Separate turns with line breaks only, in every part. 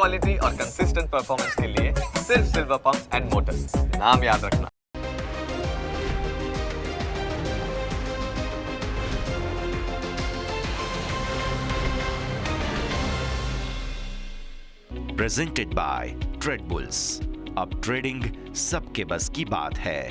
Quality और consistent performance के लिए सिर्फ सिल्वर पंप्स एंड मोटर्स, नाम याद रखना।
Presented by trade bulls. अब ट्रेडिंग सबके बस की बात है।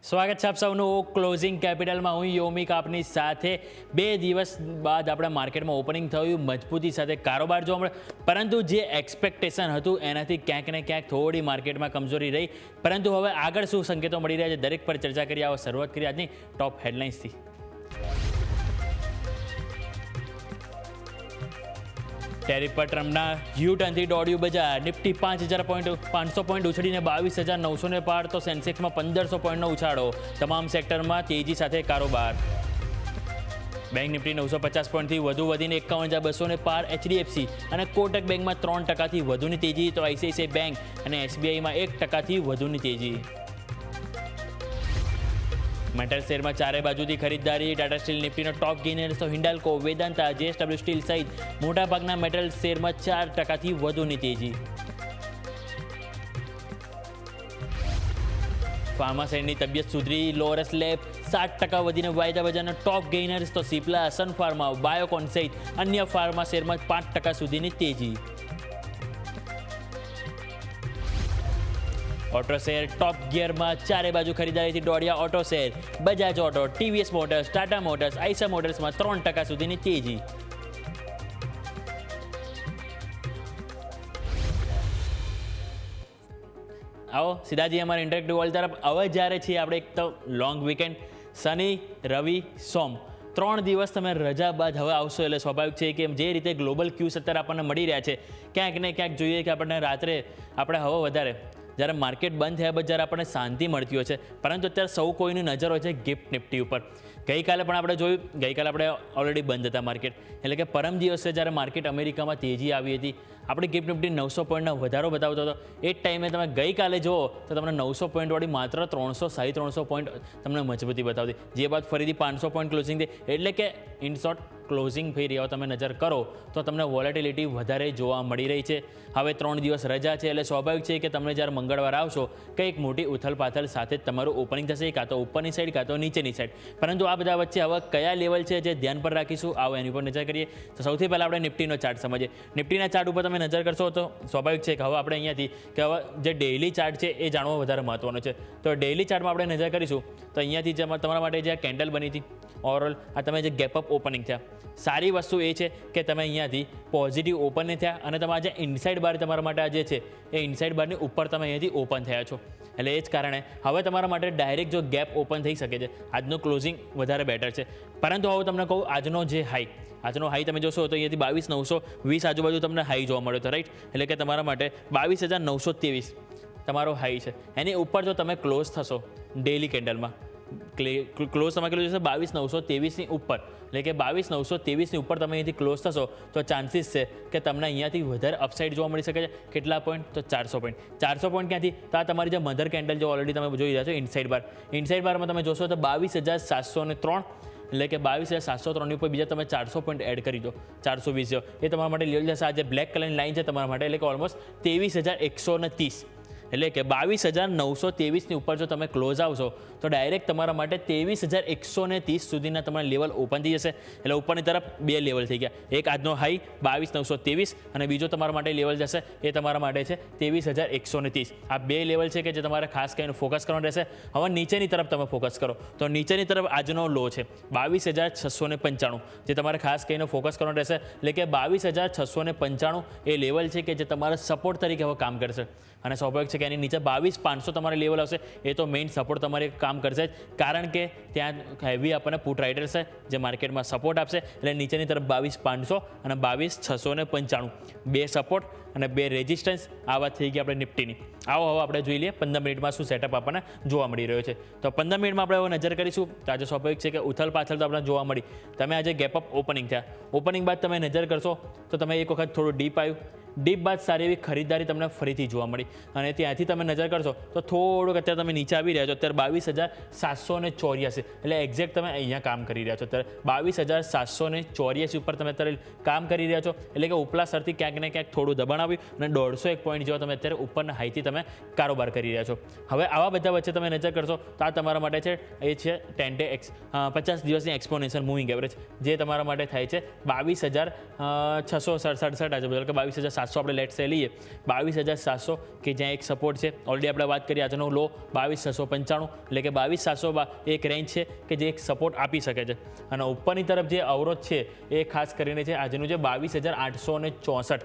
સ્વાગત છે આપ સૌનું ક્લોઝિંગ કેપિટલમાં। હું યોમિક આપની સાથે 2 દિવસ બાદ આપણા માર્કેટમાં ઓપનિંગ થયું, મજબૂતી સાથે કારોબાર જોવા મળે, પરંતુ જે એક્સપેક્ટેશન હતું એનાથી ક્યાંક ને ક્યાંક થોડી માર્કેટમાં કમજોરી રહી। પરંતુ હવે આગળ શું સંકેતો મળી રહ્યા છે દરેક પર ચર્ચા કરી। આવો શરૂઆત કરી આજની ટોપ હેડલાઇન્સથી। ટેરિફ પર ટ્રમ્પના યુ ટર્નથી દોડ્યું બજાર। નિફ્ટી 5,500 પોઈન્ટ ઉછળીને 22,900 પાર, તો સેન્સેક્સમાં 1,500 પોઈન્ટનો ઉછાળો। તમામ સેક્ટરમાં તેજી સાથે કારોબાર। બેંક નિફ્ટી 950 પોઈન્ટથી વધુ વધીને 51,200 પાર। એચડીએફસી અને કોટક બેંકમાં 3%થી વધુની તેજી, તો આઈસીઆઈસીઆઈ બેંક અને એસબીઆઈમાં 1%થી વધુની તેજી। મેટલ શેરમાં ચારે બાજુથી ખરીદદારી। ટાટા સ્ટીલ નિફ્ટીનો ટોપ ગેઇનર્સ, તો હિન્ડાલ્કો, વેદાંતા, જેએસડબલ્યુ સ્ટીલ સહિત મોટાભાગના મેટલ શેરમાં 4%થી વધુની તેજી। ફાર્મા શેરની તબિયત સુધરી। લોરસ લેબ 7% વધીને વાયદા બજારના ટોપ ગેઇનર્સ, તો સિપ્લા, સન ફાર્મા, બાયોકોન સહિત અન્ય ફાર્મા શેરમાં 5% સુધીની તેજી। ઓટો શેર ટોપ ગિયરમાં, ચારે બાજુ ખરીદારીથી દોડ્યા auto share. Bajaj auto, TVS motors, Tata motors, Eicher મોટર્સમાં 3% સુધીની તેજી। આવો સીધાજી અમારા ઇન્ટરેક્ટિવ વર્લ્ડ તરફ। હવે જ્યારે છીએ આપણે એક તો લોંગ વીકેન્ડ, શનિ, રવિ, સોમ 3 દિવસ તમે રજા બાદ હવે આવશો, એટલે સ્વાભાવિક છે કે જે રીતે ગ્લોબલ ક્યુઝ અત્યારે આપણને મળી રહ્યા છે, ક્યાંક ને ક્યાંક જોઈએ કે આપણને રાત્રે આપણે હવે વધારે જ્યારે માર્કેટ બંધ થયા બાદ જ્યારે આપણને શાંતિ મળતી હોય છે, પરંતુ અત્યારે સૌ કોઈની નજર હોય છે ગિફ્ટ નિફ્ટી ઉપર। ગઈકાલે પણ આપણે જોયું, ગઈકાલે આપણે ઓલરેડી બંધ હતા માર્કેટ, એટલે કે પરમ દિવસે જ્યારે માર્કેટ અમેરિકામાં તેજી આવી હતી, આપણે ગિફ્ટ નિફ્ટી 900 પોઈન્ટનો વધારો બતાવતો હતો। એ જ ટાઈમે તમે ગઈકાલે જુઓ તો તમને 900 પોઈન્ટવાળી માત્ર 300 પોઈન્ટ તમને મજબૂતી બતાવતી, જે બાદ ફરીથી 500 પોઈન્ટ ક્લોઝિંગ થઈ, એટલે કે ઇન શોર્ટ ક્લોઝિંગ થઈ રહ્યા તમે નજર કરો તો તમને વોલેટિલિટી વધારે જોવા મળી રહી છે। હવે 3 દિવસ રજા છે, એટલે સ્વાભાવિક છે કે તમને જ્યારે મંગળવાર આવશો કંઈક મોટી ઉથલપાથલ સાથે જ તમારું ઓપનિંગ થશે, કાં તો ઉપરની સાઈડ કાં તો નીચેની સાઈડ। પરંતુ આ બધા વચ્ચે હવે કયા લેવલ છે જે ધ્યાન પર રાખીશું, આવો એની પર નજર કરીએ। તો સૌથી પહેલાં આપણે નિફ્ટીનો ચાર્ટ સમજીએ। નિફ્ટીના ચાર્ટ ઉપર તમે નજર કરશો તો સ્વાભાવિક છે કે હવે આપણે અહીંયાથી કે હવે જે ડેઇલી ચાર્ટ છે એ જાણવો વધારે મહત્વનો છે। તો ડેઇલી ચાર્ટમાં આપણે નજર કરીશું તો અહીંયાથી જે તમારા માટે જે કેન્ડલ બની હતી ઓવરઓલ, આ તમે જે ગેપ અપ ઓપનિંગ થયા, સારી વસ્તુ એ છે કે તમે અહીંયાથી પોઝિટિવ ઓપન થયા અને તમારા જે ઇનસાઇડ બાર તમારા માટે આ જે છે એ ઇનસાઇડ બારની ઉપર તમે અહીંયાથી ઓપન થયા છો, એટલે એ જ કારણે હવે તમારા માટે ડાયરેક્ટ જો ગેપ ઓપન થઈ શકે છે, આજનું ક્લોઝિંગ વધારે બેટર છે। પરંતુ હવે તમને કહું આજનો જે હાઈ તમે જોશો તો અહીંયાથી 22,920 આજુબાજુ તમને હાઈ જોવા મળ્યો હતો, રાઈટ? એટલે કે તમારા માટે 22,923 તમારો હાઈ છે। એની ઉપર જો તમે ક્લોઝ થશો ડેઇલી કેન્ડલમાં, ક્લોઝ તમે કેટલું જશે 22,923ની ઉપર, એટલે કે 22,923ની ઉપર તમે અહીંયાથી ક્લોઝ થશો તો ચાન્સીસ છે કે તમને અહીંયાથી વધારે અપસાઇડ જોવા મળી શકે છે। કેટલા પોઈન્ટ? તો 400 પોઈન્ટ। 400 પોઈન્ટ ક્યાંથી? તો આ તમારી જે મધર કેન્ડલ જો ઓલરેડી તમે જોઈ રહ્યા છો ઇનસાઇડ બારમાં તમે જોશો તો 22,703, એટલે કે 22,703ની ઉપર બીજા તમે 400 પોઈન્ટ એડ કરી દો, 420 એ તમારા માટે લેવલ જશે। આ જે બ્લેક કલરની લાઈન છે તમારા માટે, એટલે કે ઓલમોસ્ટ 23,130, એટલે કે 22,923ની ઉપર જો તમે ક્લોઝ આવશો તો ડાયરેક્ટ તમારા માટે 23,130 સુધીના તમારા લેવલ ઓપન થઈ જશે। એટલે ઉપરની તરફ 2 લેવલ થઈ ગયા, એક આજનો હાઈ 22,923 અને બીજો તમારા માટે લેવલ જશે એ તમારા માટે છે 23,130। આ 2 લેવલ છે કે જે તમારે ખાસ કરીને ફોકસ કરવાનું રહેશે। હવે નીચેની તરફ તમે ફોકસ કરો તો નીચેની તરફ આજનો લો છે 22,695, જે તમારે ખાસ કરીને ફોકસ કરવાનું રહેશે, એટલે કે 22,695 એ લેવલ છે કે જે તમારા સપોર્ટ તરીકે હવે કામ કરશે। અને સ્વાભાવિક છે કે એની નીચે 22,500 તમારે લેવલ આવશે, એ તો મેઇન સપોર્ટ તમારે કામ કરશે જ, કારણ કે ત્યાં હેવી આપણને પુટ રાઇડર છે જે માર્કેટમાં સપોર્ટ આપશે। એટલે નીચેની તરફ 22,500 અને 22,695, 2 સપોર્ટ અને 2 રેઝિસ્ટન્સ। આ વાત થઈ ગઈ આપણે નિફ્ટીની। આવો હવે આપણે જોઈ લઈએ 15 મિનિટમાં શું સેટઅપ આપણને જોવા મળી રહ્યો છે। તો 15 મિનિટમાં આપણે હવે નજર કરીશું તો આજે સ્વાભાવિક છે કે ઉથલ પાછળ તો આપણને જોવા મળી। તમે આજે ગેપ અપ ઓપનિંગ થયા, ઓપનિંગ બાદ તમે નજર કરશો તો તમે એક વખત થોડું ડીપ આવ્યું, ડીપ બાદ સારી એવી ખરીદારી તમને ફરીથી જોવા મળી અને ત્યાંથી તમે નજર કરશો તો થોડુંક અત્યારે તમે નીચે આવી રહ્યા છો. અત્યારે 22,784 એટલે એક્ઝેક્ટ તમે અહીંયા કામ કરી રહ્યા છો. અત્યારે 22,784 ઉપર તમે અત્યારે કામ કરી રહ્યા છો. એટલે કે ઉપલા સ્તરથી ક્યાંક ને ક્યાંક થોડું દબાણ આવ્યું અને 150 પોઈન્ટ જેવા તમે અત્યારે ઉપરના હાઈથી તમે કારોબાર કરી રહ્યા છો. હવે આવા બધા વચ્ચે તમે નજર કરશો તો આ તમારા માટે છે એ છે 10 ડે 50 દિવસની એક્સપોનેન્શિયલ મૂવિંગ એવરેજ, જે તમારા માટે થાય છે 22,667 આજુબાજુ, કે 22,700 આપણે લેટ સે લઈએ. 22,700 કે જ્યાં એક સપોર્ટ છે. ઓલરેડી આપણે વાત કરી આજનો લો 22,695, એટલે કે 22,700 એક રેન્જ છે કે જે એક સપોર્ટ આપી શકે છે. અને ઉપરની તરફ જે અવરોધ છે એ ખાસ કરીને છે આજનું જે 22,864,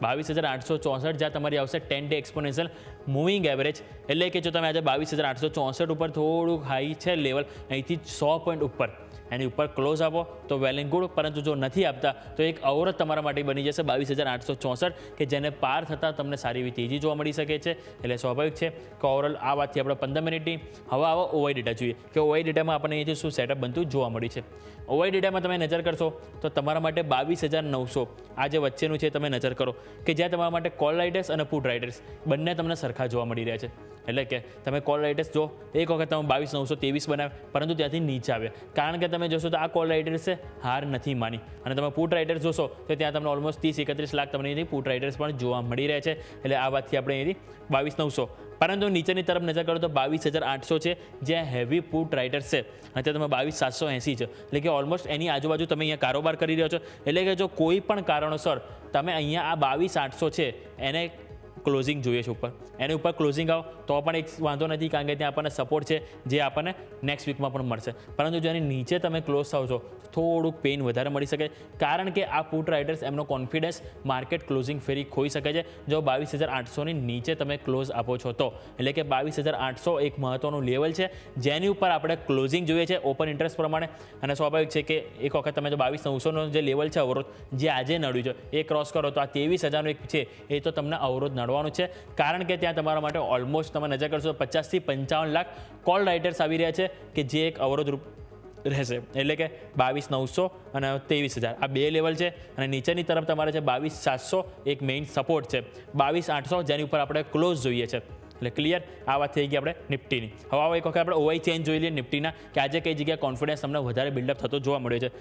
22,864 જ્યાં તમારી આવશે 10 ડે એક્સપોનેન્શિયલ મૂવિંગ એવરેજ. એટલે કે જો તમે આજે 22,864 ઉપર થોડુંક હાઈ છે લેવલ, અહીંથી 100 પોઈન્ટ ઉપર એની ઉપર ક્લોઝ આપો તો વેલ એન્ડ ગુડ. પરંતુ જો નથી આપતા તો એક અવરોધ તમારા માટે બની જશે 22,864 કે જેને પાર થતાં તમને સારી એવી તેજી જોવા મળી શકે છે. એટલે સ્વાભાવિક છે કે ઓવરઓલ આ વાતથી આપણે 15 મિનિટની હવે આવો ઓવાઈ ડેટા જોઈએ કે ઓવાઈ ડેટામાં આપણને અહીંથી શું સેટઅપ બનતું જોવા મળ્યું છે. ઓવાઈ ડેટામાં તમે નજર કરશો તો તમારા માટે 22,900 આ જે વચ્ચેનું છે તમે નજર કરો કે જ્યાં તમારા માટે કોલ રાઇડર્સ અને પુટ રાઇડર્સ બંને તમને સરખા જોવા મળી રહ્યા છે. એટલે કે તમે કોલ રાઇડર્સ જો એક વખત તમે 22,923 બનાવ્યા પરંતુ ત્યાંથી નીચે આવ્યા, કારણ કે તમે જોશો તો આ કોલ રાઇડર્સે હાર નથી માની. અને તમે પુટ રાઇડર્સ જોશો તો ત્યાં તમને ઓલમોસ્ટ 30-31 લાખ તમને અહીંથી પુટ રાઇડર્સ પણ જોવા મળી રહ્યા છે. એટલે આ વાતથી આપણે અહીંથી 22,900, પરંતુ નીચેની તરફ નજર કરો તો 22,800 છે જ્યાં હેવી પુટ રાઇડર્સ છે અને ત્યાં તમે 22,780 છે. એટલે કે ઓલમોસ્ટ એની આજુબાજુ તમે અહીંયા કારોબાર કરી રહ્યો છો. એટલે કે જો કોઈ પણ કારણોસર તમે અહીંયા આ 22,800 છે એને ક્લોઝિંગ જોઈએ છે ઉપર, એની ઉપર ક્લોઝિંગ આવો તો પણ એક વાંધો નથી, કારણ કે ત્યાં આપણને સપોર્ટ છે જે આપણને નેક્સ્ટ વીકમાં પણ મળશે. પરંતુ જો એની નીચે તમે ક્લોઝ થાવ છો થોડુંક પેઇન વધારે મળી શકે, કારણ કે આ પુટ રાઇડર્સ એમનો કોન્ફિડન્સ માર્કેટ ક્લોઝિંગ ફેરી ખોઈ શકે છે જો 22,800ની નીચે તમે ક્લોઝ આપો છો તો. એટલે કે 22,800 એક મહત્વનું લેવલ છે જેની ઉપર આપણે ક્લોઝિંગ જોઈએ છે ઓપન ઇન્ટરેસ્ટ પ્રમાણે. અને સ્વાભાવિક છે કે એક વખત તમે જો 22,900નો જે લેવલ છે અવરોધ જે આજે નડ્યું છે એ ક્રોસ કરો તો આ 23,000નો એક છે એ તો તમને અવરોધ નડવાનું છે, કારણ કે ત્યાં તમારા માટે ઓલમોસ્ટ તમે નજર કરશો 50 થી 55 લાખ કોલ રાઇડર્સ આવી રહ્યા છે કે જે એક અવરોધ રૂપ રહેશે. એટલે કે 22,900 અને 23,000 આ બે લેવલ છે. અને નીચેની તરફ તમારે છે 22,700 એક મેઇન સપોર્ટ છે, 22,800 જેની ઉપર આપણે ક્લોઝ જોઈએ છે. એટલે ક્લિયર, આ વાત થઈ ગઈ આપણે નિફ્ટીની. હવે આવો એક વખત આપણે ઓવાઈ ચેન્જ જોઈ લઈએ નિફ્ટીના કે આજે કઈ જગ્યાએ કોન્ફિડન્સ તમને વધારે બિલ્ડઅપ થતો જોવા મળ્યો છે.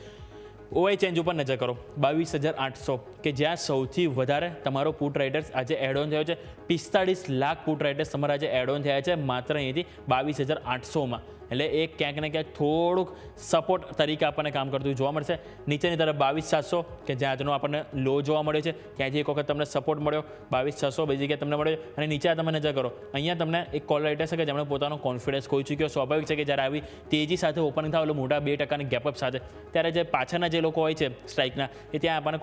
ઓવાઈ ચેન્જ ઉપર નજર કરો 22,800 કે જ્યાં સૌથી વધારે તમારો પુટ રાઇડર્સ આજે એડ ઓન થયો છે. 45 લાખ પુટ રાઇડર્સ તમારા આજે એડ ઓન થયા છે માત્ર અહીંથી 22,800માં. એટલે એ ક્યાંક ને ક્યાંક થોડુંક સપોર્ટ તરીકે આપણને કામ કરતું જોવા મળશે. નીચેની તરફ 22,700 કે જ્યાં આજનો આપણને લો જોવા મળ્યો છે, ત્યાંથી એક વખત તમને સપોર્ટ મળ્યો 22,600 બીજી જગ્યાએ તમને મળ્યો. અને નીચે તમે નજર કરો અહીંયા તમને એક કોલ રાઇડર છે કે જેમણે પોતાનો કોન્ફિડન્સ ખોઈ ચૂક્યો. સ્વાભાવિક છે કે જ્યારે આવી તેજી સાથે ઓપનિંગ થાય એટલે મોટા 2% ગેપઅપ સાથે ત્યારે જે પાછળના જે લોકો હોય છે સ્ટ્રાઇકના એ ત્યાં આપણને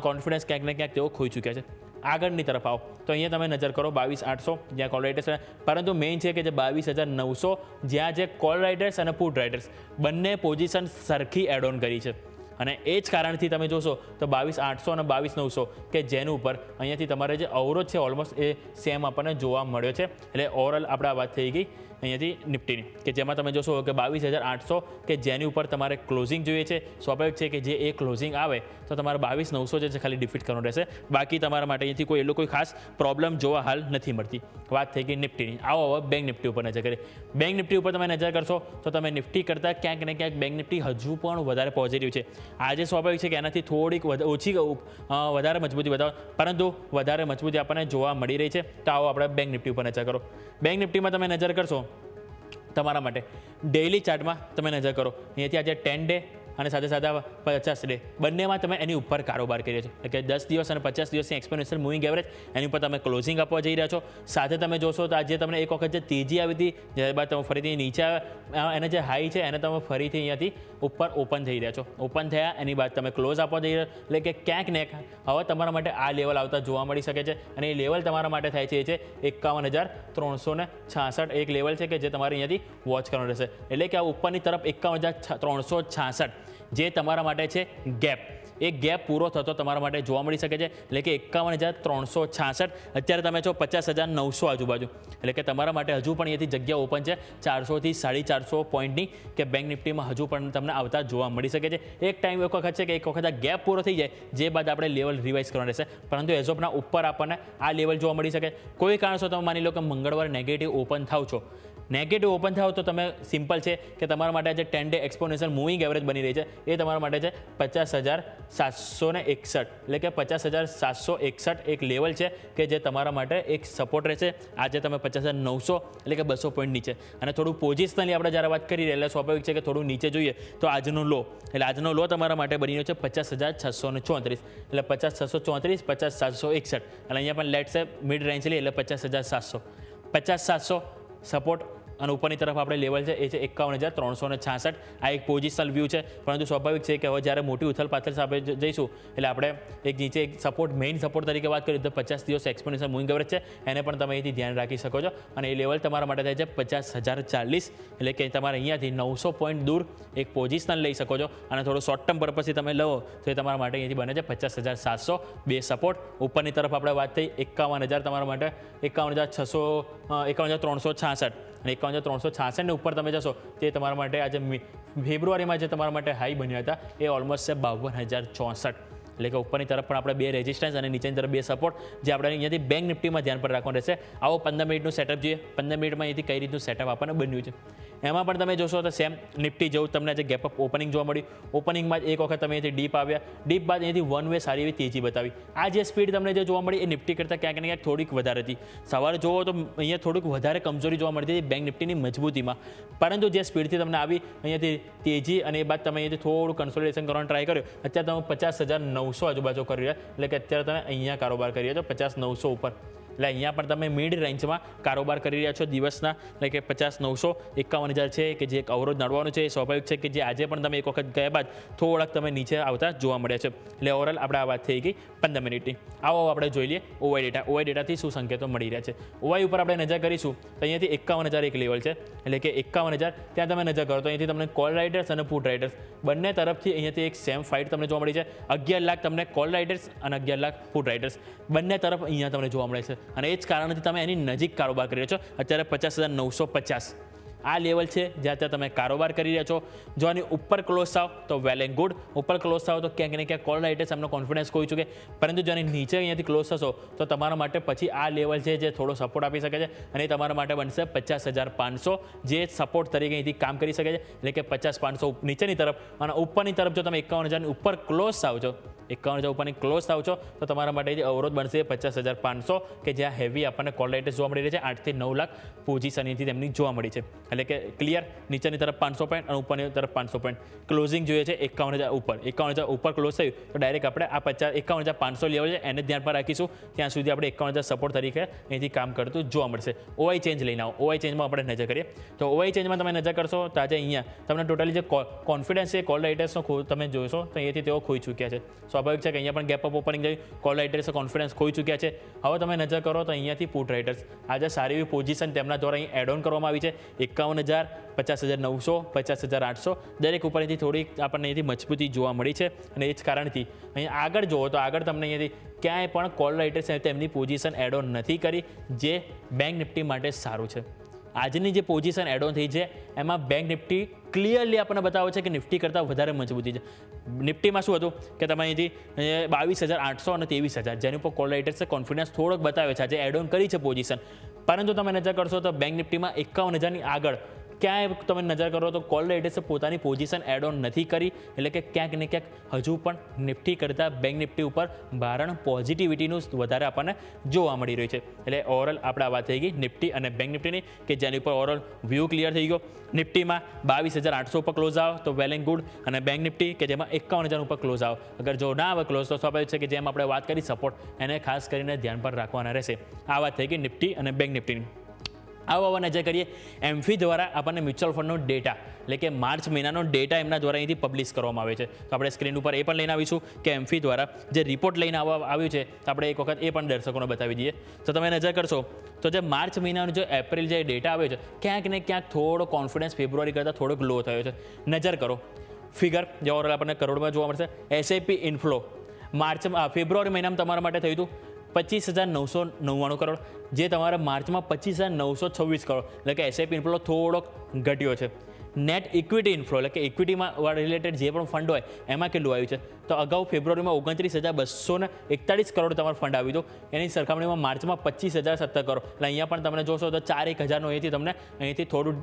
કોન્ફિડન્સ ક્યાંક ને ક્યાંક તેઓ ખોઈ ચૂક્યા છે. આગળની તરફ આવો તો અહીંયા તમે નજર કરો 22,800 જ્યાં કોલ રાઇડર્સ, પરંતુ મેઇન છે કે જે 22,900 જ્યાં જે કોલ રાઇડર્સ અને પુટ રાઇડર્સ બંને પોઝિશન સરખી એડ ઓન કરી છે. અને એ જ કારણથી તમે જોશો તો 22,800 અને 22,900 કે જેનું ઉપર અહીંયાથી તમારે જે અવરોધ છે ઓલમોસ્ટ એ સેમ આપણને જોવા મળ્યો છે. એટલે ઓવરઓલ આપણે આ વાત થઈ ગઈ અહીંયાથી નિફ્ટીની કે જેમાં તમે જોશો કે 22,800 કે જેની ઉપર તમારે ક્લોઝિંગ જોઈએ છે. સ્વાભાવિક છે કે જે એ ક્લોઝિંગ આવે તો તમારે 22,900 જે છે ખાલી ડિફીટ કરવાનું રહેશે, બાકી તમારા માટે અહીંથી કોઈ એટલો કોઈ ખાસ પ્રોબ્લેમ જોવા હાલ નથી મળતી. વાત થઈ ગઈ નિફ્ટીની. આવો હવે બેંક નિફ્ટી ઉપર નજર કરીએ. બેંક નિફ્ટી ઉપર તમે નજર કરશો તો તમે નિફ્ટી કરતાં ક્યાંક ને ક્યાંક બેંક નિફ્ટી હજુ પણ વધારે પોઝિટિવ છે. આજે સ્વાભાવિક છે કે એનાથી થોડીક વધારે મજબૂતી બતાવો, પરંતુ વધારે મજબૂતી આપણને જોવા મળી રહી છે. તો આવો આપણે બેંક નિફ્ટી ઉપર નજર કરો. બેંક નિફ્ટીમાં તમે નજર કરશો તમારા માટે ડેઇલી ચાર્ટમાં તમે નજર કરો અહીંયાથી આજે 10 ડે અને સાથે સાથે 50 ડે બંનેમાં તમે એની ઉપર કારોબાર કરી રહ્યા છો. એટલે કે 10 દિવસ અને 50 દિવસની એક્સપોનેન્શિયલ મૂવિંગ એવરેજ એની ઉપર તમે ક્લોઝિંગ આપવા જઈ રહ્યા છો. સાથે તમે જોશો તો આજે તમને એક વખત જે તેજી આવી હતી ત્યારબાદ તમે ફરીથી નીચે એને જે હાઈ છે એને તમે ફરીથી અહીંયાથી ઉપર ઓપન થઈ રહ્યા છો. ઓપન થયા એની બાદ તમે ક્લોઝ આપવા જઈ રહ્યા, એટલે કે ક્યાંક ને હવે તમારા માટે આ લેવલ આવતા જોવા મળી શકે છે. અને એ લેવલ તમારા માટે થાય છે એ છે 51,366 એક લેવલ છે કે જે તમારે અહીંયાથી વોચ કરવાનું રહેશે. એટલે કે આ ઉપરની તરફ 51,366 જે તમારા માટે છે ગેપ. એ ગેપ પૂરો થતો તમારા માટે જોવા મળી શકે છે. એટલે કે 51,366. અત્યારે તમે છો 50,900 આજુબાજુ. એટલે કે તમારા માટે હજુ પણ અહીંયાથી જગ્યા ઓપન છે 400 થી 450 પોઈન્ટની, કે બેંક નિફ્ટીમાં હજુ પણ તમને આવતા જોવા મળી શકે છે. એક ટાઈમ એક વખત છે કે એક વખત આ ગેપ પૂરો થઈ જાય, જે બાદ આપણે લેવલ રિવાઇઝ કરવાનું રહેશે. પરંતુ એઝ ઓફના ઉપર આપણને આ લેવલ જોવા મળી શકે. કોઈ કારણસર તમે માની લો કે મંગળવારે નેગેટિવ ઓપન થાવ છો, નેગેટિવ ઓપન થાવ તો તમે સિમ્પલ છે કે તમારા માટે જે 10 ડે એક્સપોનેન્શિયલ મૂવિંગ એવરેજ બની રહી છે એ તમારા માટે છે 50,761. એટલે કે 50,761 એક લેવલ છે કે જે તમારા માટે એક સપોર્ટ રહેશે. આજે તમે 50,900 એટલે કે 200 પોઈન્ટ નીચે. અને થોડું પોઝિશનલી આપણે જ્યારે વાત કરી રહ્યા એટલે સ્વાભાવિક છે કે થોડું નીચે જોઈએ તો આજનો લો, એટલે આજનો લો તમારા માટે બની રહ્યો છે 50,634. એટલે 50,634, 50,761. અને અહીંયા પણ લેટ છે મિડ રેન્જ લઈએ એટલે 50,700. 50,700 સપોર્ટ અને ઉપરની તરફ આપણે લેવલ છે એ છે 51,366. આ એક પોઝિશનલ વ્યૂ છે. પરંતુ સ્વાભાવિક છે કે હવે જ્યારે મોટી ઉથલ પાથલ સાથે જઈશું એટલે આપણે એક નીચે એક સપોર્ટ, મેઇન સપોર્ટ તરીકે વાત કરીએ તો 50 દિવસ એક્સપોનેન્શિયલ મૂવિંગ એવરેજ છે, એને પણ તમે અહીંથી ધ્યાન રાખી શકો છો. અને એ લેવલ તમારા માટે થાય છે 50,040. એટલે કે તમારે અહીંયાથી 900 પોઈન્ટ દૂર એક પોઝિશનલ લઈ શકો છો. અને થોડું શોર્ટ ટર્મ પર્પઝથી તમે લો તો એ તમારા માટે અહીંયાથી બને છે 50,700. બે સપોર્ટ. ઉપરની તરફ આપણે વાત થઈ 51,000 તમારા માટે 51,366. અને 51,366 ને ઉપર તમે જશો તે તમારા માટે આજે ફેબ્રુઆરીમાં જે તમારા માટે હાઈ બન્યા હતા એ ઓલમોસ્ટ છે 52,064. એટલે કે ઉપરની તરફ પણ આપણે બે રેઝિસ્ટન્સ અને નીચેની તરફ બે સપોર્ટ જે આપણે અહીંયાથી બેંક નિફ્ટીમાં ધ્યાન પર રાખવાનું રહેશે. આવો 15 મિનિટનું સેટઅપ જોઈએ. 15 મિનિટમાં અહીંથી કઈ રીતનું સેટઅપ આપણને બન્યું છે એમાં પણ તમે જોશો તો સેમ નિફ્ટી જેવું તમને આજે ગેપ અપ ઓપનિંગ જોવા મળ્યું. ઓપનિંગમાં જ એક વખત તમે અહીંથી ડીપ આવ્યા, ડીપ બાદ અહીંયાથી વન વે સારી એવી તેજી બતાવી. આ જે સ્પીડ તમને જે જોવા મળી એ નિફ્ટી કરતાં ક્યાંક ને ક્યાંક થોડીક વધારે હતી. સવારે જોવો તો અહીંયા થોડુંક વધારે કમજોરી જોવા મળતી હતી બેંક નિફ્ટીની મજબૂતીમાં. પરંતુ જે સ્પીડથી તમને આવી અહીંયાથી તેજી અને એ બાદ તમે અહીંયાથી થોડું કન્સોલિડેશન કરવાનો ટ્રાય કર્યો. અત્યારે તમે 50,900 આજુબાજુ કરી રહ્યા. એટલે કે અત્યારે તમે અહીંયા કારોબાર કરી રહ્યા છો 50,900 ઉપર. એટલે અહીંયા પણ તમે મિડ રેન્જમાં કારોબાર કરી રહ્યા છો દિવસના. એટલે કે 50,900, 51,000 છે કે જે એક અવરોધ નડવાનો છે. એ સ્વાભાવિક છે કે જે આજે પણ તમે એક વખત ગયા બાદ થોડાક તમે નીચે આવતા જોવા મળ્યા છે. એટલે ઓવરઓલ આપણે આ વાત થઈ ગઈ 15 મિનિટની. આવો આપણે જોઈ લઈએ ઓવાઈ ડેટા. ઓવાઈ ડેટાથી શું સંકેતો મળી રહ્યા છે. ઓવાઈ ઉપર આપણે નજર કરીશું તો અહીંયાથી 51,000 એક લેવલ છે. એટલે કે 51,000 ત્યાં તમે નજર કરો તો અહીંયાથી તમને કોલ રાઇડર્સ અને પુટ રાઇડર્સ બંને તરફથી અહીંયાથી એક સેમ ફાઇટ તમને જોવા મળી છે. 11 લાખ તમને કોલ રાઇડર્સ અને 11 લાખ પુટ રાઇડર્સ બંને તરફ અહીંયા તમને જોવા મળે છે. અને એ જ કારણથી તમે એની નજીક કારોબાર કરી રહ્યા છો. અત્યારે 50,950 આ લેવલ છે જ્યાં ત્યાં તમે કારોબાર કરી રહ્યા છો. જો આની ઉપર ક્લોઝ થાવ તો વેલ એન્ડ ગુડ. ઉપર ક્લોઝ થાવ તો ક્યાંક ને ક્યાંક કોલ રાઇટર્સ એમનો કોન્ફિડન્સ ખોઈ ચૂકે. પરંતુ જો આની નીચે અહીંયાથી ક્લોઝ થશો તો તમારા માટે પછી આ લેવલ છે જે થોડો સપોર્ટ આપી શકે છે. અને એ તમારા માટે બનશે 50,500 જે સપોર્ટ તરીકે અહીંથી કામ કરી શકે છે. એટલે કે 50,500 નીચેની તરફ અને ઉપરની તરફ જો તમે 51,000ની ઉપર ક્લોઝ થાવ છો, 51,000 ઉપરની ક્લોઝ થાવ છો તો તમારા માટે અવરોધ બનશે 50,500 કે જ્યાં હેવી આપણને કોલ રાઇટર્સ જોવા મળી રહી છે. 8 થી 9 લાખ પોઝિશન અહીંથી તેમની જોવા મળી છે. એટલે કે ક્લિયર નીચેની તરફ 500 પોઈન્ટ અને ઉપરની તરફ 500 પોઈન્ટ. ક્લોઝિંગ જોઈએ છે 51,000 ઉપર. 51,000 ઉપર ક્લોઝ થયું તો ડાયરેક્ટ આપણે આ 51,500 લેવલ છે એને ધ્યાન પર રાખીશું. ત્યાં સુધી આપણે 51,000 સપોર્ટ તરીકે અહીંથી કામ કરતું જોવા મળશે. ઓવાઈ ચેન્જ લઈને આવો. ઓવાઈ ચેન્જમાં આપણે નજર કરીએ તો ઓવાઈ ચેન્જમાં તમે નજર કરશો તો આજે અહીંયા તમને ટોટલી જે કોન્ફિડન્સ છે કોલ રાઇટર્સનો તમે જોશો તો અહીંયાથી તેઓ ખોઈ ચૂક્યા છે. સ્વાભાવિક છે કે અહીંયા પણ ગેપ અપ ઓપનિંગ થયું, કોલ રાઇટર્સે કોન્ફિડન્સ ખોઈ ચૂક્યા છે. હવે તમે નજર કરો તો અહીંયાથી પુટ રાઇટર્સ આજે સારી એવી પોઝિશન તેમના દ્વારા અહીં એડ ઓન કરવામાં આવી છે. 51,000, 50,900, 50,800 દરેક ઉપરથી થોડીક આપણને અહીંથી મજબૂતી જોવા મળી છે. અને એ જ કારણથી અહીંયા આગળ જુઓ તો આગળ તમને અહીંયાથી ક્યાંય પણ કોલ રાઇટર્સે તેમની પોઝિશન એડ ઓન નથી કરી, જે બેંક નિફ્ટી માટે સારું છે. આજની જે પોઝિશન એડ ઓન થઈ છે એમાં બેંક નિફ્ટી ક્લિયરલી આપણને બતાવે છે કે નિફ્ટી કરતાં વધારે મજબૂતી છે. નિફ્ટીમાં શું હતું કે તમે અહીંથી 22,800 અને 23,000 જેની ઉપર કોલ રાઇટર્સે કોન્ફિડન્સ થોડોક બતાવે છે, આજે એડ ઓન કરી છે પોઝિશન. પરંતુ તમે નજર કરશો તો બેંક નિફ્ટીમાં 51,000ની આગળ ક્યાંય તમે નજર કરો તો કોલ રાઇટર્સે પોતાની પોઝિશન એડ ઓન નથી કરી. એટલે કે ક્યાંક ને ક્યાંક હજુ પણ નિફ્ટી કરતાં બેંક નિફ્ટી ઉપર ભારણ પોઝિટિવિટીનું વધારે આપણને જોવા મળી રહ્યું છે. એટલે ઓવરઓલ આપણે આ વાત થઈ ગઈ નિફ્ટી અને બેંક નિફ્ટીની કે જેની ઉપર ઓવરઓલ વ્યૂ ક્લિયર થઈ ગયો. નિફ્ટીમાં 22,800 ઉપર ક્લોઝ આવો તો વેલ એન્ડ ગુડ. અને બેંક નિફ્ટી કે જેમાં 51,000 ઉપર ક્લોઝ આવો. અગર જો ના આવે ક્લોઝ તો સ્વાભાવિક છે કે જેમ આપણે વાત કરી સપોર્ટ એને ખાસ કરીને ધ્યાન પર રાખવાના રહેશે. આ વાત થઈ ગઈ નિફ્ટી અને બેંક નિફ્ટીની. આવો હવે નજર કરીએ એમ્ફી દ્વારા આપણને મ્યુચ્યુઅલ ફંડનો ડેટા એટલે કે માર્ચ મહિનાનો ડેટા એમના દ્વારા અહીંથી પબ્લિશ કરવામાં આવે છે. તો આપણે સ્ક્રીન ઉપર એ પણ લઈને આવીશું કે એમ્ફી દ્વારા જે રિપોર્ટ લઈને આવ્યું છે તો આપણે એક વખત એ પણ દર્શકોને બતાવી દઈએ. તો તમે નજર કરશો તો જે માર્ચ મહિનાનો જે એપ્રિલ જે ડેટા આવ્યો છે ક્યાંક ને ક્યાંક થોડો કોન્ફિડન્સ ફેબ્રુઆરી કરતાં થોડોક લો થયો છે. નજર કરો ફિગર જે ઓવરઓલ આપણને કરોડમાં જોવા મળશે. એસઆઈપી ઇનફ્લો ફેબ્રુઆરી મહિનામાં તમારા માટે થયું હતું 25,999 કરોડ, જે તમારા માર્ચમાં 25,926 કરોડ, એટલે કે એસઆઈપી ઇન્ફ્લો થોડોક ઘટ્યો છે. નેટ ઇક્વિટી ઇન્ફ્લો એટલે કે ઇક્વિટીમાં રિલેટેડ જે પણ ફંડ હોય એમાં કેટલું આવ્યું છે, તો અગાઉ ફેબ્રુઆરીમાં 29,241 કરોડ તમારું ફંડ આવ્યું હતું, એની સરખામણીમાં માર્ચમાં 25,070 કરોડ, એટલે અહીંયા પણ તમે જોશો તો 4,1,000નો અહીંથી થોડું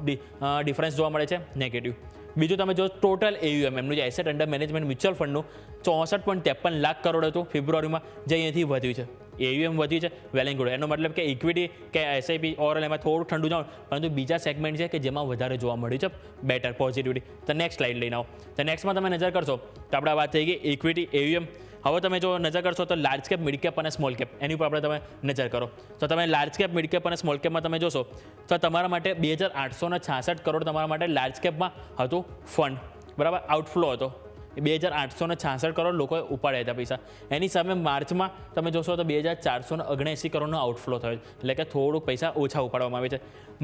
ડિફરન્સ જોવા મળે છે નેગેટિવ. બીજું તમે જો ટોટલ AUM એમનું જે એસેટ અંડર મેનેજમેન્ટ મ્યુચ્યુઅલ ફંડનું 64.53 લાખ કરોડ હતું ફેબ્રુઆરીમાં, જે અહીંયાથી વધ્યું છે. AUM વધ્યું છે, વેલ એન્ડ ગુડ. એનો મતલબ કે ઇક્વિટી કે એસઆઈપી ઓવરઓલ એમાં થોડું ઠંડુ જાણ, પરંતુ બીજા સેગમેન્ટ છે કે જેમાં વધારે જોવા મળ્યું છે બેટર પોઝિટિવિટી. તો નેક્સ્ટ સ્લાઇડ લઈને આવો. તો નેક્સ્ટમાં તમે નજર કરશો તો આપણે વાત થઈ ગઈ ઇક્વિટી AUM. હવે તમે જો નજર કરશો તો લાર્જ કેપ, મિડ કેપ અને સ્મોલ કેપ, એની ઉપર આપણે તમે નજર કરો તો તમે લાર્જ કેપ, મિડ કેપ અને સ્મોલ કેપમાં તમે જોશો તો તમારા માટે 2,866 કરોડ તમારા માટે લાર્જ કેપમાં હતું ફંડ, બરાબર, આઉટફ્લો હતો. 2,866 કરોડ લોકોએ ઉપાડ્યા હતા પૈસા. એની સામે માર્ચમાં તમે જોશો તો 2,479 કરોડનો આઉટફ્લો થયો, એટલે કે થોડુંક પૈસા ઓછા ઉપાડવામાં આવે છે.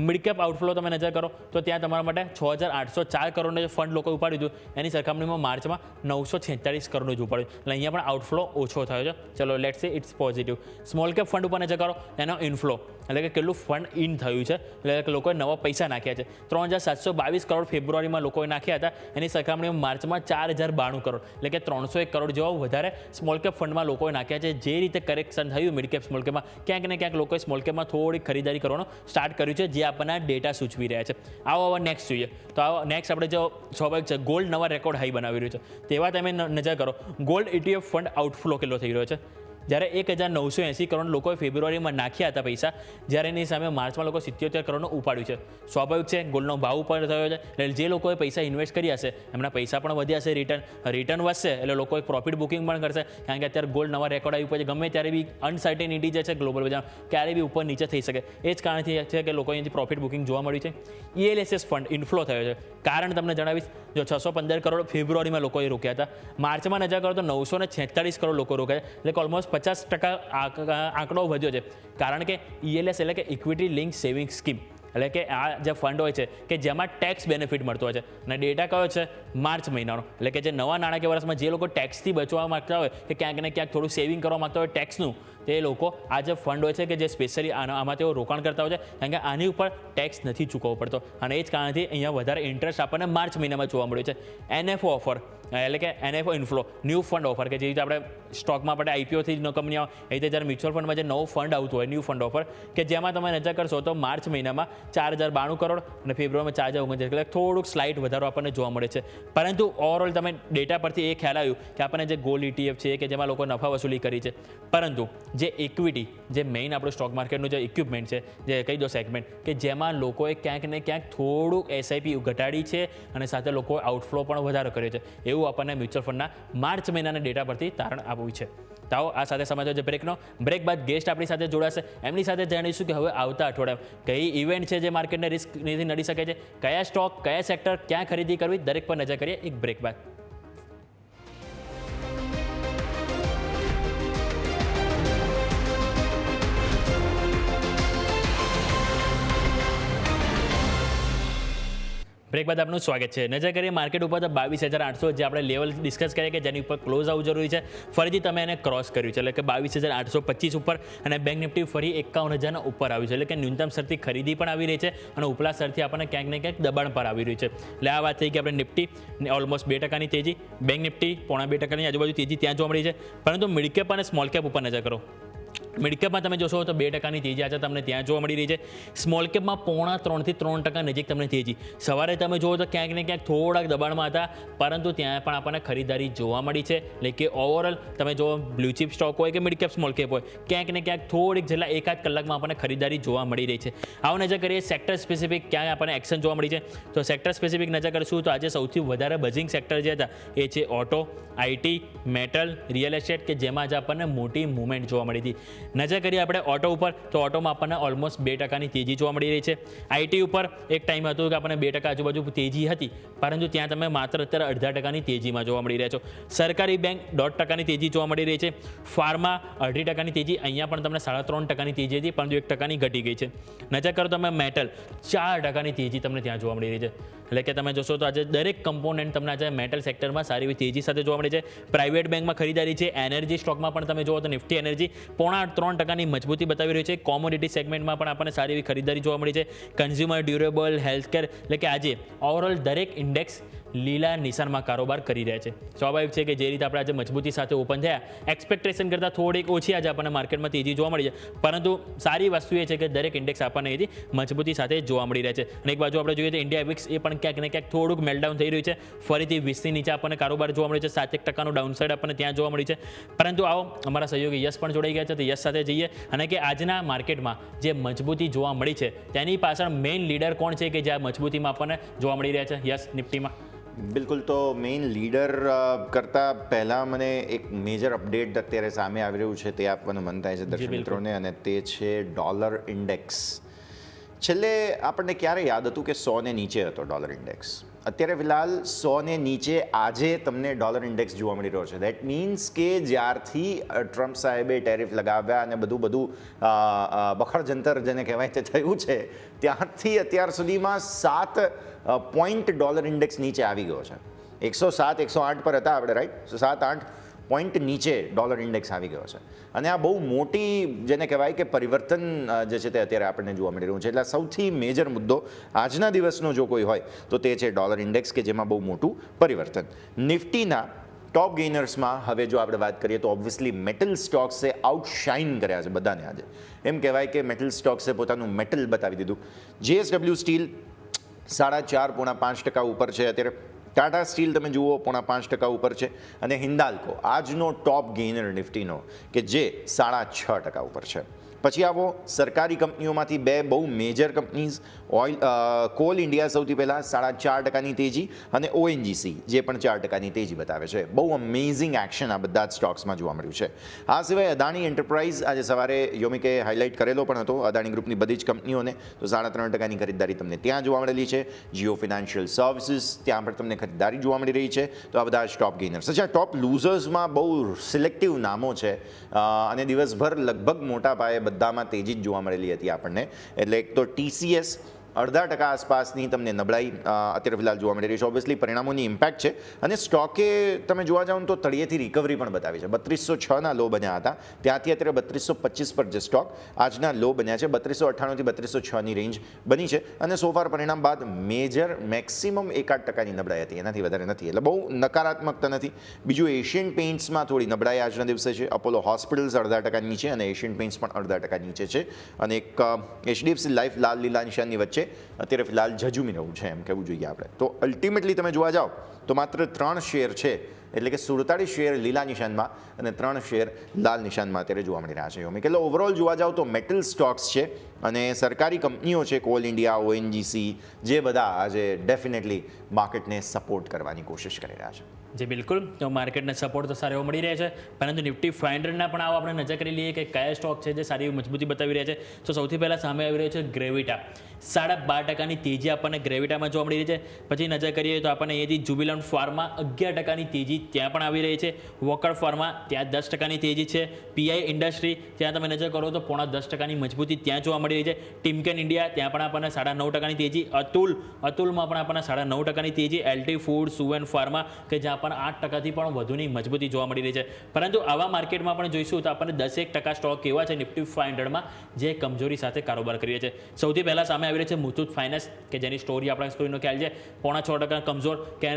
મિડ કેપ આઉટફ્લો તમે નજર કરો તો ત્યાં તમારા માટે 6,804 કરોડનું જે ફંડ લોકોએ ઉપાડ્યું હતું, એની સરખામણીમાં માર્ચમાં 946 કરોડનું જ ઉપાડ્યું, એટલે અહીંયા પણ આઉટફ્લો ઓછો થયો છે. ચલો let's say it's positive. Small cap fund ઉપર નજર કરો, એનો ઇનફ્લો એટલે કે કેટલું ફંડ ઇન થયું છે, એટલે કે લોકોએ નવા પૈસા નાખ્યા છે. 3,722 કરોડ ફેબ્રુઆરીમાં લોકોએ નાખ્યા હતા, એની સરખામણીમાં માર્ચમાં 4,092 કરોડ, એટલે કે 301 કરોડ જેવા વધારે સ્મોલ કેપ ફંડમાં લોકોએ નાખ્યા છે. જે રીતે કરેક્શન થયું મિડ કેપ, સ્મોલ કેપમાં ક્યાંક ને ક્યાંક લોકોએ સ્મોલ કેપમાં થોડી ખરીદારી કરવાનું સ્ટાર્ટ કર્યું છે, જે આપણને ડેટા સૂચવી રહ્યા છે. આવો હવે નેક્સ્ટ જોઈએ તો આવો નેક્સ્ટ આપણે જો સ્વાભાવિક છે ગોલ્ડ નવા રેકોર્ડ હાઈ બનાવી રહ્યું છે, તેવા તમે નજર કરો ગોલ્ડ ETF ફંડ આઉટફ્લો કેટલો થઈ રહ્યો છે. જ્યારે 1,980 કરોડ લોકોએ ફેબ્રુઆરીમાં નાખ્યા હતા પૈસા, જ્યારે એની સામે માર્ચમાં લોકો 77 કરોડનું ઉપાડ્યું છે. સ્વાભાવિક છે ગોલ્ડનો ભાવ ઉપર થયો છે, એટલે જે લોકોએ પૈસા ઇન્વેસ્ટ કર્યા હશે એમના પૈસા પણ વધ્યા છે, રિટર્ન વધશે, એટલે લોકો પ્રોફિટ બુકિંગ પણ કરશે, કારણ કે અત્યારે ગોલ્ડ નવા રેકોર્ડ આવી ઉપર છે. ગમે ત્યારે બી અનસર્ટેનિટી જે છે ગ્લોબલ બજાર ક્યારે બી ઉપર નીચે થઈ શકે, એ જ કારણથી છે કે લોકો અહીંથી પ્રોફિટ બુકિંગ જોવા મળ્યું છે. ELSS ફંડ ઇન્ફ્લો થયો છે, કારણ તમને જણાવીશ. જો 615 કરોડ ફેબ્રુઆરીમાં લોકોએ રોક્યા હતા, માર્ચમાં નજર કરો તો 946 કરોડ લોકો રોક્યા છે, એટલે કે ઓલમોસ્ટ 50% આંકડો વધ્યો છે. કારણ કે ELS એટલે કે ઇક્વિટી લિંક સેવિંગ સ્કીમ, એટલે કે આ જે ફંડ હોય છે કે જેમાં ટેક્સ બેનિફિટ મળતો હોય છે, અને ડેટા કયો છે માર્ચ મહિનાનો, એટલે કે જે નવા નાણાકીય વર્ષમાં જે લોકો ટેક્સથી બચવા માંગતા હોય કે ક્યાંક ને ક્યાંક થોડું સેવિંગ કરવા માંગતા હોય ટેક્સનું, તે લોકો આ જે ફંડ હોય છે કે જે સ્પેશિયલી આમાં તેઓ રોકાણ કરતા હોય છે, કારણ કે આની ઉપર ટેક્સ નથી ચૂકવવો પડતો, અને એ જ કારણથી અહીંયા વધારે ઇન્ટરેસ્ટ આપણને માર્ચ મહિનામાં જોવા મળ્યું છે. NFO ઓફર એટલે કે NFO inflow, new fund offer, કે જે રીતે આપણે સ્ટોકમાં આપણે IPOથી કંપની આવે એ રીતે જ્યારે મ્યુચ્યુઅલ ફંડમાં જે નવું ફંડ આવતું હોય ન્યૂ ફંડ ઓફર, કે જેમાં તમે નજર કરશો તો માર્ચ મહિનામાં 4,092 કરોડ અને ફેબ્રુઆરીમાં 4,039, એટલે થોડુંક સ્લાઇટ વધારો આપણને જોવા મળે છે. પરંતુ ઓવરઓલ તમે ડેટા પરથી એ ખ્યાલ આવ્યું કે આપણને જે ગોલ્ડ ETF છે કે જેમાં લોકો નફા વસૂલી કરી છે, પરંતુ જે ઇક્વિટી, જે મેઇન આપણું સ્ટોક માર્કેટનું જે ઇક્વિપમેન્ટ છે, જે કહી દો સેગમેન્ટ, કે જેમાં લોકોએ ક્યાંક ને ક્યાંક થોડુંક SIP ઘટાડી છે અને સાથે લોકોએ આઉટફ્લો પણ વધારો કર્યો છે, એવું આપણને મ્યુચ્યુઅલ ફંડના માર્ચ મહિનાના ડેટા પરથી તારણ આપ્યું છે. તો આવો આ સાથે સમાચાર છે બ્રેકનો. બ્રેક બાદ ગેસ્ટ આપણી સાથે જોડાશે, એમની સાથે જાણીશું કે હવે આવતા અઠવાડિયામાં કઈ ઇવેન્ટ છે જે માર્કેટને રિસ્ક નડી શકે છે, કયા સ્ટોક, કયા સેક્ટર, ક્યાં ખરીદી કરવી, દરેક પર નજર કરીએ એક બ્રેક બાદ. બ્રેક બાદ આપનું સ્વાગત છે. નજર કરીએ માર્કેટ ઉપર તો 22,800 જે આપણે લેવલ ડિસ્કસ કરીએ કે જેની ઉપર ક્લોઝ આવવું જરૂરી છે, ફરીથી તમે એને ક્રોસ કર્યું છે, એટલે કે 22,825 ઉપર, અને બેંક નિફ્ટી ફરી 51,000 ઉપર આવ્યું છે, એટલે કે ન્યૂનતમ સ્તરથી ખરીદી પણ આવી રહી છે અને ઉપલા સ્તરથી આપણને ક્યાંક ને ક્યાંક દબાણ પર આવી રહ્યું છે. એટલે આ વાત થઈ કે આપણે નિફ્ટી ઓલમોસ્ટ 2% તેજી, બેંક નિફ્ટી 0.5% આજુબાજુ તેજી ત્યાં જોવા મળી છે. પરંતુ મિડ કેપ અને સ્મોલ કેપ ઉપર નજર કરો, મિડકેપમાં તમે જોશો તો 2% તેજી આજે તમને ત્યાં જોવા મળી રહી છે. સ્મોલ કેપમાં 2.5% થી 3% નજીક તમને તેજી. સવારે તમે જુઓ તો ક્યાંક ને ક્યાંક થોડાક દબાણમાં હતા, પરંતુ ત્યાં પણ આપણને ખરીદારી જોવા મળી છે. એટલે કે ઓવરઓલ તમે જો બ્લુ ચીપ સ્ટોક હોય કે મિડકેપ, સ્મોલ કેપ હોય, ક્યાંક ને ક્યાંક થોડીક જેટલા એકાદ કલાકમાં આપણને ખરીદારી જોવા મળી રહી છે. આવો નજર કરીએ સેક્ટર સ્પેસિફિક ક્યાં આપણને એક્શન જોવા મળી છે. તો સેક્ટર સ્પેસિફિક નજર કરીશું તો આજે સૌથી વધારે બઝિંગ સેક્ટર જે હતા એ છે auto, IT, metal, real estate, કે જેમાં આજે આપણને મોટી મૂવમેન્ટ જોવા મળી હતી. નજર કરીએ આપણે ઓટો ઉપર તો ઓટોમાં આપણને ઓલમોસ્ટ 2% તેજી જોવા મળી રહી છે. IT ઉપર એક ટાઈમ હતું કે આપણને 2% આજુબાજુ તેજી હતી, પરંતુ ત્યાં તમે માત્ર અત્યારે 0.5% તેજીમાં જોવા મળી રહ્યા છો. સરકારી બેંક 0.5% તેજી જોવા મળી રહી છે. ફાર્મા 0.5% તેજી, અહીંયા પણ તમને 3.5% તેજી હતી, પરંતુ 1% ઘટી ગઈ છે. નજર કરો તમે મેટલ 4% તેજી તમને ત્યાં જોવા મળી રહી છે. એટલે કે તમે જોશો તો આજે દરેક કમ્પોનન્ટ તમને આજે મેટલ સેક્ટરમાં સારી એવી તેજી સાથે જોવા મળે છે. પ્રાઇવેટ બેંકમાં ખરીદારી છે. એનર્જી સ્ટોકમાં પણ તમે જુઓ તો નિફ્ટી એનર્જી 3.5% મજબૂતી બતાવી રહ્યું છે. કોમોડિટી સેગમેન્ટમાં પણ આપણને સારી એવી ખરીદારી જોવા મળી છે. કન્ઝ્યુમર ડ્યુરેબલ, હેલ્થકેર, એટલે કે આજે ઓવરઓલ દરેક ઇન્ડેક્સ લીલા નિશાનમાં કારોબાર કરી રહ્યા છે. સ્વાભાવિક છે કે જે રીતે આપણે આજે મજબૂતી સાથે ઓપન થયા, એક્સપેક્ટેશન કરતાં થોડીક ઓછી આજે આપણને માર્કેટમાં તેજી જોવા મળી છે, પરંતુ સારી વસ્તુ એ છે કે દરેક ઇન્ડેક્સ આપણને એથી મજબૂતી સાથે જોવા મળી રહ્યા છે. અને એક બાજુ આપણે જોઈએ તો ઇન્ડિયા વિક્સ એ પણ ક્યાંક ને ક્યાંક થોડુંક મેલ્ટડાઉન થઈ રહ્યું છે. ફરીથી 20ની નીચે આપણને કારોબાર જોવા મળ્યો છે. 7% ડાઉનસાઇડ આપણને ત્યાં જોવા મળ્યું છે. પરંતુ આવો અમારા સહયોગી યશ પણ જોડાઈ ગયા છે, તો યશ સાથે જઈએ અને કે આજના માર્કેટમાં જે મજબૂતી જોવા મળી છે તેની પાછળ મેઇન લીડર કોણ છે કે જે આ મજબૂતીમાં આપણને જોવા મળી રહ્યા છે યશ નિફ્ટીમાં?
બિલકુલ. તો મેઇન લીડર કરતાં પહેલાં મને એક મેજર અપડેટ અત્યારે સામે આવી રહ્યું છે તે આપવાનું મન થાય છે દર્શક મિત્રોને, અને તે છે ડોલર ઇન્ડેક્સ. છેલ્લે આપણને ક્યારે યાદ હતું કે 100 નીચે હતો ડોલર ઇન્ડેક્સ? અત્યારે ફિલહાલ 100 નીચે આજે તમને ડોલર ઇન્ડેક્સ જોવા મળી રહ્યો છે. દેટ મીન્સ કે જ્યારથી ટ્રમ્પ સાહેબે ટેરિફ લગાવ્યા અને બધું બખડ જંતર જેને કહેવાય તે થયું છે, ત્યારથી અત્યાર સુધીમાં 7 પોઈન્ટ ડોલર ઇન્ડેક્સ નીચે આવી ગયો છે. 107, 108 પર હતા આપણે, રાઈટ? 7-8 પોઈન્ટ નીચે ડોલર ઇન્ડેક્સ આવી ગયો છે. અને આ બહુ મોટી જેને કહેવાય કે પરિવર્તન જે છે તે અત્યારે આપણને જોવા મળી રહ્યું છે. એટલે સૌથી મેજર મુદ્દો આજના દિવસનો જો કોઈ હોય તો તે છે ડોલર ઇન્ડેક્સ, કે જેમાં બહુ મોટું પરિવર્તન. નિફ્ટીના ટોપ ગેઇનર્સમાં હવે જો આપણે વાત કરીએ તો ઓબ્વિયસલી મેટલ સ્ટોક્સે આઉટશાઇન કર્યા છે બધાને આજે. એમ કહેવાય કે મેટલ સ્ટોક્સે પોતાનું મેટલ બતાવી દીધું. JSW સ્ટીલ 4.5% ઉપર છે અત્યારે. ટાટા સ્ટીલ તમે જુઓ 5.5% ઉપર છે. અને હિન્દાલ્કો આજનો ટોપ ગેઇનર નિફ્ટીનો કે જે 6.5% ઉપર છે. પછી આવો સરકારી કંપનીઓમાંથી બે બહુ મેજર કંપનીઝ, કોલ ઇન્ડિયા સૌથી પહેલાં 4.5%ની તેજી, અને ONGC જે પણ 4%ની તેજી બતાવે છે. બહુ અમેઝિંગ એક્શન આ બધા જ સ્ટોક્સમાં જોવા મળ્યું છે. આ સિવાય અદાણી એન્ટરપ્રાઇઝ આજે સવારે યોમિકે હાઇલાઇટ કરેલો પણ હતો અદાણી ગ્રુપની બધી જ કંપનીઓને, તો 3.5%ની ખરીદારી તમને ત્યાં જોવા મળેલી છે. જીઓ ફિનાન્શિયલ સર્વિસીસ ત્યાં પણ તમને ખરીદારી જોવા મળી રહી છે. તો આ બધા જ ટોપ ગેઇનર્સ. અચ્છા, ટોપ લૂઝર્સમાં બહુ સિલેક્ટિવ નામો છે અને દિવસભર લગભગ મોટા પાયે બધામાં તેજી જ જોવા મળેલી હતી આપણને. એટલે એક તો TCS 0.5% આસપાસની તમને નબળાઈ અત્યારે ફિલહાલ જોવા મળી રહી છે. ઓબ્વિયસલી પરિણામોની ઇમ્પેક્ટ છે, અને સ્ટોકે તમે જોવા જાઓ તો તળિયેથી રિકવરી પણ બતાવી છે. 3206ના લો બન્યા હતા, ત્યાંથી અત્યારે 3225 પર જે સ્ટોક આજના લો બન્યા છે. 3298થી 3206ની રેન્જ બની છે. અને સોફાર પરિણામ બાદ મેજર મેક્સિમમ 1-8%ની નબળાઈ હતી, એનાથી વધારે નથી. એટલે બહુ નકારાત્મકતા નથી. બીજું એશિયન પેઇન્ટ્સમાં થોડી નબળાઈ આજના દિવસે છે. અપોલો હોસ્પિટલ્સ 0.5% નીચે અને એશિયન પેઇન્ટ્સ પણ 0.5% નીચે છે. અને એક HDFC લાઈફ લાલ લીલા નિશાનની વચ્ચે અત્યારે ફિલહાલ ઝઝુમી રહ્યું છે એમ કહેવું જોઈએ આપણે. તો અલ્ટિમેટલી તમે જોવા જાઓ તો માત્ર 3 શેર છે, એટલે કે 47 શેર લીલા નિશાનમાં અને 3 શેર લાલ નિશાનમાં અત્યારે જોવા મળી રહ્યા છે યોમિક. એટલે ઓવરઓલ જોવા જાઓ તો મેટલ સ્ટોક્સ છે અને સરકારી કંપનીઓ છે, કોલ ઇન્ડિયા, ONGC, જે બધા આજે ડેફિનેટલી માર્કેટને સપોર્ટ કરવાની કોશિશ કરી રહ્યા છે.
જે બિલકુલ, તો માર્કેટને સપોર્ટ તો સારો એવો મળી રહ્યા છે, પરંતુ નિફ્ટી 500ના પણ આવો આપણે નજર કરી લઈએ કે કયા સ્ટોક છે જે સારી એવી મજબૂતી બતાવી રહ્યા છે. તો સૌથી પહેલાં સામે આવી રહ્યો છે ગ્રેવિટા. 12.5%ની તેજી આપણને ગ્રેવિટામાં જોવા મળી રહી છે. પછી નજર કરીએ તો આપણને અહીંયાથી જુબિલન્ટ ફાર્મા 11%ની તેજી ત્યાં પણ આવી રહી છે. વોકર ફાર્મા ત્યાં 10%ની તેજી છે. PI ઇન્ડસ્ટ્રી ત્યાં તમે નજર કરો તો 10.5%ની મજબૂતી ત્યાં જોવા મળી રહી છે. ટિમકેન ઇન્ડિયા ત્યાં પણ આપણને 9.5%ની તેજી. અતુલમાં પણ આપણને 9.5%ની તેજી. LT ફૂડ, સુવેન ફાર્મા કે જ્યાં પણ 8%થી પણ વધુની મજબૂતી જોવા મળી રહી છે. પરંતુ આવા માર્કેટમાં પણ જોઈશું તો આપણને 10% સ્ટોક એવા છે નિફ્ટી 500માં જે કમજોરી સાથે કારોબાર કરી રહ્યા છે. સૌથી પહેલાં સામે આવી રહ્યો છે મુથુટ ફાઇનાન્સ, કે જેની સ્ટોરી આપણા કોઈનો ખ્યાલ છે. 6.5% કમજોર, કે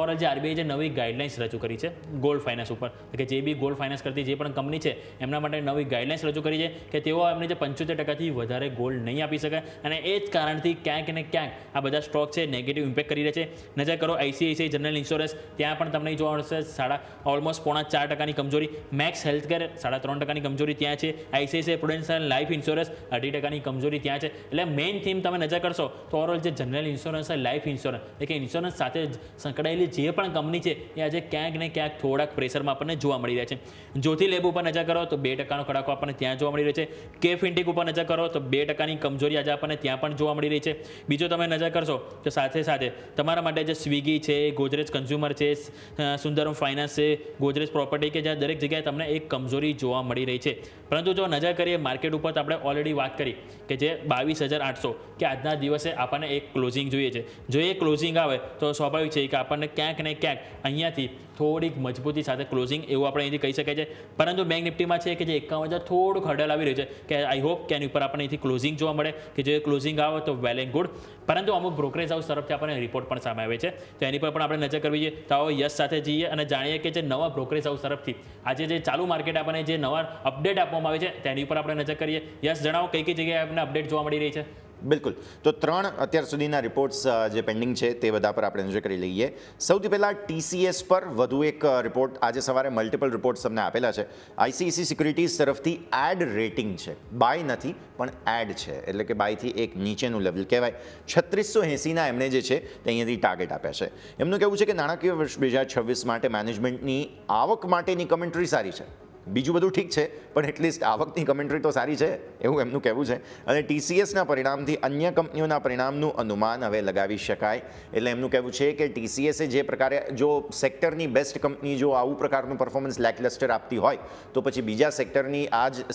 ઓર જે RBI જે નવી ગાઈડલાઇન્સ રજૂ કરી છે ગોલ્ડ ફાઇનાન્સ ઉપર, કે જે બી ગોલ્ડ ફાઇનાન્સ કરતી જે પણ કંપની છે એમના માટે નવી ગાઈડલાઇન્સ રજૂ કરી છે કે તેઓ એમને જે 75%થી વધારે ગોલ્ડ નહીં આપી શકે, અને એ જ કારણથી ક્યાંક ને ક્યાંક આ બધા સ્ટોક છે નેગેટિવ ઇમ્પેક્ટ કરી રહ્યા છે. નજર કરો ICICI જનરલ ઇન્સ્યોરન્સ, ત્યાં પણ તમને જોવા મળશે ઓલમોસ્ટ 4.5%ની કમજોરી. મેક્સ હેલ્થકેર 3.5%ની કમજોરી ત્યાં છે. ICICI પ્રુડેન્શિયલ લાઈફ ઇન્સ્યોરન્સ 2.5%ની કમજોરી ત્યાં છે. એટલે મેઇન થીમ તમે નજર કરશો તો ઓવરઓલ જે જનરલ ઇન્સ્યોરન્સ છે, લાઈફ ઇન્સ્યોરન્સ, એટલે કે ઇન્સ્યોરન્સ સાથે સંકળાયેલી જે પણ કંપની છે એ આજે ક્યાંક ને ક્યાંક થોડાક પ્રેશરમાં આપણને જોવા મળી રહ્યા છે. જ્યોતિ લેબ ઉપર નજર કરો તો 2%નો કડાકો આપણને ત્યાં જોવા મળી રહ્યો છે. કે ફિન્ટેક ઉપર નજર કરો તો 2%ની કમજોરી આજે આપણને ત્યાં પણ જોવા મળી રહી છે. બીજો તમે નજર કરશો તો સાથે સાથે તમારા માટે જે સ્વિગી છે, ગોદરેજ કન્ઝ્યુમર છે, છે, સુંદરમ ફાઇનાન્સ છે, ગોદરેજ પ્રોપર્ટી, કે જ્યાં દરેક જગ્યાએ તમને એક કમજોરી જોવા મળી રહી છે. પરંતુ જો નજર કરીએ માર્કેટ ઉપર તો આપણે ઓલરેડી વાત કરી કે જે 22,800 કે આજના દિવસે આપણને એક ક્લોઝિંગ જોઈએ છે. જો એ ક્લોઝિંગ આવે તો સ્વાભાવિક છે કે આપણને ક્યાંક ને ક્યાંક અહીંયાથી થોડીક મજબૂતી સાથે ક્લોઝિંગ એવું આપણે અહીંથી કહી શકાય છે. પરંતુ બેંક નિફ્ટીમાં છે કે જે 51,000 થોડુંક હર્ડલ આવી રહ્યું છે કે આઈ હોપ કે એની ઉપર આપણને અહીંથી ક્લોઝિંગ જોવા મળે, કે જો એ ક્લોઝિંગ આવે તો વેલ એન્ડ ગુડ. પરંતુ અમુક બ્રોકરેજ હાઉસ તરફથી આપણને રિપોર્ટ પણ સામે આવે છે, તો એની પર પણ આપણે નજર કરવી જોઈએ. તો આવો યસ સાથે જઈએ અને જાણીએ કે જે નવા બ્રોકરેજ હાઉસ તરફથી આજે જે ચાલુ માર્કેટ આપણને જે નવા અપડેટ આપવામાં આવે છે તેની ઉપર આપણે નજર કરીએ. યસ, જણાવો કઈ કઈ જગ્યાએ આપણને અપડેટ જોવા મળી રહી છે.
બિલકુલ. તો 3 અત્યાર સુધીના રિપોર્ટ્સ જે પેન્ડિંગ છે તે બધા પર આપણે નજર કરી લઈએ. સૌથી પહેલાં TCS પર વધુ એક રિપોર્ટ આજે સવારે મલ્ટિપલ રિપોર્ટ્સ તમને આપેલા છે. ICICI સિક્યુરિટીઝ તરફથી એડ રેટિંગ છે, બાય નથી પણ એડ છે, એટલે કે બાયથી એક નીચેનું લેવલ કહેવાય. 3680ના એમણે જે છે તે અહીંયાથી ટાર્ગેટ આપ્યા છે. એમનું કહેવું છે કે નાણાકીય વર્ષ 2026 માટે મેનેજમેન્ટની આવક માટેની કમેન્ટ્રી સારી છે. બીજું બધું ઠીક છે પણ એટલીસ્ટ આવકની કમેન્ટ્રી તો સારી છે એવું એમનું કહેવું છે. અને TCSના પરિણામથી અન્ય કંપનીઓના પરિણામનું અનુમાન હવે લગાવી શકાય. એટલે એમનું કહેવું છે કે TCSએ જે પ્રકારે જો સેક્ટરની બેસ્ટ કંપની જો આવું પ્રકારનું પરફોર્મન્સ લેકલસ્ટર આપતી હોય તો પછી બીજા સેક્ટરની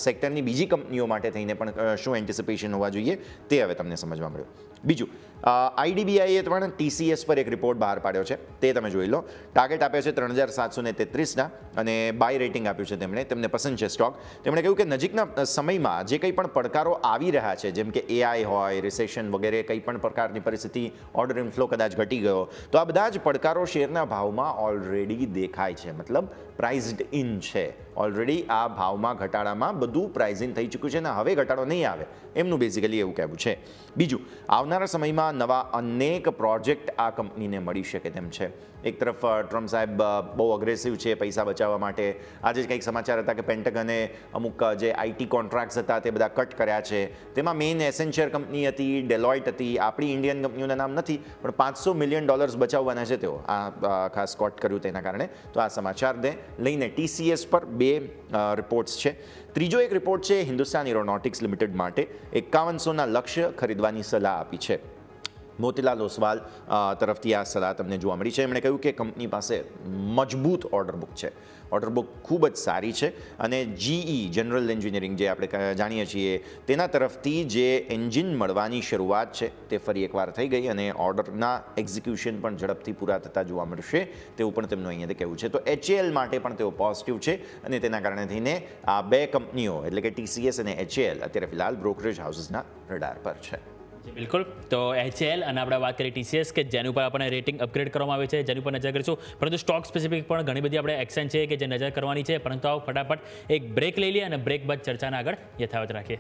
સેક્ટરની બીજી કંપનીઓ માટે થઈને પણ શું એન્ટિસિપેશન હોવા જોઈએ તે હવે તમને સમજવા મળ્યું. બીજું, IDBIએ પણ TCS પર એક રિપોર્ટ બહાર પાડ્યો છે, તે તમે જોઈ લો. ટાર્ગેટ આપ્યો છે 3,733ના અને બાય રેટિંગ આપ્યું છે તેમને પસંદ છે સ્ટોક. તેમણે કહ્યું કે નજીકના સમયમાં જે કંઈ પણ પડકારો આવી રહ્યા છે, જેમ કે AI હોય, રિસેશન વગેરે કંઈ પણ પ્રકારની પરિસ્થિતિ, ઓર્ડર ઇનફ્લો કદાચ ઘટી ગયો, તો આ બધા જ પડકારો શેરના ભાવમાં ઓલરેડી દેખાય છે. મતલબ પ્રાઇઝડ ઇન છે ઓલરેડી. આ ભાવમાં ઘટાડામાં બધું પ્રાઇઝ ઇન થઈ ચૂક્યું છે અને હવે ઘટાડો નહીં આવે, એમનું બેઝિકલી એવું કહેવું છે. બીજું, આવનારા સમયમાં નવા અનેક પ્રોજેક્ટ આ કંપનીને મળી શકે તેમ છે. એક તરફ ટ્રમ્પ સાહેબ બહુ અગ્રેસિવ છે પૈસા બચાવવા માટે. આજે જ કંઈક સમાચાર હતા કે પેન્ટગને અમુક જે IT કોન્ટ્રાક્ટ્સ હતા તે બધા કટ કર્યા છે. તેમાં મેઇન એસેન્ચર કંપની હતી, ડેલોઇટ હતી, આપણી ઇન્ડિયન કંપનીઓના નામ નથી પણ $500 મિલિયન બચાવવાના છે તેઓ આ ખાસ કટ કર્યું તેના કારણે. તો આ સમાચારને લઈને TCS પર 2 રિપોર્ટ્સ છે. ત્રીજો એક રિપોર્ટ છે હિન્દુસ્તાન એરોનોટિક્સ લિમિટેડ માટે 5100ના લક્ષ્ય ખરીદવાની સલાહ આપી છે. મોતીલાલ ઓસવાલ તરફથી આ સલાહ તમને જોવા મળી છે. એમણે કહ્યું કે કંપની પાસે મજબૂત ઓર્ડર બુક છે, ઓર્ડર બુક ખૂબ જ સારી છે અને GE જનરલ એન્જિનિયરિંગ જે આપણે જાણીએ છીએ તેના તરફથી જે એન્જિન મળવાની શરૂઆત છે તે ફરી એકવાર થઈ ગઈ અને ઓર્ડરના એક્ઝિક્યુશન પણ ઝડપથી પૂરા થતા જોવા મળશે તેવું પણ તેમનું અહીંયાથી કહેવું છે. તો HAL માટે પણ તેઓ પોઝિટિવ છે અને તેના કારણે થઈને આ 2 કંપનીઓ એટલે કે TCS અને HAL અત્યારે ફિલહાલ બ્રોકરેજ હાઉસીસના રડાર પર છે.
બિલકુલ. તો HAL અને આપણે વાત કરીએ TCS કે જેની ઉપર આપણને રેટિંગ અપગ્રેડ કરવામાં આવે છે, જેની ઉપર નજર કરીશું. પરંતુ સ્ટોક સ્પેસિફિક પણ ઘણી બધી આપણે એક્શન છે કે જે નજર કરવાની છે. પરંતુ આવો ફટાફટ એક બ્રેક લઈ લઈએ અને બ્રેક બાદ ચર્ચાને આગળ યથાવત રાખીએ.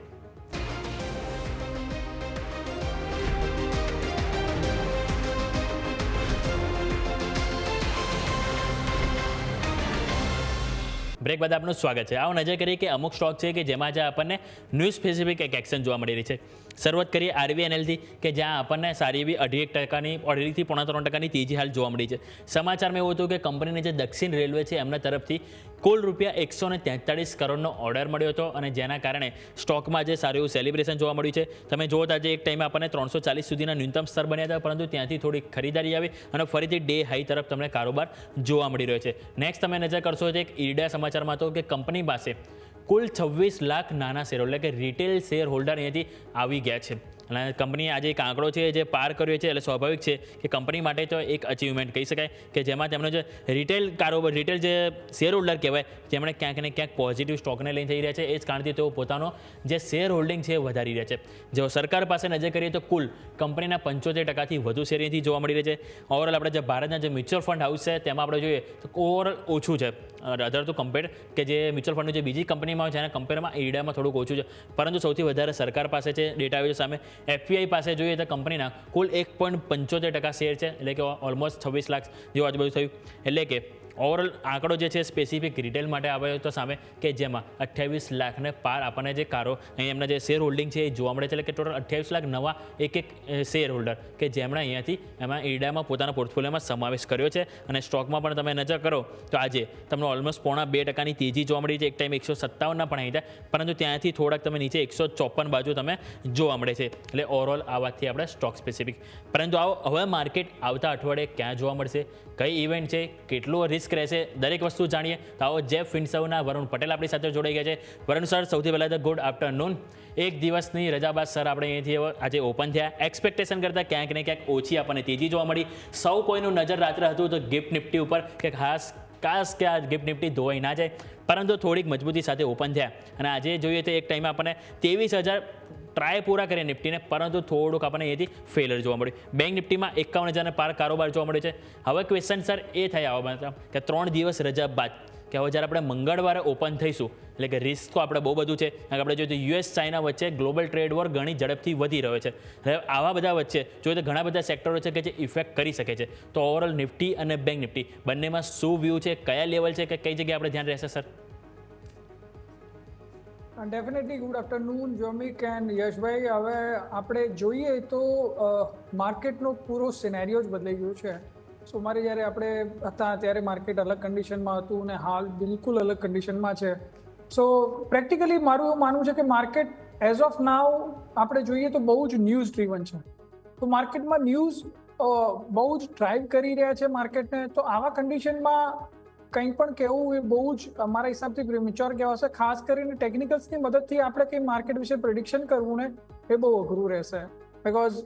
બ્રેક બાદ આપનું સ્વાગત છે. આવો નજર કરીએ કે અમુક સ્ટોક છે કે જેમાં આજે આપણને ન્યૂઝ સ્પેસિફિક એક એક્શન જોવા મળી રહી છે. શરૂઆત કરીએ RVNLથી કે જ્યાં આપણને સારી એવી 2.5%થી 3% તેજી હાલ જોવા મળી છે. સમાચારમાં એવું હતું કે કંપનીને જે દક્ષિણ રેલવે છે એમના તરફથી કુલ ₹143 કરોડનો ઓર્ડર મળ્યો હતો અને જેના કારણે સ્ટોકમાં જે સારું એવું સેલિબ્રેશન જોવા મળ્યું છે. તમે જુઓ તો આજે એક ટાઈમે આપણને 340 સુધીના ન્યૂનતમ સ્તર બન્યા હતા, પરંતુ ત્યાંથી થોડી ખરીદારી આવી અને ફરીથી ડે હાઈ તરફ તમને કારોબાર જોવા મળી રહ્યો છે. નેક્સ્ટ તમે નજર કરશો તો એક ઈરડા સમાચારમાં હતો કે કંપની પાસે કુલ 26 લાખ નાના શેરો એટલે કે રિટેલ શેર હોલ્ડર અહીંયાથી આવી ગયા છે. અને કંપની આજે એક આંકડો છે જે પાર કર્યો છે એટલે સ્વાભાવિક છે કે કંપની માટે તો એક અચીવમેન્ટ કહી શકાય કે જેમાં તેમનો જે રિટેલ કારોબાર, રિટેલ જે શેર હોલ્ડર કહેવાય જેમણે ક્યાંક ને ક્યાંક પોઝિટિવ સ્ટોકને લઈને થઈ રહ્યા છે. એ જ કારણથી તેઓ પોતાનો જે શેર હોલ્ડિંગ છે એ વધારી રહ્યા છે. જો સરકાર પાસે નજર કરીએ તો કુલ કંપનીના 75%થી વધુ શેર અહીંથી જોવા મળી રહ્યા છે. ઓવરઓલ આપણે જે ભારતના જે મ્યુચ્યુઅલ ફંડ હાઉસ છે તેમાં આપણે જોઈએ તો ઓવરઓલ ઓછું છે અધર ટુ કમ્પેર કે જે મ્યુચ્યુઅલ ફંડનું જે બીજી કંપનીમાં હોય છે એના કમ્પેરમાં ઈડામાં થોડુંક ઓછું છે. પરંતુ સૌથી વધારે સરકાર પાસે છે ડેટા આવ્યો સામે. FPI પાસે જોઈએ તો કંપનીના કુલ 1.75% શેર છે એટલે કે ઓલમોસ્ટ 26 લાખ જેવું આજુબાજુ થયું. એટલે કે ઓવરઓલ આંકડો જે છે સ્પેસિફિક રિટેલ માટે આવ્યો તો સામે કે જેમાં 28 લાખને પાર આપણને જે કારો અહીં એમના જે શેર હોલ્ડિંગ છે એ જોવા મળે છે, એટલે કે ટોટલ 28 લાખ નવા એક શેર હોલ્ડર કે જેમણે અહીંયાથી એમાં ઈડામાં પોતાના પોર્ટફોલિયોમાં સમાવેશ કર્યો છે. અને સ્ટોકમાં પણ તમે નજર કરો તો આજે તમને ઓલમોસ્ટ 0.2% તેજી જોવા મળી છે. એક ટાઈમ 157 પણ અહીં હતા, પરંતુ ત્યાંથી થોડાક તમે નીચે 154 બાજુ તમે જોવા મળે છે. એટલે ઓવરઓલ આ વાતથી આપણે સ્ટોક સ્પેસિફિક. પરંતુ આવો હવે માર્કેટ આવતા અઠવાડિયે ક્યાં જોવા મળશે, કઈ ઇવેન્ટ છે, કેટલું રિસ્ક રહેશે, દરેક વસ્તુ જાણીએ. તો આવો જેફ ફિન્સર્વના વરુણ પટેલ આપણી સાથે જોડાઈ ગયા છે. વરુણ સર, સૌથી પહેલાં તો ગુડ આફ્ટરનૂન. એક દિવસની રજા બાદ સર આપણે અહીંથી આજે ઓપન થયા. એક્સપેક્ટેશન કરતાં ક્યાંક ને ક્યાંક ઓછી આપણને તેજી જોવા મળી. સૌ કોઈનું નજર રાત્રે હતું તો ગિફ્ટ નિફ્ટી ઉપર કે ખાસ કે આ ગિફ્ટ નિફ્ટી ધોવાઈ ના જાય, પરંતુ થોડીક મજબૂતી સાથે ઓપન થયા. અને આજે જોઈએ તો એક ટાઈમે આપણને 23,000 ટ્રાય પૂરા કરીએ નિફ્ટીને, પરંતુ થોડુંક આપણને અહીંથી ફેલર જોવા મળ્યું. બેંક નિફ્ટીમાં 51,000 પાર કારોબાર જોવા મળ્યો છે. હવે ક્વેશ્ચન સર એ થાય આવા કે 3 દિવસ રજા બાદ કે હવે જ્યારે આપણે મંગળવારે ઓપન થઈશું, એટલે કે રિસ્ક તો આપણે બહુ બધું છે. કારણ કે આપણે જોઈએ તો યુએસ ચાઇના વચ્ચે ગ્લોબલ ટ્રેડ વોર ઘણી ઝડપથી વધી રહ્યો છે. હવે આવા બધા વચ્ચે જોઈએ તો ઘણા બધા સેક્ટરો છે કે જે ઇફેક્ટ કરી શકે છે. તો ઓવરઓલ નિફ્ટી અને બેંક નિફ્ટી બંનેમાં શું વ્યૂ છે, કયા લેવલ છે કે કઈ જગ્યાએ આપણે ધ્યાન રહેશે sir?
Definitely good afternoon Jomik and યશભાઈ. હવે આપણે જોઈએ તો માર્કેટનો પૂરો સિનેરિયો જ બદલાઈ ગયો છે. સો મારે જ્યારે આપણે હતા ત્યારે માર્કેટ અલગ કન્ડિશનમાં હતું અને હાલ બિલકુલ અલગ કન્ડિશનમાં છે. સો પ્રેક્ટિકલી મારું એવું માનવું છે કે માર્કેટ એઝ ઓફ નાવ આપણે જોઈએ તો બહુ જ ન્યૂઝ ડ્રીવન છે. તો માર્કેટમાં ન્યૂઝ બહુ જ ડ્રાઈવ કરી રહ્યા છે માર્કેટને. તો આવા કન્ડિશનમાં કંઈ પણ કહેવું એ બહુ જ અમારા હિસાબથી પ્રીમેચ્યોર કહેવાશે. ખાસ કરીને ટેકનિકલ્સની મદદથી આપણે કંઈ માર્કેટ વિશે પ્રિડિક્શન કરવું ને એ બહુ અઘરું રહેશે. બિકોઝ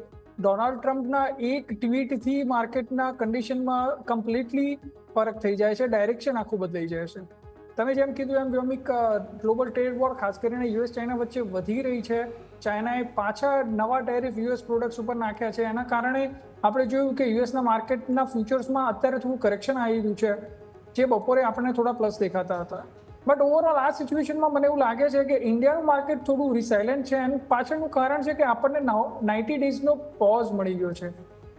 ડોનાલ્ડ ટ્રમ્પના એક ટ્વીટથી માર્કેટના કન્ડિશનમાં કમ્પ્લીટલી ફરક થઈ જાય છે, ડાયરેક્શન આખું બદલાઈ જાય છે. તમે જેમ કીધું એમ વ્યોમિક, ગ્લોબલ ટ્રેડ વોર ખાસ કરીને યુએસ ચાઇના વચ્ચે વધી રહી છે. ચાઇનાએ પાછા નવા ટેરિફ યુએસ પ્રોડક્ટ્સ ઉપર નાખ્યા છે. એના કારણે આપણે જોયું કે યુએસના માર્કેટના ફ્યુચર્સમાં અત્યારે થોડું કરેક્શન આવી રહ્યું છે, જે બપોરે આપણને થોડા પ્લસ દેખાતા હતા. બટ ઓવરઓલ આ સિચ્યુએશનમાં મને એવું લાગે છે કે ઇન્ડિયાનું માર્કેટ થોડું રિસાયલન્ટ છે. એનું પાછળનું કારણ છે કે આપણને 90 ડેઝનો પોઝ મળી ગયો છે.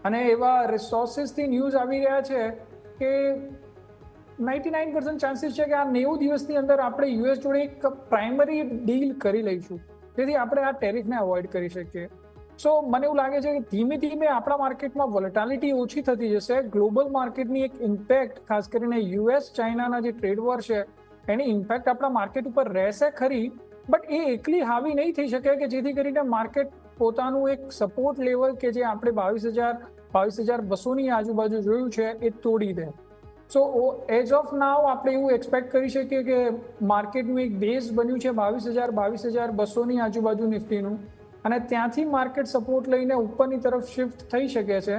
અને એવા રિસોર્સિસથી ન્યૂઝ આવી રહ્યા છે કે 99% ચાન્સીસ છે કે આ 90 દિવસની અંદર આપણે યુએસ જોડે એક પ્રાઇમરી ડીલ કરી લઈશું, જેથી આપણે આ ટેરિફને અવોઇડ કરી શકીએ. સો મને એવું લાગે છે કે ધીમે ધીમે આપણા માર્કેટમાં વોલેટાલિટી ઓછી થતી જશે. ગ્લોબલ માર્કેટની એક ઇમ્પેક્ટ, ખાસ કરીને યુએસ ચાઇનાના જે ટ્રેડ વોર છે એની ઇમ્પેક્ટ આપણા માર્કેટ ઉપર રહેશે ખરી, બટ એ એકલી હાવી નહીં થઈ શકે કે જેથી કરીને માર્કેટ પોતાનું એક સપોર્ટ લેવલ કે જે આપણે 22,200ની આજુબાજુ જોયું છે એ તોડી દે. સો એઝ ઓફ નાવ આપણે એવું એક્સપેક્ટ કરી શકીએ કે માર્કેટનું એક બેઝ બન્યું છે 22,200ની આજુબાજુ નિફ્ટીનું, અને ત્યાંથી માર્કેટ સપોર્ટ લઈને ઉપરની તરફ શિફ્ટ થઈ શકે છે.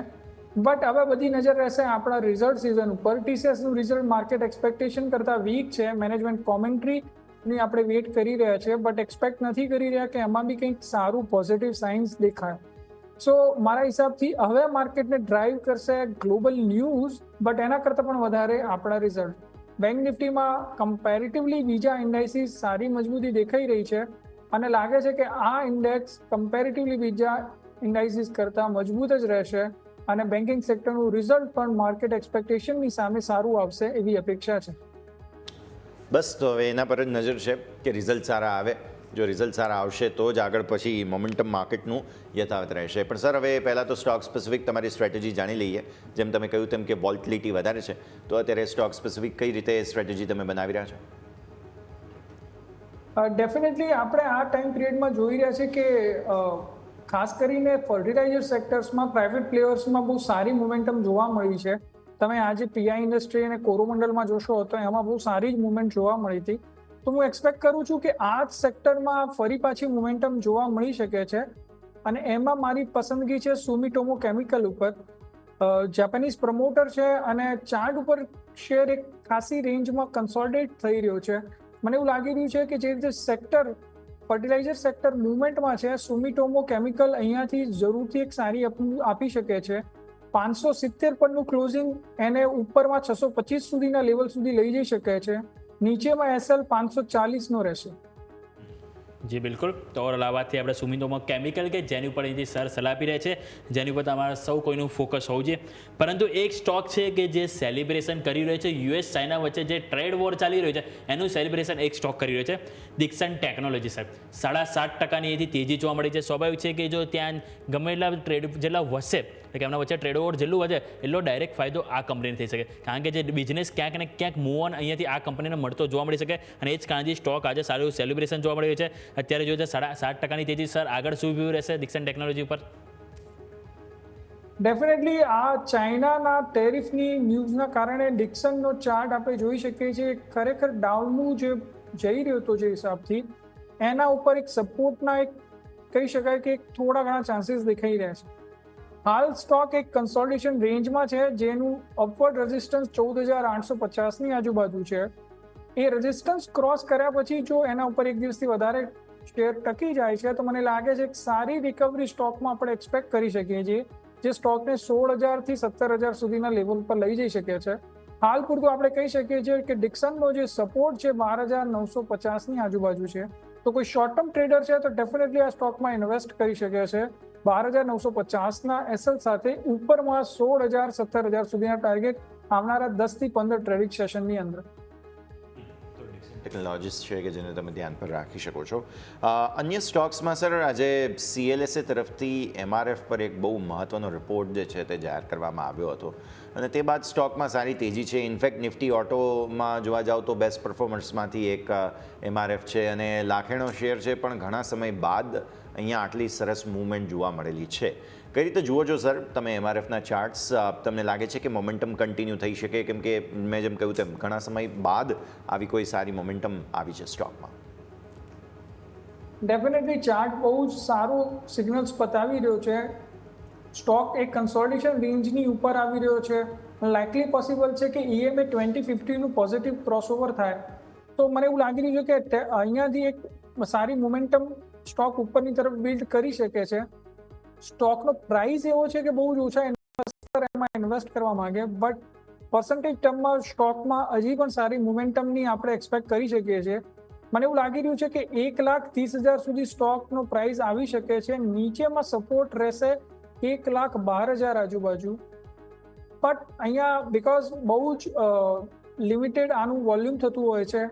બટ હવે બધી નજર રહેશે આપણા રિઝલ્ટ સિઝન ઉપર. ટીસીએસનું રિઝલ્ટ માર્કેટ એક્સપેક્ટેશન કરતાં વીક છે. મેનેજમેન્ટ કોમેન્ટ્રીની આપણે વેઇટ કરી રહ્યા છે, બટ એક્સપેક્ટ નથી કરી રહ્યા કે એમાં બી કંઈક સારું પોઝિટિવ સાઇન્સ દેખાય. સો મારા હિસાબથી હવે માર્કેટને ડ્રાઈવ કરશે ગ્લોબલ ન્યૂઝ, બટ એના કરતાં પણ વધારે આપણા રિઝલ્ટ. બેંક નિફ્ટીમાં કમ્પેરેટિવલી બીજા ઇન્ડાઇસીસ સારી મજબૂતી દેખાઈ રહી છે, અને લાગે છે કે આ ઇન્ડેક્સ કમ્પેરેટિવલી બીજા ઇન્ડાઇસીસ કરતાં મજબૂત જ રહેશે. અને બેન્કિંગ સેક્ટરનું રિઝલ્ટ પણ માર્કેટ એક્સપેક્ટેશનની સામે સારું આવશે એવી અપેક્ષા છે.
બસ તો હવે એના પર જ નજર છે કે રિઝલ્ટ સારા આવે. જો રિઝલ્ટ સારા આવશે તો જ આગળ પછી મોમેન્ટમ માર્કેટનું યથાવત રહેશે. પણ સર, હવે પહેલાં તો સ્ટોક સ્પેસિફિક તમારી સ્ટ્રેટેજી જાણી લઈએ. જેમ તમે કહ્યું તેમ કે વોલ્ટિલિટી વધારે છે, તો અત્યારે સ્ટોક સ્પેસિફિક કઈ રીતે સ્ટ્રેટેજી તમે બનાવી રહ્યા છો?
ડેફિનેટલી આપણે આ ટાઈમ પિરિયડમાં જોઈ રહ્યા છે કે ખાસ કરીને ફર્ટિલાઇઝર સેક્ટર્સમાં પ્રાઇવેટ પ્લેયર્સમાં બહુ સારી મોમેન્ટમ જોવા મળી છે. તમે આજે પીઆઈ ઇન્ડસ્ટ્રી અને કોરોમંડલમાં જોશો તો એમાં બહુ સારી જ મુવમેન્ટ જોવા મળી હતી. તો હું એક્સપેક્ટ કરું છું કે આ જ સેક્ટરમાં ફરી પાછી મોમેન્ટમ જોવા મળી શકે છે. અને એમાં મારી પસંદગી છે સુમિટોમો કેમિકલ ઉપર. જાપાનીઝ પ્રમોટર છે અને ચાર્ટ ઉપર શેર એક ખાસી રેન્જમાં કન્સોલિડેટ થઈ રહ્યો છે. મને એવું લાગી રહ્યું છે કે જે રીતે સેક્ટર ફર્ટિલાઇઝર સેક્ટર મુવમેન્ટમાં છે, સુમિટોમો કેમિકલ અહીંયાથી જરૂરથી એક સારી આપી શકે છે. 570 પરનું ક્લોઝિંગ એને ઉપરમાં 625 સુધીના લેવલ સુધી લઈ જઈ શકે છે. નીચેમાં એસએલ 540નો રહેશે.
જી બિલકુલ. તો ઓવરઓલ આ વાતથી આપણે સુમિતોમો કેમિકલ કે જેની ઉપર અહીંથી સર સલાહ આપી રહ્યા છે, જેની ઉપર તમારા સૌ કોઈનું ફોકસ હોવું જોઈએ. પરંતુ એક સ્ટોક છે કે જે સેલિબ્રેશન કરી રહ્યો છે, યુએસ ચાઇના વચ્ચે જે ટ્રેડ વોર ચાલી રહ્યો છે એનું સેલિબ્રેશન એક સ્ટોક કરી રહ્યો છે, દિક્સન ટેકનોલોજી સર. 7.5% અહીંથી તેજી જોવા મળી છે. સ્વાભાવિક છે કે જો ત્યાં ગમે એટલા ટ્રેડ જેટલા વધશે, એટલે કે એમના વચ્ચે ટ્રેડ વોર જેટલું વધે એટલો ડાયરેક્ટ ફાયદો આ કંપનીને થઈ શકે, કારણ કે જે બિઝનેસ ક્યાંક ને ક્યાંક મૂવ ઓન અહીંયાથી આ કંપનીને મળતો જોવા મળી શકે. અને એ જ કારણથી સ્ટોક આજે સારું સેલિબ્રેશન જોવા મળી રહ્યું છે. અત્યારે જોઈએ તો 7.5% તેજી. સર આગળ શું વ્યૂ રહેશે દિક્સન ટેકનોલોજી ઉપર?
ડેફિનેટલી આ ચાઇનાના ટેરિફની ન્યૂઝના કારણે ડિક્સનનો ચાર્ટ આપણે જોઈ શકીએ છીએ ખરેખર ડાઉનનું જે જઈ રહ્યો હતો જે હિસાબથી, એના ઉપર એક સપોર્ટના એક કહી શકાય કે થોડા ઘણા ચાન્સીસ દેખાઈ રહ્યા છે. હાલ સ્ટોક એક કન્સોલિડેશન રેન્જમાં છે, જેનું અપવર્ડ રેઝિસ્ટન્સ 14,850ની આજુબાજુ છે. એ રેઝિસ્ટન્સ ક્રોસ કર્યા પછી જો એના ઉપર એક દિવસથી વધારે શેર ટકી જાય છે તો મને લાગે છે કે સારી રિકવરી સ્ટોકમાં આપણે એક્સપેક્ટ કરી શકીએ છીએ, જે સ્ટોકને 16,000થી 17,000 સુધીના લેવલ પર લઈ જઈ શકે છે. હાલ પૂરતું આપણે કહી શકીએ છીએ કે ડિક્સનનો જે સપોર્ટ છે 12,950ની આજુબાજુ છે. તો કોઈ શોર્ટ ટર્મ ટ્રેડર છે તો ડેફિનેટલી આ સ્ટોકમાં ઇન્વેસ્ટ કરી શકે છે 12,950ના એસએલ સાથે. ઉપરમાં 16,000 17,000 સુધીના ટાર્ગેટ આવનારા 10થી 15 ટ્રેડિંગ સેશનની અંદર
ટેકનોલોજીસ છે કે જેને તમે ધ્યાન પર રાખી શકો છો. અન્ય સ્ટોક્સમાં સર આજે CLSA તરફથી MRF પર એક બહુ મહત્ત્વનો રિપોર્ટ જે છે તે જાહેર કરવામાં આવ્યો હતો અને તે બાદ સ્ટોકમાં સારી તેજી છે. ઇનફેક્ટ નિફ્ટી ઓટોમાં જોવા જાવ તો બેસ્ટ પરફોર્મન્સમાંથી એક MRF છે અને લાખેણો શેર છે, પણ ઘણા સમય બાદ અહીંયા આટલી સરસ મૂવમેન્ટ જોવા મળેલી છે. કઈ રીતે જુઓ છો સર તમે MRFના ચાર્ટ્સ? તમને લાગે છે કે મોમેન્ટમ કન્ટિન્યુ થઈ શકે? કેમ કે મેં જેમ કહ્યું તેમ ઘણા સમય બાદ આવી કોઈ સારી મોમેન્ટમ આવી છે સ્ટોકમાં.
ડેફિનેટલી ચાર્ટ બહુ જ સારું સિગ્નલ્સ બતાવી રહ્યો છે. સ્ટોક એક કન્સોલિડેશન રેન્જની ઉપર આવી રહ્યો છે. લાઇકલી પોસિબલ છે કે EMA 2050નું પોઝિટિવ ક્રોસઓવર થાય. તો મને એવું લાગી રહ્યું છે કે અહીંયાથી એક સારી મોમેન્ટમ સ્ટોક ઉપરની તરફ બિલ્ડ કરી શકે છે. સ્ટોકનો પ્રાઇસ એવો છે કે બહુ જ ઓછા ઇન્વેસ્ટર એમાં ઇન્વેસ્ટ કરવા માંગે, બટ પર્સન્ટેજ ટર્મમાં સ્ટોકમાં હજી પણ સારી મોમેન્ટમની આપણે એક્સપેક્ટ કરી શકીએ છીએ. મને એવું લાગી રહ્યું છે કે 1,30,000 સુધી સ્ટોકનો પ્રાઇસ આવી શકે છે. નીચેમાં સપોર્ટ રહેશે 1,12,000 આજુબાજુ. બટ અહીંયા બીકોઝ બહુ જ લિમિટેડ આનું વોલ્યુમ થતું હોય છે,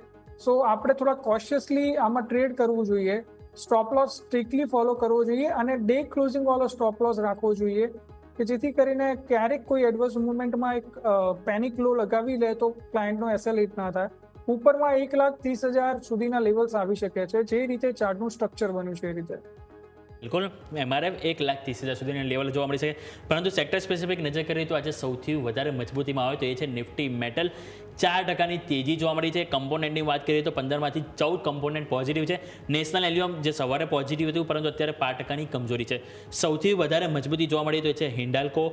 સો આપણે થોડા કોશિયસલી આમાં ટ્રેડ કરવું જોઈએ. સ્ટોપ લોસ સ્ટ્રિક્ટલી ફોલો કરવો જોઈએ અને ડે ક્લોઝિંગ વાળો સ્ટોપ લોસ રાખવો જોઈએ કે જેથી કરીને ક્યારેક કોઈ એડવર્સ મુવમેન્ટમાં એક પેનિક લો લગાવી લે તો ક્લાયન્ટનો એસએલ હિટ ના થાય. ઉપરમાં 1,30,000 સુધીના લેવલ્સ આવી શકે છે, જે રીતે ચાર્ટનું સ્ટ્રક્ચર બન્યું છે એ રીતે.
બિલકુલ. MRF 1,30,000 સુધીના લેવલ જોવા મળી શકે, પરંતુ સેક્ટર સ્પેસિફિક નજર કરીએ તો આજે સૌથી વધારે મજબૂતીમાં આવે તો એ છે નિફ્ટી મેટલ. 4%ની તેજી જોવા મળી છે. કમ્પોનન્ટની વાત કરીએ તો 15માંથી 14 કમ્પોનન્ટ પોઝિટિવ છે. નેશનલ એલ્યુમ જે સવારે પોઝિટિવ હતું પરંતુ અત્યારે 5%ની કમજોરી છે. સૌથી વધારે મજબૂતી જોવા મળી તો એ છે Hindalco,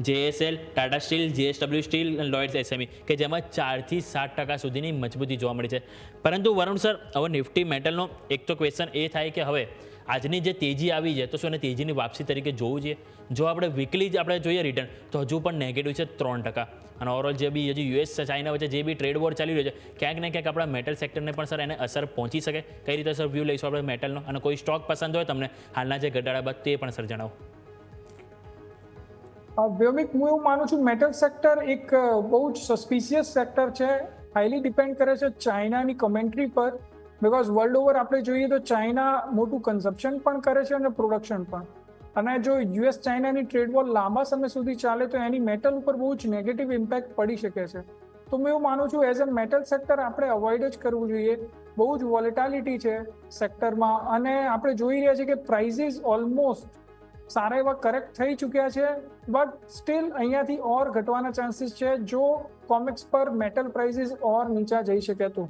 JSL, Tata steel, JSW steel અને લોયડ્સ SME કે જેમાં 4થી 7% સુધીની મજબૂતી જોવા મળી છે. પરંતુ વરુણ સર, હવે નિફ્ટી મેટલનો એક તો ક્વેશ્ચન એ થાય કે હવે આજની જે તેજી આવી છે તો શું એને તેજીની વાપસી તરીકે જોવું જોઈએ? જો આપણે વીકલી જ આપણે જોઈએ રિટર્ન તો હજુ પણ નેગેટિવ છે 3%. અને ઓવરઓલ જે બી હજી US ચાઇના વચ્ચે જે બી ટ્રેડ વોર ચાલી રહ્યો છે ક્યાંક ને ક્યાંક આપણા મેટલ સેક્ટરને પણ સર એને અસર પહોંચી શકે. કઈ રીતે સર વ્યૂ લઈશું આપણે મેટલનો? અને કોઈ સ્ટોક પસંદ હોય તમને હાલના જે ઘટાડા બાદ તે પણ સર જણાવો.
વ્યોમિક, હું એવું માનું છું મેટલ સેક્ટર એક બહુ જ સસ્પિશિયસ સેક્ટર છે. હાઈલી ડિપેન્ડ કરે છે ચાઇનાની કમેન્ટ્રી પર, બિકોઝ વર્લ્ડ ઓવર આપણે જોઈએ તો ચાઇના મોટું કન્ઝપ્શન પણ કરે છે અને પ્રોડક્શન પણ. અને જો US ચાઇનાની ટ્રેડ વોર લાંબા સમય સુધી ચાલે તો એની મેટલ ઉપર બહુ જ નેગેટિવ ઇમ્પેક્ટ પડી શકે છે. તો હું એવું માનું છું એઝ અ મેટલ સેક્ટર આપણે અવોઇડ જ કરવું જોઈએ. બહુ જ વોલેટાલિટી છે સેક્ટરમાં અને આપણે જોઈ રહ્યા છીએ કે પ્રાઇઝીસ ઓલમોસ્ટ સારા એવા કરેક્ટ થઈ ચૂક્યા છે, બટ સ્ટીલ અહીંયાથી ઓર ઘટવાના ચાન્સીસ છે જો કોમેક્સ પર મેટલ પ્રાઇઝીસ ઓર નીચા જઈ શકે તો.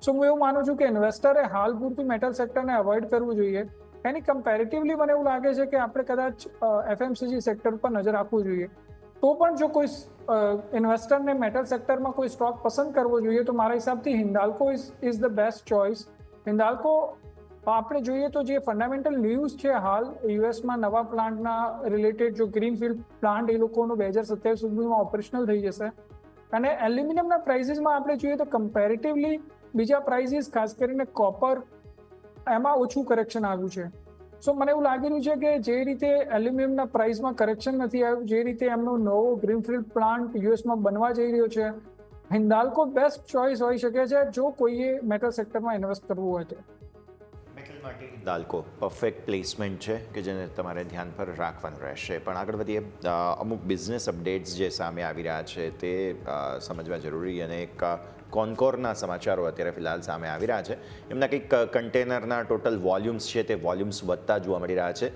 સો હું એવું માનું છું કે ઇન્વેસ્ટરે હાલ પૂરતું મેટલ સેક્ટરને અવોઇડ કરવું જોઈએ. એની કમ્પેરેટિવલી મને એવું લાગે છે કે આપણે કદાચ FMCG સેક્ટર પર નજર આપવું જોઈએ. તો પણ જો કોઈ ઇન્વેસ્ટરને મેટલ સેક્ટરમાં કોઈ સ્ટોક પસંદ કરવો જોઈએ તો મારા હિસાબથી Hindalco is the best choice. Hindalco આપણે જોઈએ તો જે ફંડામેન્ટલ ન્યૂઝ છે હાલ યુએસમાં નવા પ્લાન્ટના રિલેટેડ, જો ગ્રીનફિલ્ડ પ્લાન્ટ એ લોકોનું 2027 સુધીમાં ઓપરેશનલ થઈ જશે. અને એલ્યુમિનિયમના પ્રાઇસીસમાં આપણે જોઈએ તો કમ્પેરેટિવલી બીજા પ્રાઇસીસ ખાસ કરીને કોપર એમાં ઓછું કરેક્શન આવ્યું છે. સો મને એવું લાગી રહ્યું છે કે જે રીતે એલ્યુમિનિયમના પ્રાઇસમાં કરેક્શન નથી આવ્યું, જે રીતે એમનો નવો ગ્રીનફિલ્ડ પ્લાન્ટ યુએસમાં બનવા જઈ રહ્યો છે, હિન્દાલ્કો બેસ્ટ ચોઇસ હોઈ શકે છે જો કોઈએ મેટલ સેક્ટરમાં ઇન્વેસ્ટ કરવું હોય તો.
મેટલ માટે હિન્દાલ્કો પરફેક્ટ પ્લેસમેન્ટ છે કે જેને તમારે ધ્યાન પર રાખવાનું રહેશે. પણ આગળ વધીએ, અમુક બિઝનેસ અપડેટ્સ જે સામે આવી રહ્યા છે તે સમજવા જરૂરી, અને એક કોન્કોરના સમાચારો અત્યારે ફિલહાલ સામે આવી રહ્યા છે. એમના કંઈક કન્ટેનરના ટોટલ વોલ્યુમ્સ છે તે વોલ્યુમ્સ વધતા જોવા મળી રહ્યા છે.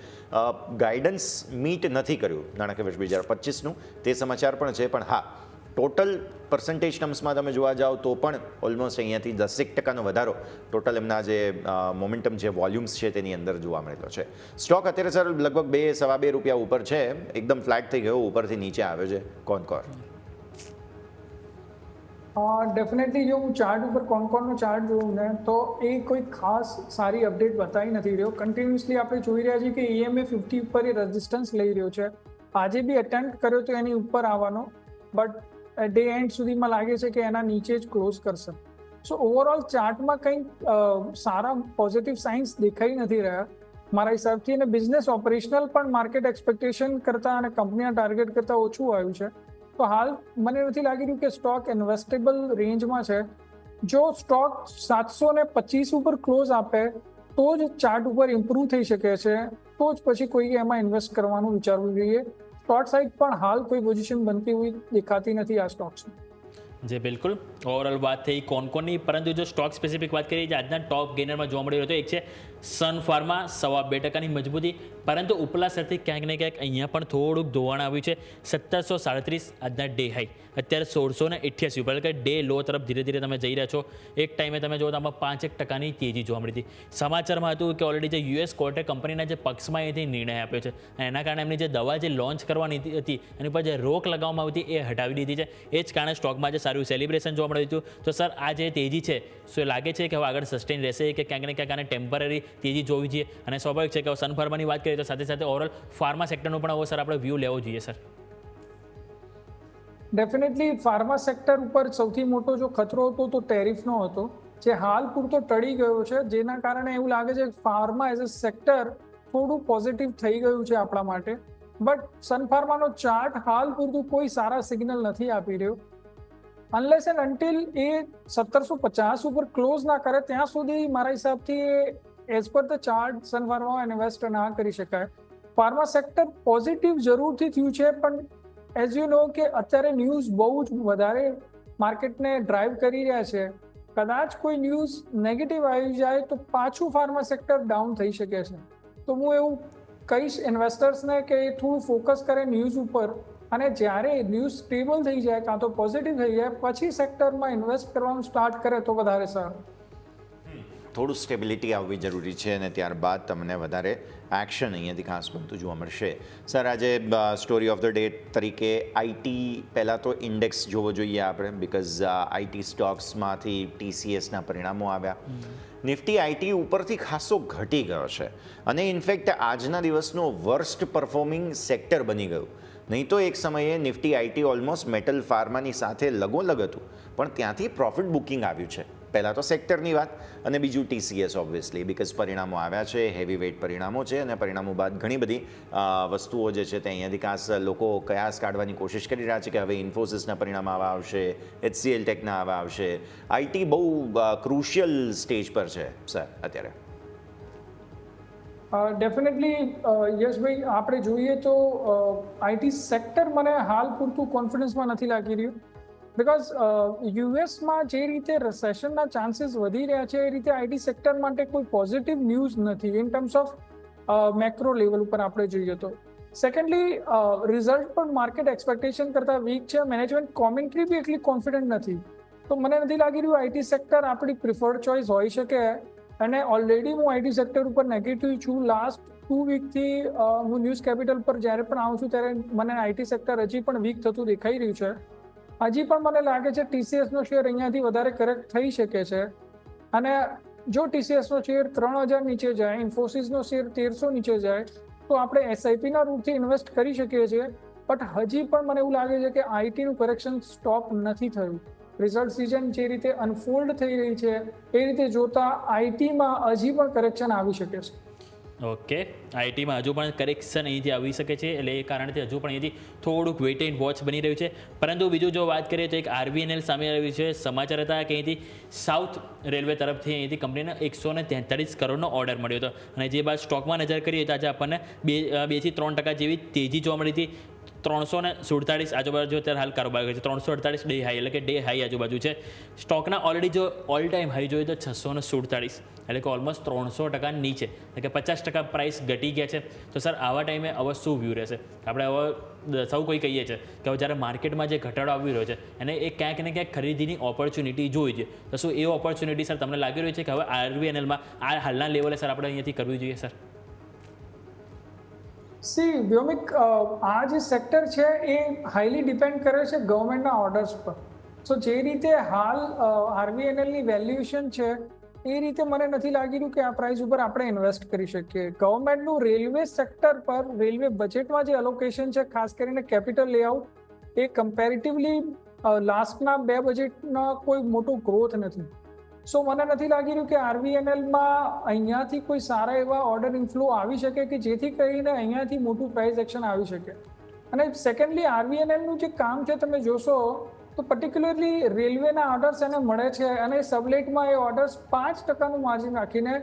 ગાઈડન્સ મીટ નથી કર્યું નાણાકીય વર્ષ 2025નું તે સમાચાર પણ છે. પણ હા, ટોટલ પર્સન્ટેજ ટર્મ્સમાં તમે જોવા જાઓ તો પણ ઓલમોસ્ટ અહીંયાથી 10% વધારો ટોટલ એમના જે મોમેન્ટમ જે વોલ્યુમ્સ છે તેની અંદર જોવા મળેલો છે. સ્ટોક અત્યારે સર લગભગ 2-2.5 રૂપિયા ઉપર છે, એકદમ ફ્લેટ થઈ ગયો, ઉપરથી નીચે આવ્યો છે કોન્કોર.
ડેફિનેટલી જો હું ચાર્ટ ઉપર કોન્કોરનો ચાર્ટ જોઉં ને તો એ કોઈ ખાસ સારી અપડેટ બતાવી નથી રહ્યો. કન્ટિન્યુઅસલી આપણે જોઈ રહ્યા છીએ કે EMA 50 ઉપર એ રેઝિસ્ટન્સ લઈ રહ્યો છે. આજે બી અટેમ્પ્ટ કર્યો તો એની ઉપર આવવાનો, બટ ડે એન્ડ સુધીમાં લાગે છે કે એના નીચે જ ક્લોઝ કરશે. સો ઓવરઓલ ચાર્ટમાં કંઈક સારા પોઝિટિવ સાઇન્સ દેખાઈ નથી રહ્યા મારા હિસાબથી, અને બિઝનેસ ઓપરેશનલ પણ માર્કેટ એક્સપેક્ટેશન કરતાં અને કંપનીના ટાર્ગેટ કરતાં ઓછું આવ્યું છે. તો હાલ મને નથી લાગી રહ્યું કે સ્ટોક ઇન્વેસ્ટેબલ રેન્જમાં છે. જો સ્ટોક 725 ઉપર ક્લોઝ આપે તો જ ચાર્ટ ઉપર ઇમ્પ્રૂવ થઈ શકે છે, તો જ પછી કોઈએ એમાં ઇન્વેસ્ટ કરવાનું વિચારવું જોઈએ. શોર્ટ સાઇડ પણ હાલ કોઈ પોઝિશન બનતી હોય દેખાતી નથી આ સ્ટોક્સની.
જે બિલકુલ ઓવરઓલ વાત થઈ કોન્કોની, પરંતુ જો સ્ટોક સ્પેસિફિક વાત કરીએ, આજના ટોપ ગેનરમાં જોવા મળી રહ્યો હતો એક છે સન ફાર્મા 2.25% મજબૂતી, પરંતુ ઉપલા સ્તરથી ક્યાંક ને ક્યાંક અહીંયા પણ થોડુંક ધોવાણ આવ્યું છે. 1737 આજના ડે હાઈ, અત્યારે 1688 ઉપર, એટલે કે ડે લો તરફ ધીરે ધીરે તમે જઈ રહ્યા છો. એક ટાઈમે તમે જો તો આમાં 5% તેજી જોવા મળી હતી. સમાચારમાં હતું કે ઓલરેડી જે US કોર્ટે કંપનીના જે પક્ષમાં એથી નિર્ણય આપ્યો છે, અને એના કારણે એમની જે દવા જે લોન્ચ કરવાની હતી એની પર જે રોક લગાવવામાં આવી હતી એ હટાવી દીધી છે. એ જ કારણે સ્ટોકમાં જે સારું સેલિબ્રેશન જોવા મળ્યું હતું. તો સર આ જે તેજી છે શું લાગે છે કે હવે આગળ સસ્ટેન રહેશે કે ક્યાંક ને ક્યાંક આને ટેમ્પરરી તેજી જોવી જોઈએ? અને સ્વાભાવિક છે કે સન ફાર્માની વાત કરીએ તો સાથે સાથે ઓવરઓલ ફાર્મા સેક્ટરનો પણ હવે સર આપણે વ્યૂ લેવો જોઈએ સર.
ડેફિનેટલી ફાર્મા સેક્ટર ઉપર સૌથી મોટો જો ખતરો હતો તો ટેરિફનો હતો, જે હાલ પૂરતો ટળી ગયો છે, જેના કારણે એવું લાગે છે કે ફાર્મા એઝ અ સેક્ટર થોડું પોઝિટિવ થઈ ગયું છે આપણા માટે. બટ સન ફાર્માનો ચાર્ટ હાલ પૂરતું કોઈ સારા સિગ્નલ નથી આપી રહ્યો. અનલેસ એન્ડ અન્ટિલ એ 1750 ઉપર ક્લોઝ ના કરે ત્યાં સુધી મારા હિસાબથી as per the chart Sun ફાર્મામાં ઇન્વેસ્ટ ના કરી શકાય. ફાર્મા સેક્ટર પોઝિટિવ જરૂરથી થયું છે, પણ એઝ યુ નો કે અત્યારે ન્યૂઝ બહુ જ વધારે માર્કેટને ડ્રાઈવ કરી રહ્યા છે. કદાચ કોઈ ન્યૂઝ નેગેટિવ આવી જાય તો પાછું ફાર્મા સેક્ટર ડાઉન થઈ શકે છે. તો હું એવું કહીશ ઇન્વેસ્ટર્સને કે એ થોડું ફોકસ કરે ન્યૂઝ ઉપર, અને જ્યારે ન્યૂઝ સ્ટેબલ થઈ જાય કાં તો પોઝિટિવ થઈ જાય પછી સેક્ટરમાં ઇન્વેસ્ટ કરવાનું સ્ટાર્ટ કરે તો વધારે સારું.
થોડું સ્ટેબિલિટી આવવી જરૂરી છે, અને ત્યારબાદ તમને વધારે એક્શન અહીંયાથી ખાસ બનતું જોવા મળશે. સર, આજે સ્ટોરી ઓફ ધ ડે તરીકે આઈટી પહેલાં તો ઇન્ડેક્સ જોવો જોઈએ આપણે, બિકોઝ આઈટી સ્ટોક્સમાંથી TCSના પરિણામો આવ્યા. નિફ્ટી આઈટી ઉપરથી ખાસો ઘટી ગયો છે, અને ઇનફેક્ટ આજના દિવસનો વર્સ્ટ પરફોર્મિંગ સેક્ટર બની ગયું. નહીં તો એક સમયે નિફ્ટી આઈટી ઓલમોસ્ટ મેટલ ફાર્માની સાથે લગોલગ હતું, પણ ત્યાંથી પ્રોફિટ બુકિંગ આવ્યું છે. પહેલાં તો સેક્ટરની વાત, અને બીજું TCS ઓબ્વિયસલી, બિકોઝ પરિણામો આવ્યા છે, હેવી વેઇટ પરિણામો છે, અને પરિણામો બાદ ઘણી બધી વસ્તુઓ જે છે તે અહીંયાથી ખાસ લોકો કયાસ કાઢવાની કોશિશ કરી રહ્યા છે કે હવે ઇન્ફોસિસના પરિણામ આવા આવશે, HCL ટેકના આવા આવશે. આઈટી બહુ ક્રુશિયલ સ્ટેજ પર છે સર અત્યારે.
ડેફિનેટલી યશભાઈ, આપણે જોઈએ તો આઈટી સેક્ટર મને હાલ પૂરતું કોન્ફિડન્સમાં નથી લાગી રહ્યું, બિકોઝ યુએસમાં જે રીતે રિસેશનના ચાન્સીસ વધી રહ્યા છે એ રીતે આઈટી સેક્ટર માટે કોઈ પોઝિટિવ ન્યૂઝ નથી in terms of macro level ઉપર આપણે જોઈએ તો. સેકન્ડલી, રિઝલ્ટ પણ માર્કેટ એક્સપેક્ટેશન કરતાં વીક છે. મેનેજમેન્ટ કોમેન્ટ્રી બી એટલી કોન્ફિડન્ટ નથી. તો મને નથી લાગી રહ્યું આઈટી સેક્ટર આપણી પ્રિફર્ડ ચોઇસ હોઈ શકે. અને ઓલરેડી હું આઈટી સેક્ટર ઉપર નેગેટિવ છું. લાસ્ટ 2 વીકથી હું ન્યૂઝ કેપિટલ પર જ્યારે પણ આવું છું ત્યારે મને આઈટી સેક્ટર હજી પણ વીક થતું દેખાઈ રહ્યું છે. હજી પણ મને લાગે છે TCSનો શેર અહીંયાથી વધારે કરેક્ટ થઈ શકે છે, અને જો TCSનો શેર 3000 નીચે જાય, ઇન્ફોસિસનો શેર 1300 નીચે જાય તો આપણે SIPના રૂટથી ઇન્વેસ્ટ કરી શકીએ છીએ. બટ હજી પણ મને એવું લાગે છે કે આઈટીનું કરેક્શન સ્ટોપ નથી થયું, રિઝલ્ટ સિઝન જે રીતે અનફોલ્ડ થઈ રહી છે એ રીતે જોતા આઈટીમાં હજી પણ કરેક્શન આવી શકે છે.
ઓકે, આઈટીમાં હજુ પણ કરેક્શન અહીંથી આવી શકે છે, એટલે એ કારણથી હજુ પણ અહીંથી થોડુંક વેઇટ એન્ડ વોચ બની રહ્યું છે. પરંતુ બીજું જો વાત કરીએ તો એક આરવીએનએલ સામે આવ્યું છે. સમાચાર હતા કે અહીંથી સાઉથ રેલવે તરફથી અહીંથી કંપનીને 143 કરોડનો ઓર્ડર મળ્યો હતો, અને જે બાદ સ્ટોકમાં નજર કરીએ તો આજે આપણને 2-3% જેવી તેજી જોવા મળી હતી. 347 આજુબાજુ અત્યારે હાલ કારોબાર કરે છે. 348 ડે હાઈ, એટલે કે ડે હાઈ આજુબાજુ છે. સ્ટોકના ઓલરેડી જો ઓલ ટાઈમ હાઈ જોઈએ તો 647, એટલે કે ઓલમોસ્ટ 300% નીચે, એટલે કે 50% પ્રાઇસ ઘટી ગયા છે. તો સર આવા ટાઈમે હવે શું વ્યૂ રહેશે? આપણે હવે સૌ કોઈ કહીએ છીએ કે હવે જ્યારે માર્કેટમાં જે ઘટાડો આવી રહ્યો છે એને એ ક્યાંક ને ક્યાંક ખરીદીની ઓપોર્ચ્યુનિટી જોઈ છે. તો શું એ ઓપોર્ચ્યુનિટી સર તમને લાગી રહ્યું છે કે હવે આરવીએનએલમાં આ હાલના લેવલે સર આપણે અહીંયાથી કરવી જોઈએ સર?
વ્યોમિક, આ જે સેક્ટર છે એ હાઈલી ડિપેન્ડ કરે છે ગવર્મેન્ટના ઓર્ડર્સ પર. સો જે રીતે હાલ આરવીએનએલની વેલ્યુએશન છે એ રીતે મને નથી લાગી રહ્યું કે આ પ્રાઇસ ઉપર આપણે ઇન્વેસ્ટ કરી શકીએ. ગવર્મેન્ટનું રેલવે સેક્ટર પર રેલવે બજેટમાં જે અલોકેશન છે, ખાસ કરીને કેપિટલ લેઆઉટ, એ કમ્પેરેટિવલી લાસ્ટના 2 બજેટના કોઈ મોટો ગ્રોથ નથી. સો મને નથી લાગી રહ્યું કે આરવીએનએલમાં અહીંયાથી કોઈ સારા એવા ઓર્ડર ઇન્ફ્લો આવી શકે કે જેથી કરીને અહીંયાથી મોટું પ્રાઇસ એક્શન આવી શકે. અને સેકન્ડલી આરવીએનએલનું જે કામ છે તમે જોશો તો પર્ટિક્યુલરલી રેલવેના ઓર્ડર્સ એને મળે છે અને સબલેટમાં એ ઓર્ડર્સ 5%નું માર્જિન રાખીને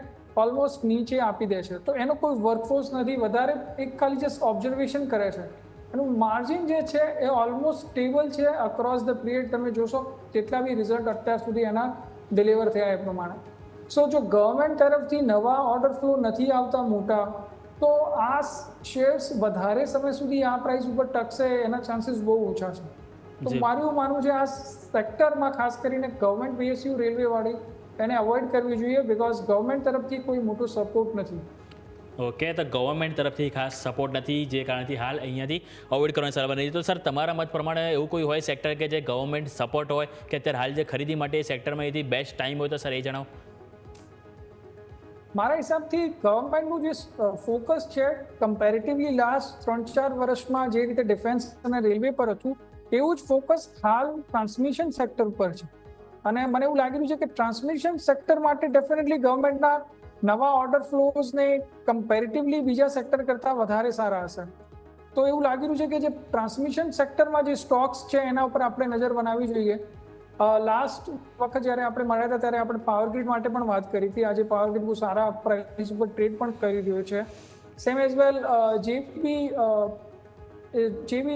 ઓલમોસ્ટ નીચે આપી દે છે. તો એનો કોઈ વર્કફોર્સ નથી, વધારે એક ખાલી જસ્ટ ઓબ્ઝર્વેશન કરે છે. એનું માર્જિન જે છે એ ઓલમોસ્ટ સ્ટેબલ છે અક્રોસ ધ પીરિયડ. તમે જોશો જેટલા બી રિઝલ્ટ અત્યાર સુધી એના ડિલિવર થયા એ પ્રમાણે. સો જો ગવર્મેન્ટ તરફથી નવા ઓર્ડર ફ્લો નથી આવતા મોટા, તો આ શેર્સ વધારે સમય સુધી આ પ્રાઇસ ઉપર ટકશે એના ચાન્સીસ બહુ ઓછા છે. તો મારું એવું માનવું છે આ સેક્ટરમાં ખાસ કરીને ગવર્મેન્ટ પીએસયુ રેલવે વાળી એને અવોઇડ કરવી જોઈએ, બીકોઝ ગવર્મેન્ટ તરફથી કોઈ મોટો સપોર્ટ નથી.
ઓકે, તો ગવર્મેન્ટ તરફથી ખાસ સપોર્ટ નથી, જે કારણથી હાલ અહીંયાથી અવોઇડ કરવાની સલાહ બની. તો સર તમારા મત પ્રમાણે એવું કોઈ હોય સેક્ટર કે જે ગવર્મેન્ટ સપોર્ટ હોય કે અત્યારે હાલ જે ખરીદી માટે સેક્ટરમાં અહીંથી બેસ્ટ ટાઈમ હોય તો સર એ જણાવો.
મારા હિસાબથી ગવર્મેન્ટનું જે ફોકસ છે કમ્પેરેટિવલી લાસ્ટ 3-4 વર્ષમાં જે રીતે ડિફેન્સ અને રેલવે પર હતું એવું જ ફોકસ હાલ ટ્રાન્સમિશન સેક્ટર પર છે. અને મને એવું લાગી રહ્યું છે કે ટ્રાન્સમિશન સેક્ટર માટે ડેફિનેટલી ગવર્મેન્ટના નવા ઓર્ડર ફ્લોઝને કમ્પેરેટિવલી બીજા સેક્ટર કરતાં વધારે સારા હશે. તો એવું લાગી રહ્યું છે કે જે ટ્રાન્સમિશન સેક્ટરમાં જે સ્ટોક્સ છે એના ઉપર આપણે નજર બનાવવી જોઈએ. લાસ્ટ વખત જ્યારે આપણે મળ્યા હતા ત્યારે આપણે પાવર ગ્રીડ માટે પણ વાત કરી હતી. આજે પાવર ગ્રીડ બહુ સારા પ્રાઇસ ઉપર ટ્રેડ પણ કરી રહ્યો છે. સેમ એઝ વેલ જે બી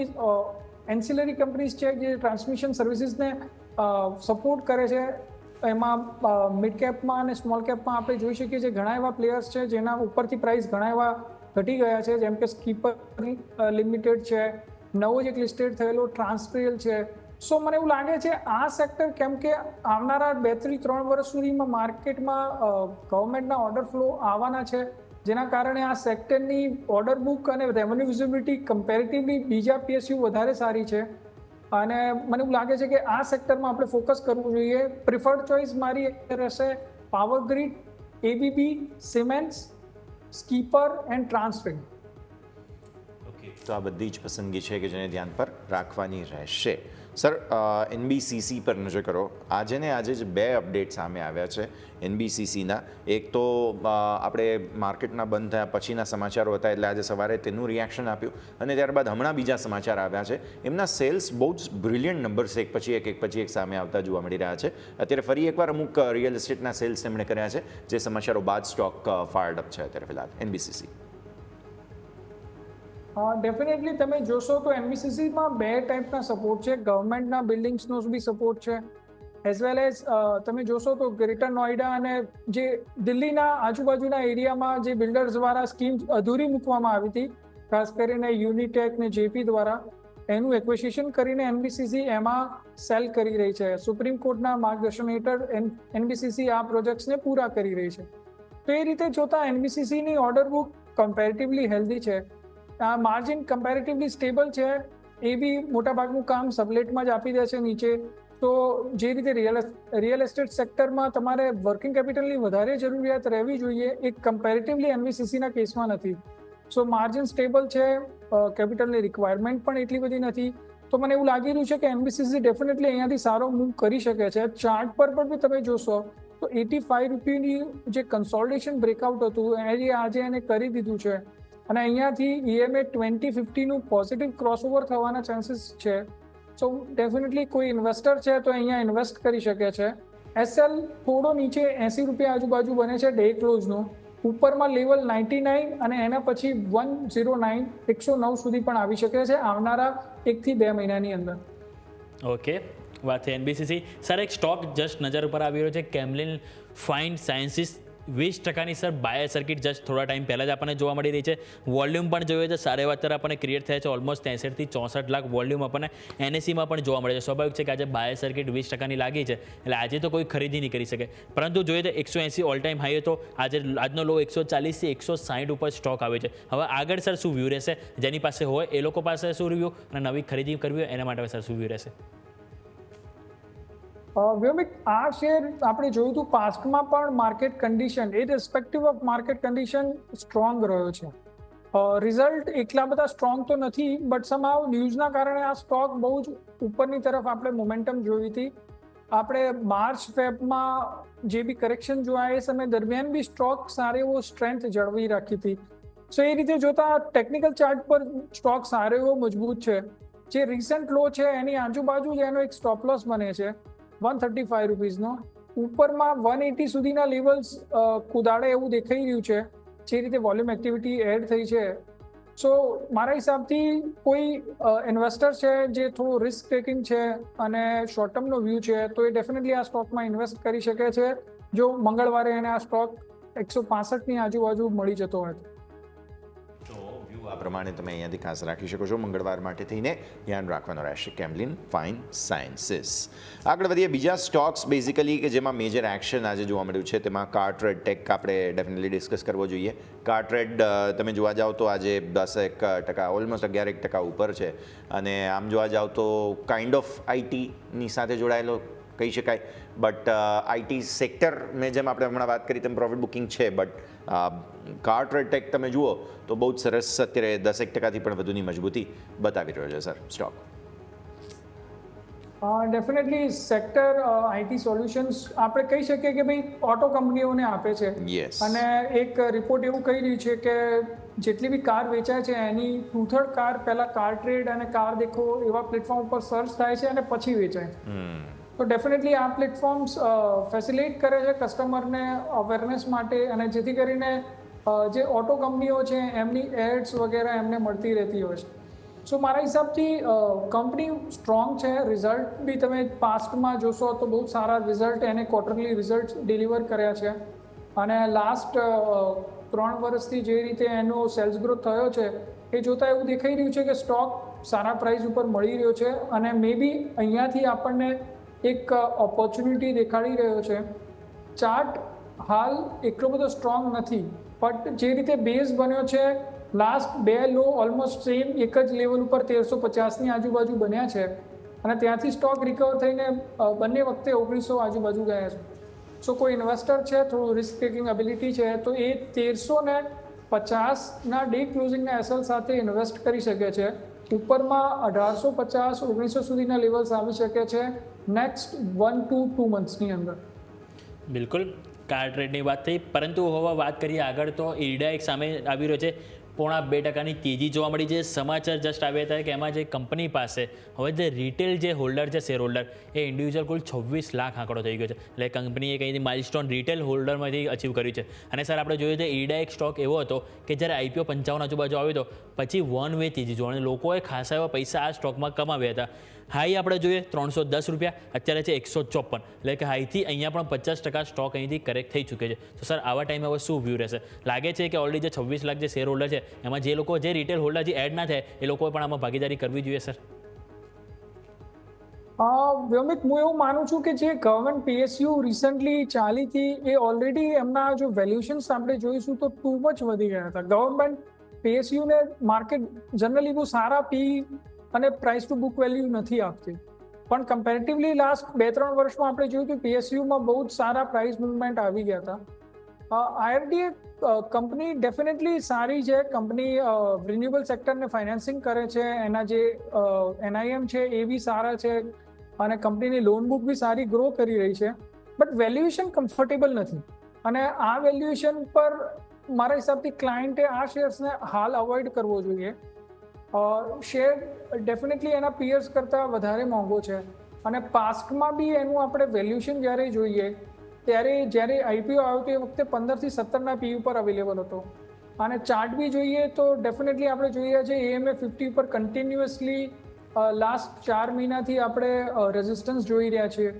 એન્સિલરી કંપનીઝ છે જે ટ્રાન્સમિશન સર્વિસીસને સપોર્ટ કરે છે, એમાં મિડ કેપમાં અને સ્મોલ કેપમાં આપણે જોઈ શકીએ છીએ ઘણા એવા પ્લેયર્સ છે જેના ઉપરથી પ્રાઇસ ઘણા એવા ઘટી ગયા છે, જેમ કે સ્કીપર લિમિટેડ છે, નવો જ એક લિસ્ટેડ થયેલો ટ્રાન્સટ્રેલ છે. સો મને એવું લાગે છે આ સેક્ટર, કેમ કે આવનારા 2-3 વર્ષ સુધીમાં માર્કેટમાં ગવર્મેન્ટના ઓર્ડર ફ્લો આવવાના છે, જેના કારણે આ સેક્ટરની ઓર્ડર બુક અને રેવન્યુ વિઝિબિલિટી કમ્પેરેટિવલી બીજા પીએસયુ વધારે સારી છે. અને મને એવું લાગે છે કે આ સેક્ટરમાં આપણે ફોકસ કરવું જોઈએ. પ્રિફર્ડ ચોઇસ મારી રહેશે Power Grid, ABB, cements, Skipper and Transfin.
તો આ બધી જ પસંદગી છે કે જેને ધ્યાન પર રાખવાની રહેશે. સર, એનબીસીસી પર નજર કરો. આજે ને આજે જ 2 અપડેટ સામે આવ્યા છે એનબીસીસીના. એક તો આપણે માર્કેટના બંધ થયા પછીના સમાચારો હતા, એટલે આજે સવારે તેનું રિએક્શન આપ્યું, અને ત્યારબાદ હમણાં બીજા સમાચાર આવ્યા છે. એમના સેલ્સ બહુ જ બ્રિલિયન્ટ નંબર્સ એક પછી એક સામે આવતા જોવા મળી રહ્યા છે. અત્યારે ફરી એકવાર અમુક રિયલ એસ્ટેટના સેલ્સ તેમણે કર્યા છે, જે સમાચારો બાદ સ્ટોક ફાયર્ડ અપ છે અત્યારે ફિલહાલ એનબીસીસી.
ડેફિનેટલી તમે જોશો તો એનબીસીસીમાં 2 ટાઈપના સપોર્ટ છે. ગવર્મેન્ટના બિલ્ડિંગ્સનો બી સપોર્ટ છે, એઝ વેલ એઝ તમે જોશો તો ગ્રેટર નોઈડા અને જે દિલ્હીના આજુબાજુના એરિયામાં જે બિલ્ડર્સ દ્વારા સ્કીમ અધૂરી મૂકવામાં આવી હતી, ખાસ કરીને યુનિટેક ને જેપી દ્વારા, એનું એક્વિઝિશન કરીને એનબીસીસી એમાં સેલ કરી રહી છે. સુપ્રીમ કોર્ટના માર્ગદર્શન હેઠળ એનબીસીસી આ પ્રોજેક્ટ્સને પૂરા કરી રહી છે. તો એ રીતે જોતા એનબીસીસીની ઓર્ડર બુક કમ્પેરેટિવલી હેલ્ધી છે. માર્જિન કમ્પેરેટિવલી સ્ટેબલ છે. એ બી મોટાભાગનું કામ સબલેટમાં જ આપી દે છે નીચે. તો જે રીતે રિયલ એસ્ટેટ સેક્ટરમાં તમારે વર્કિંગ કેપિટલની વધારે જરૂરિયાત રહેવી જોઈએ, એ કમ્પેરેટિવલી એનબીસીસીના કેસમાં નથી. સો માર્જિન સ્ટેબલ છે, કેપિટલની રિક્વાયરમેન્ટ પણ એટલી બધી નથી. તો મને એવું લાગી રહ્યું છે કે એનબીસીસી ડેફિનેટલી અહીંયાથી સારો મૂવ કરી શકે છે. ચાર્ટ પર પણ તમે જોશો તો 85 રૂપિયાની જે કન્સોલિડેશન બ્રેકઆઉટ હતું એ આજે એને કરી દીધું છે અને અહીંયાથી EMA 2050નું પોઝિટિવ ક્રોસઓવર થવાના ચાન્સીસ છે. સો ડેફિનેટલી કોઈ ઇન્વેસ્ટર છે તો અહીંયા ઇન્વેસ્ટ કરી શકે છે. SL થોડો નીચે 80 રૂપિયા આજુબાજુ બને છે ડે ક્લોઝનો, ઉપરમાં લેવલ 99 અને એના પછી 109 109 સુધી પણ આવી શકે છે આવનારા 1 થી 2 મહિનાની અંદર.
ઓકે, વાત છે એનબીસીસી. સર એક સ્ટોક જસ્ટ નજર ઉપર આવી રહ્યો છે, કેમ્લિન ફાઇન સાયન્સીસ. 20% સર બાયર સર્કિટ જસ્ટ થોડા ટાઈમ પહેલાં જ આપણને જોવા મળી રહી છે. વોલ્યુમ પણ જોઈએ છે સારા એવા અત્યારે આપણને ક્રિએટ થયા છે. ઓલમોસ્ટ 63 થી 64 લાખ વોલ્યુમ આપણને NSEમાં પણ જોવા મળે છે. સ્વાભાવિક છે કે આજે બાયર સર્કિટ 20%ની લાગી છે એટલે આજે તો કોઈ ખરીદી નહીં કરી શકે, પરંતુ જોઈએ તો 180 ઓલ ટાઈમ હાઈ હતો, આજનો લો 140 થી 160 ઉપર સ્ટોક આવે છે. હવે આગળ સર શું વ્યૂ રહેશે? જેની પાસે હોય એ લોકો પાસે શું રિવ્યુ અને નવી ખરીદી કરવી હોય એના માટે સર શું વ્યૂ રહેશે?
વ્યોમિક, આ શેર આપણે જોયું હતું પાસ્ટમાં પણ market condition irrespective of market condition strong રહ્યો છે. રિઝલ્ટ એટલા બધા સ્ટ્રોંગ તો નથી, બટ સમાવ ન્યૂઝના કારણે આ સ્ટોક બહુ જ ઉપરની તરફ આપણે મોમેન્ટમ જોઈ હતી. આપણે માર્ચ ફેબમાં જે બી કરેક્શન જોયા એ સમય દરમિયાન બી સ્ટોક સારો એવો સ્ટ્રેન્થ જળવી રાખી હતી. સો એ રીતે જોતા ટેકનિકલ ચાર્ટ પર સ્ટોક સારો એવો મજબૂત છે. જે રિસન્ટ લો છે એની આજુબાજુ જ એનો એક સ્ટોપ લોસ બને છે 135 રૂપીઝનો. ઉપરમાં 180 સુધીના લેવલ્સ કુદાડે એવું દેખાઈ રહ્યું છે જે રીતે વોલ્યુમ એક્ટિવિટી એડ થઈ છે. સો મારા હિસાબથી કોઈ ઇન્વેસ્ટર છે જે થોડું રિસ્ક ટેકિંગ છે અને શોર્ટ ટર્મનો વ્યૂ છે તો એ ડેફિનેટલી આ સ્ટોકમાં ઇન્વેસ્ટ કરી શકે છે જો મંગળવારે એને આ સ્ટોક 165ની આજુબાજુ મળી જતો હોય તો.
આ પ્રમાણે તમે અહીંયાથી ખાસ રાખી શકો છો. મંગળવાર માટે થઈને ધ્યાન રાખવાનું રહેશે કેમ્લિન ફાઇન સાયન્સીસ. આગળ વધીએ બીજા સ્ટોક્સ બેઝિકલી કે જેમાં મેજર એક્શન આજે જોવા મળ્યું છે તેમાં કાર્ટરેડ ટેક આપણે ડેફિનેટલી ડિસ્કસ કરવો જોઈએ. કાર્ટરેડ તમે જોવા જાઓ તો આજે 10% ઓલમોસ્ટ 11% ઉપર છે અને આમ જોવા જાઓ તો કાઇન્ડ ઓફ આઈટીની સાથે જોડાયેલો કહી શકાય. બટ આઈટી સેક્ટર મેં જેમ આપણે હમણાં વાત કરી તેમ પ્રોફિટ બુકિંગ છે, બટ કાર્ટરેડ ટેક તમે જુઓ તો બહુ જ સરસ અત્યારે 10% પણ વધુની મજબૂતી બતાવી રહ્યો છે sir stock.
Definitely sector IT solutions આપણે કહી શકીએ કે ભાઈ ઓટો કંપનીઓને આપે છે. અને એક રિપોર્ટ એવું કહી રહ્યું છે કે જેટલી બી કાર વેચાય છે એની 2/3 કાર પહેલા કાર્ટરેડ અને કાર દેખો એવા પ્લેટફોર્મ ઉપર સર્ચ થાય છે અને પછી વેચાય. તો ડેફિનેટલી આ પ્લેટફોર્મ્સ ફેસિલિટેટ કરે છે કસ્ટમરને અવેરનેસ માટે અને જેથી કરીને જે ઓટો કંપનીઓ છે એમની એડ્સ વગેરે એમને મળતી રહેતી હોય છે. સો મારા હિસાબથી કંપની સ્ટ્રોંગ છે. રિઝલ્ટ બી તમે પાસ્ટમાં જોશો તો બહુ સારા રિઝલ્ટ એને ક્વાર્ટરલી રિઝલ્ટ ડિલિવર કર્યા છે અને લાસ્ટ 3 વર્ષથી જે રીતે એનો સેલ્સ ગ્રોથ થયો છે એ જોતાં એવું દેખાઈ રહ્યું છે કે સ્ટોક સારા પ્રાઇસ ઉપર મળી રહ્યો છે અને મે બી અહીંયાથી આપણને એક ઓપોર્ચ્યુનિટી દેખાડી રહ્યો છે. ચાર્ટ હાલ એટલો બધો સ્ટ્રોંગ નથી, બટ જે રીતે બેઝ બન્યો છે લાસ્ટ 2 લો ઓલમોસ્ટ સેમ એક જ લેવલ ઉપર 1350ની આજુબાજુ બન્યા છે અને ત્યાંથી સ્ટોક રિકવર થઈને બંને વખતે 1900 આજુબાજુ ગયા છે. સો કોઈ ઇન્વેસ્ટર છે થોડું રિસ્ક ટેકિંગ એબિલિટી છે તો એ 1350ના ડે ક્લોઝિંગના એસએલ સાથે ઇન્વેસ્ટ કરી શકે છે. ઉપરમાં 1850 1900 સુધીના લેવલ્સ આવી શકે છે નેક્સ્ટ 1 to 2 મંથ્સની અંદર.
બિલકુલ કાર્ટરેડની વાત થઈ, પરંતુ હવે વાત કરીએ આગળ તો ઈરડા એક સામે આવી રહ્યો છે. 0.5% તેજી જોવા મળી છે. સમાચાર જસ્ટ આવ્યા હતા કે એમાં જે કંપની પાસે હવે જે રિટેલ જે હોલ્ડર છે શેર હોલ્ડર એ ઇન્ડિવિજ્યુઅલ કુલ 26 લાખ આંકડો થઈ ગયો છે. એટલે કંપનીએ કંઈ માઇલસ્ટોન રિટેલ હોલ્ડરમાંથી અચીવ કર્યું છે. અને સર આપણે જોયું તો ઈરડા એક સ્ટોક એવો હતો કે જ્યારે IPO 55 આજુબાજુ આવ્યો હતો પછી 1 વે તેજી જોવા અને લોકોએ ખાસા એવા પૈસા આ સ્ટોકમાં કમાવ્યા હતા. હાઈ આપણે જોઈએ 310 રૂપિયા, અત્યારે છે 154. એટલે કે હાઈથી અહીંયા પણ 50% સ્ટોક અહીંથી કરેક્ટ થઈ ચૂક્યો છે. તો સર આવા ટાઈમે હવે શું વ્યૂ રહેશે? લાગે છે કે ઓલરેડી જે 26 લાખ જે શેર હોલ્ડર છે એમાં જે લોકો જે રિટેલ હોલ્ડર જે એડ ના થાય એ લોકોએ પણ આમાં ભાગીદારી કરવી જોઈએ સર?
વ્યોમિક, હું એવું માનું છું કે જે ગવર્મેન્ટ PSU રિસન્ટલી ચાલી હતી એ ઓલરેડી એમના જો વેલ્યુએશન્સ આપણે જોઈશું તો ટુ મચ વધી ગયા હતા. ગવર્મેન્ટ PSUને માર્કેટ જનરલી બહુ સારા પી અને પ્રાઇસ ટુ બુક વેલ્યુ નથી આપતી, પણ કમ્પેરેટિવલી લાસ્ટ 2-3 વર્ષમાં આપણે જોયું કે PSUમાં બહુ જ સારા પ્રાઇસ મુવમેન્ટ આવી ગયા હતા. આઈઆરડીએ કંપની ડેફિનેટલી સારી છે. કંપની રિન્યુએબલ સેક્ટરને ફાઇનાન્સિંગ કરે છે. એના જે એનઆઈએમ છે એ બી સારા છે અને કંપનીની લોન બુક બી સારી ગ્રો કરી રહી છે. બટ વેલ્યુએશન કમ્ફર્ટેબલ નથી અને આ વેલ્યુએશન પર મારા હિસાબથી ક્લાયન્ટે આ શેર્સને હાલ અવોઇડ કરવો જોઈએ. શેર ડેફિનેટલી એના પિયર્સ કરતાં વધારે મોંઘો છે અને પાસ્ટમાં બી એનું આપણે વેલ્યુએશન જ્યારે જોઈએ ત્યારે જ્યારે આઈપીઓ આવ્યો તો એ વખતે 15 થી 17 પી ઉપર અવેલેબલ હતો અને ચાર્ટ બી જોઈએ તો ડેફિનેટલી આપણે જોઈએ છે એએમએ 50 ઉપર કન્ટિન્યુઅસલી લાસ્ટ 4 મહિનાથી આપણે રેઝિસ્ટન્સ જોઈ રહ્યા છીએ.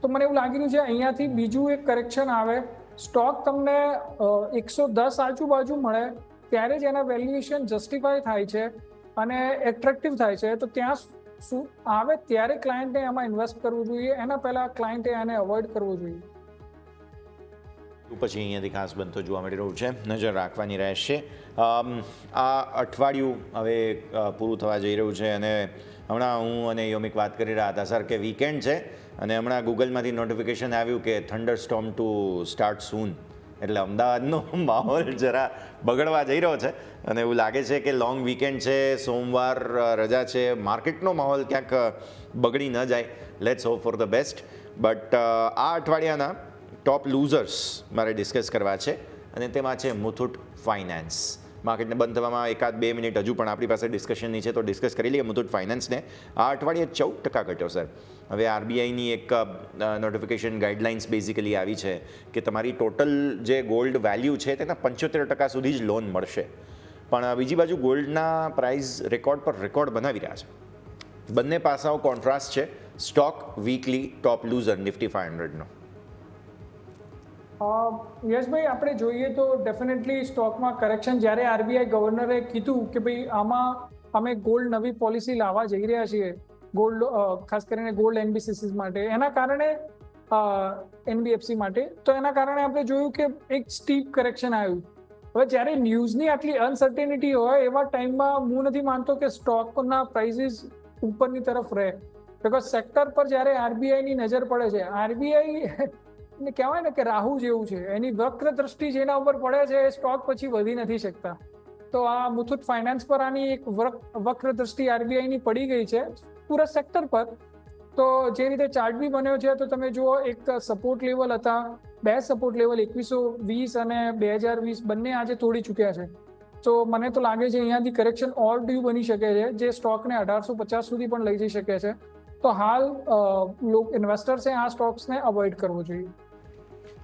તો મને એવું લાગી રહ્યું છે અહીંયાથી બીજું એક કરેક્શન આવે, સ્ટોક તમને 110 આજુબાજુ મળે ત્યારે જ એના વેલ્યુએશન જસ્ટિફાય થાય છે અને એટ્રેક્ટિવ થાય છે. તો ત્યાં શું આવે ત્યારે ક્લાયન્ટે એમાં ઇન્વેસ્ટ કરવું જોઈએ, એના પહેલાં ક્લાયન્ટે એને અવોઇડ કરવું જોઈએ.
પછી અહીંયાથી ખાસ બનતો જોવા મળી રહ્યું છે, નજર રાખવાની રહેશે. આ અઠવાડિયું હવે પૂરું થવા જઈ રહ્યું છે અને હમણાં હું અને યોમિક વાત કરી રહ્યા હતા સર કે વીકેન્ડ છે અને હમણાં ગૂગલમાંથી નોટિફિકેશન આવ્યું કે થંડર સ્ટોર્મ ટુ સ્ટાર્ટ સૂન, એટલે અમદાવાદનો માહોલ જરા બગડવા જઈ રહ્યો છે અને એવું લાગે છે કે લોંગ વીકેન્ડ છે, સોમવાર રજા છે, માર્કેટનો માહોલ ક્યાંક બગડી ન જાય. Let's hope for the best. But આ અઠવાડિયાના ટોપ લૂઝર્સ મારે ડિસ્કસ કરવા છે અને તેમાં છે મુથુટ ફાઇનાન્સ. માર્કેટને બંધ થવામાં 1-2 મિનિટ હજુ પણ આપણી પાસે ડિસ્કશનની છે તો ડિસ્કસ કરી લઈએ મુથુટ ફાઇનાન્સને. આ અઠવાડિયે 14% ઘટ્યો સર. હવે આરબીઆઈની એક નોટિફિકેશન ગાઈડલાઇન્સ બેઝિકલી આવી છે કે તમારી ટોટલ જે ગોલ્ડ વેલ્યુ છે તેના 75% સુધી જ લોન મળશે. પણ બીજી બાજુ ગોલ્ડના પ્રાઇસ રેકોર્ડ પર રેકોર્ડ બનાવી રહ્યા છે. બંને પાસાઓ કોન્ટ્રાસ્ટ છે. સ્ટોક વીકલી ટોપ લૂઝર નિફ્ટી 500નો.
યશભાઈ, આપણે જોઈએ તો ડેફિનેટલી સ્ટોકમાં કરેક્શન, જ્યારે આરબીઆઈ ગવર્નરે કીધું કે ભાઈ આમાં અમે ગોલ્ડ નવી પોલિસી લાવવા જઈ રહ્યા છીએ, ગોલ્ડ ખાસ કરીને ગોલ્ડ એનબીસીસી માટે, એના કારણે એનબીએફસી માટે, તો એના કારણે આપણે જોયું કે એક સ્ટીપ કરેક્શન આવ્યું. હવે જ્યારે ન્યૂઝની આટલી અનસર્ટેનિટી હોય એવા ટાઈમમાં હું નથી માનતો કે સ્ટોકના પ્રાઇસીસ ઉપરની તરફ રહે, બિકોઝ સેક્ટર પર જ્યારે આરબીઆઈની નજર પડે છે, આરબીઆઈ કહેવાય ને કે રાહુ જેવું છે, એની વક્ર દ્રષ્ટિ જેના ઉપર પડે છે એ સ્ટોક પછી વધી નથી શકતા. તો આ મુથુટ ફાઇનાન્સ પર આની એક વક્ર દ્રષ્ટિ આરબીઆઈની પડી ગઈ છે પૂરા સેક્ટર પર. તો જે રીતે ચાર્ટ બી બન્યો છે તો તમે જુઓ, એક સપોર્ટ લેવલ હતા, 2 સપોર્ટ લેવલ 2120 અને 2020 બંને આજે તોડી ચૂક્યા છે. તો મને તો લાગે છે અહીંયાથી કરેક્શન ઓર ડ્યુ બની શકે છે જે સ્ટોકને 1850 સુધી પણ લઈ જઈ શકે છે. તો હાલ ઇન્વેસ્ટર્સે આ સ્ટોક્સને અવોઇડ કરવો જોઈએ.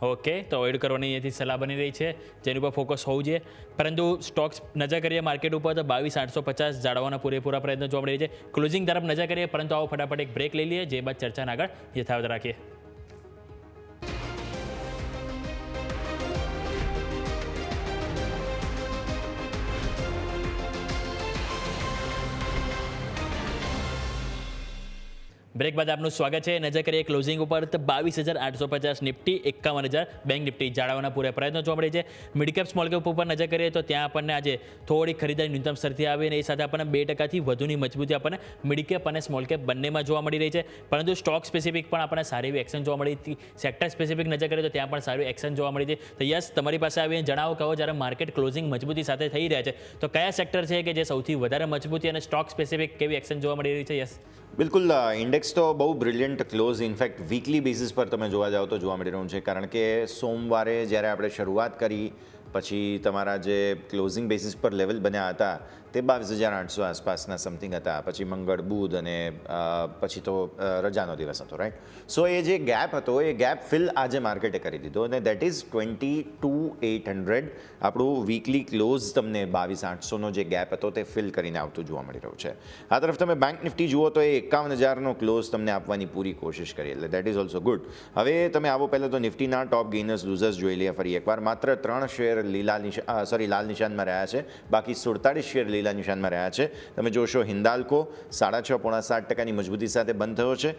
ઓકે, તો અવોઇડ કરવાની અહીંયાથી સલાહ બની રહી છે જેની ઉપર ફોકસ હોવું જોઈએ. પરંતુ સ્ટોક્સ નજર કરીએ માર્કેટ ઉપર તો 22,850 જાળવવાના પૂરેપૂરા પ્રયત્નો જોવા મળી રહી છે. ક્લોઝિંગ તરફ નજર કરીએ, પરંતુ આવો ફટાફટ એક બ્રેક લઈ લઈએ, જે બાદ ચર્ચાને આગળ યથાવત રાખીએ. બ્રેક બાદ આપનું સ્વાગત છે. નજર કરીએ ક્લોઝિંગ ઉપર તો 22,850 નિફ્ટી, 51,000 બેંક નિફ્ટી જાળવવાના પૂરા પ્રયત્નો જોવા મળે છે. મિડ કેપ સ્મોલ કેપ ઉપર નજર કરીએ તો ત્યાં આપણને આજે થોડી ખરીદારી ન્યૂનતમ સ્તરથી આવી અને એ સાથે આપણને 2%થી વધુની મજબૂતી આપણને મિડ કેપ અને સ્મોલ કેપ બંનેમાં જોવા મળી રહી છે. પરંતુ સ્ટોક સ્પેસિફિક પણ આપણને સારી એવી એક્શન જોવા મળી હતી. સેક્ટર સ્પેસિફિક નજર કરીએ તો ત્યાં પણ સારી એક્શન જોવા મળી હતી. તો યસ, તમારી પાસે આવીને જણાવો કહો, જ્યારે માર્કેટ ક્લોઝિંગ મજબૂતી સાથે થઈ રહ્યા છે તો કયા સેક્ટર છે કે જે સૌથી વધારે મજબૂતી અને સ્ટોક સ્પેસિફિક કેવી એક્શન જોવા મળી રહી છે? યસ,
બિલકુલ. ઇન્ડેક્સ તો બહુ brilliant close, in fact weekly basis પર તમે જોવા જાઓ તો જોવા મળી રહ્યું છે. કારણ કે સોમવારે જ્યારે આપણે શરૂઆત કરી પછી તમારા જે ક્લોઝિંગ બેસિસ પર લેવલ બન્યા હતા તે 22,800 આસપાસના સમથિંગ હતા. પછી મંગળ, બુધ અને પછી તો રજાનો દિવસ હતો, રાઈટ. સો એ જે ગેપ હતો એ ગેપ ફિલ આજે માર્કેટે કરી દીધો અને દેટ ઇઝ 22,800. આપણું વીકલી ક્લોઝ તમને 22,800નો જે ગેપ હતો તે ફિલ કરીને આવતું જોવા મળી રહ્યું છે. આ તરફ તમે બેંક નિફ્ટી જુઓ તો એ 51,000નો ક્લોઝ તમને આપવાની પૂરી કોશિશ કરી, એટલે દેટ ઇઝ ઓલ્સો ગુડ. હવે તમે આવો પહેલાં તો નિફ્ટીના ટોપ ગેઇનર્સ લૂઝર્સ જોઈ લઈએ ફરી એકવાર. માત્ર 3 શેર લાલ નિશાનમાં રહ્યા છે, બાકી 47 શેર લીલા નિશાનમાં રહ્યા છે. તમે જોશો હિન્દાલ્કો 6.5-7% મજબૂતી સાથે બંધ થયો છે.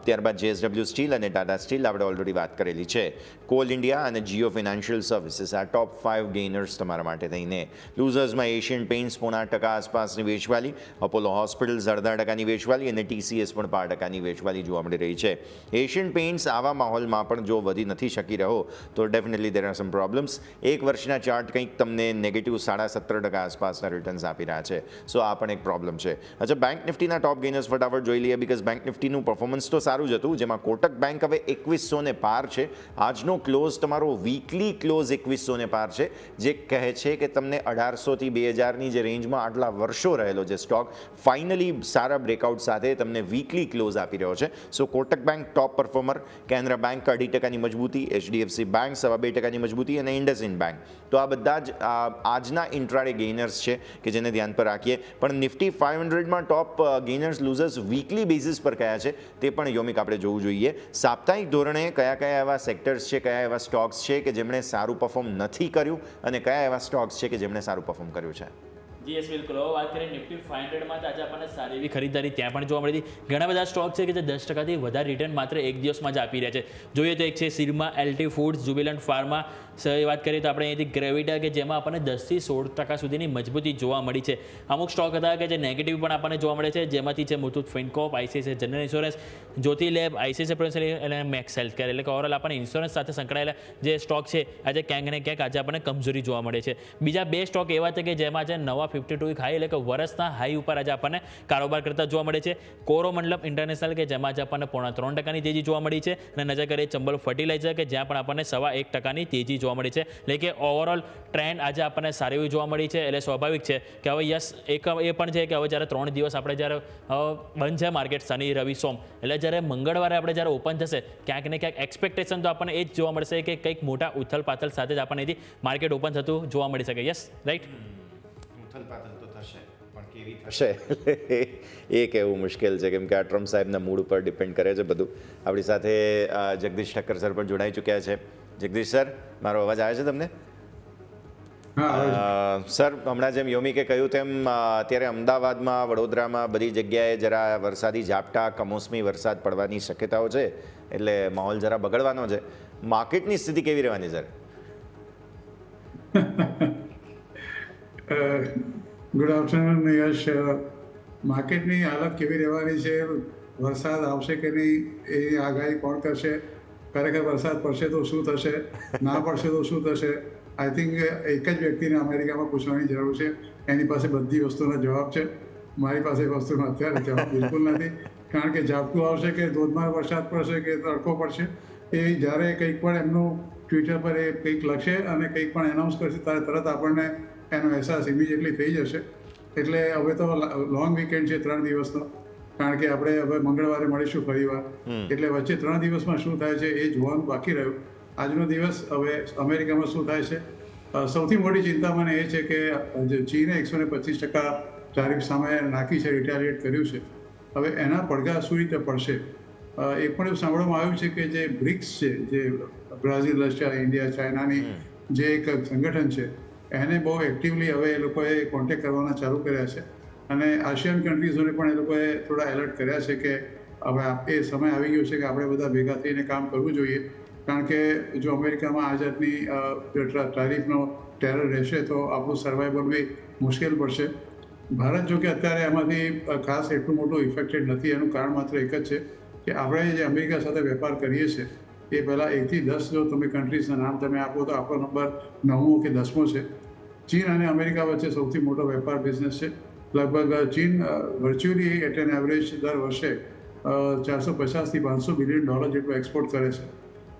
ત્યારબાદ JSW સ્ટીલ અને ટાટા સ્ટીલ આપણે ઓલરેડી વાત કરેલી છે. કોલ ઇન્ડિયા અને જીઓ ફિનાન્શિયલ સર્વિસીસ આ ટોપ 5 ગેઇનર્સ તમારા માટે થઈને. લૂઝર્સમાં એશિયન પેઇન્ટ્સ 0.5% આસપાસની વેચવાલી, અપોલો હોસ્પિટલ્સ 0.5%ની વેચવાલી અને TCS પણ 0.5%ની વેચવાલી જોવા મળી રહી છે. એશિયન પેઇન્ટ્સ આવા માહોલમાં પણ જો વધી નથી શકી રહ્યો તો definitely there are some problems. એક વર્ષના ચાર્ટ કંઈક તમને નેગેટિવ 17.5% આસપાસના રિટર્ન્સ આપી રહ્યા છે. સો આ પણ એક પ્રોબ્લેમ છે. અચ્છા, બેંક નિફ્ટીના ટોપ ગેઇનર્સ ફટાફટ જોઈ લઈએ, બીકોઝ બેંક નિફ્ટીનું પરફોર્મન્સ તો સારું જ હતું, જેમાં કોટક બેંક હવે 2100 પાર છે. આજનો ક્લોઝ તમારો વીકલી ક્લોઝ 2100 પાર છે, જે કહે છે કે તમને 1800 થી 2000ની જે રેન્જમાં આટલા વર્ષો રહેલો જે સ્ટોક ફાઇનલી સારા બ્રેકઆઉટ સાથે તમને વીકલી ક્લોઝ આપી રહ્યો છે. સો કોટક બેંક ટોપ પરફોર્મર, કેનરા બેંક 0.5%ની મજબૂતી, HDFC બેંક 2.5%ની મજબૂતી અને ઇન્ડસઇન્ડ બેંક. તો આ બધા જ આજના ઇન્ટ્રાડે ગેઇનર્સ છે કે જેને ધ્યાન પર રાખીએ. પણ નિફ્ટી 500માં ટોપ ગેઇનર્સ લૂઝર્સ વીકલી બેઝિસ પર કયા છે તે પણ યોમિક આપણે જોવું જોઈએ. સાપ્તાહિક ધોરણે કયા એવા સેક્ટર્સ છે, કયા એવા સ્ટોક્સ છે કે જેમણે સારું પરફોર્મ નથી કર્યું અને કયા એવા સ્ટોક્સ છે કે જેમણે સારું પરફોર્મ કર્યું છે.
જીએસ બિલકુલ. હવે વાત કરીએ નિફ્ટી 500માં તો આજે આપણને સારી એવી ખરીદારી ત્યાં પણ જોવા મળી હતી. ઘણા બધા સ્ટોક છે કે જે 10%થી વધારે રિટર્ન માત્ર એક દિવસમાં જ આપી રહ્યા છે. જોઈએ તો એક છે સિરમા, LT ફૂડ્સ, જુબિલન્ટ ફાર્મા. વાત કરીએ તો આપણે અહીંથી ગ્રેવિટા કે જેમાં આપણને 10થી 16% સુધીની મજબૂતી જોવા મળી છે. અમુક સ્ટોક હતા કે જે નેગેટિવ પણ આપણને જોવા મળે છે, જેમાંથી છે Muthoot Fincorp, ICICI general insurance, Jyoti lab, ICICI prudential અને મેક્સ હેલ્થકેર. એટલે કે ઓવરઓલ આપણને ઇન્સ્યોરન્સ સાથે સંકળાયેલા જે સ્ટોક છે આજે ક્યાંક ને ક્યાંક આજે આપણને કમજોરી જોવા મળે છે. બીજા બે સ્ટોક એવા છે કે જેમાં આજે નવા 52 વીક હાઈ એટલે કે વર્ષના હાઈ ઉપર આજે આપણને કારોબાર કરતા જોવા મળે છે. કોરોમંડલમ ઇન્ટરનેશનલ કે જેમાં આજે આપણને 3.5%ની તેજી જોવા મળી છે અને નજર કરીએ ચંબલ ફર્ટિલાઇઝર કે જ્યાં પણ આપણને 1.25%ની તેજી જોવા મળી છે. એટલે કે ઓવરઓલ ટ્રેન્ડ આજે આપણને સારી એવી જોવા મળી છે. એટલે સ્વાભાવિક છે કે હવે યસ એક એ પણ છે કે હવે જ્યારે 3 દિવસ આપણે જ્યારે બંધ છે માર્કેટ શનિ રવિ સોમ, એટલે જ્યારે મંગળવારે આપણે જ્યારે ઓપન થશે ક્યાંક ને ક્યાંક એક્સપેક્ટેશન તો આપણને એ જ જોવા મળશે કે કંઈક મોટા ઉથલ પાથલ સાથે જ આપણને એથી માર્કેટ ઓપન થતું જોવા મળી શકે. Yes right.
ઉથલ પાથલ તો થશે પણ કેવી થશે એ કહેવું મુશ્કેલ છે, કેમ કે આ ટ્રમ્પ સાહેબના મૂડ ઉપર ડિપેન્ડ કરે છે બધું. આપણી સાથે જગદીશ ઠક્કર સર પણ જોડાઈ ચૂક્યા છે. જગદીશ સર, મારો અવાજ આવે છે તમને? સર, હમણાં જેમ યોમિકે કહ્યું તેમ અત્યારે અમદાવાદમાં, વડોદરામાં બધી જગ્યાએ જરા વરસાદી ઝાપટા, કમોસમી વરસાદ પડવાની શક્યતાઓ છે, એટલે માહોલ જરા બગડવાનો છે. માર્કેટની સ્થિતિ કેવી રહેવાની સર?
ગુડ આફ્ટરનૂન યશ. માર્કેટની હાલત કેવી રહેવાની છે, વરસાદ આવશે કે નહીં એ આગાહી કોણ કરશે, ખરેખર વરસાદ પડશે તો શું થશે, ના પડશે તો શું થશે, આઈ થિંક એક જ વ્યક્તિને અમેરિકામાં પૂછવાની જરૂર છે. એની પાસે બધી વસ્તુનો જવાબ છે. મારી પાસે વસ્તુનો અત્યારે જવાબ બિલકુલ નથી, કારણ કે ઝાપટું આવશે કે ધોધમાર વરસાદ પડશે કે તડકો પડશે, એ જ્યારે કંઈક પણ એમનું ટ્વિટર પર એ કંઈક લખશે અને કંઈક પણ એનાઉન્સ કરશે ત્યારે તરત આપણને એનો અહેસાસ ઇમિડિયેટલી થઈ જશે. એટલે હવે તો લોંગ વીકેન્ડ છે 3 દિવસનો, કારણ કે આપણે હવે મંગળવારે મળીશું ફરીવાર, એટલે વચ્ચે 3 દિવસમાં શું થાય છે એ જોવાનું બાકી રહ્યું. આજનો દિવસ હવે અમેરિકામાં શું થાય છે. સૌથી મોટી ચિંતા મને એ છે કે ચીને 125% તારીફ સામે નાખી છે, રિટાલિએટ કર્યું છે. હવે એના પડઘા શું રીતે પડશે. એ પણ એવું સાંભળવામાં આવ્યું છે કે જે બ્રિક્સ છે, જે બ્રાઝિલ, રશિયા, ઇન્ડિયા, ચાઇનાની જે એક સંગઠન છે, એને બહુ એક્ટિવલી હવે એ લોકોએ કોન્ટેક્ટ કરવાના ચાલુ કર્યા છે અને આશિયન કન્ટ્રીઝોને પણ એ લોકોએ થોડા એલર્ટ કર્યા છે કે હવે એ સમય આવી ગયો છે કે આપણે બધા ભેગા થઈને કામ કરવું જોઈએ. કારણ કે જો અમેરિકામાં આ જાતની તારીફનો ટેરર રહેશે તો આપણું સર્વાઈવલ બી મુશ્કેલ પડશે. ભારત જો કે અત્યારે એમાંથી ખાસ એટલું મોટું ઇફેક્ટેડ નથી. એનું કારણ માત્ર એક જ છે કે આપણે જે અમેરિકા સાથે વેપાર કરીએ છીએ એ પહેલાં 1 થી 10 જો તમે કન્ટ્રીઝના નામ તમે આપો તો આપણો નંબર 9મો કે 10મો છે. ચીન અને અમેરિકા વચ્ચે સૌથી મોટો વેપાર બિઝનેસ છે. લગભગ ચીન વર્ચ્યુઅલી એટ એન એવરેજ દર વર્ષે $450 થી $500 બિલિયન જેટલું એક્સપોર્ટ કરે છે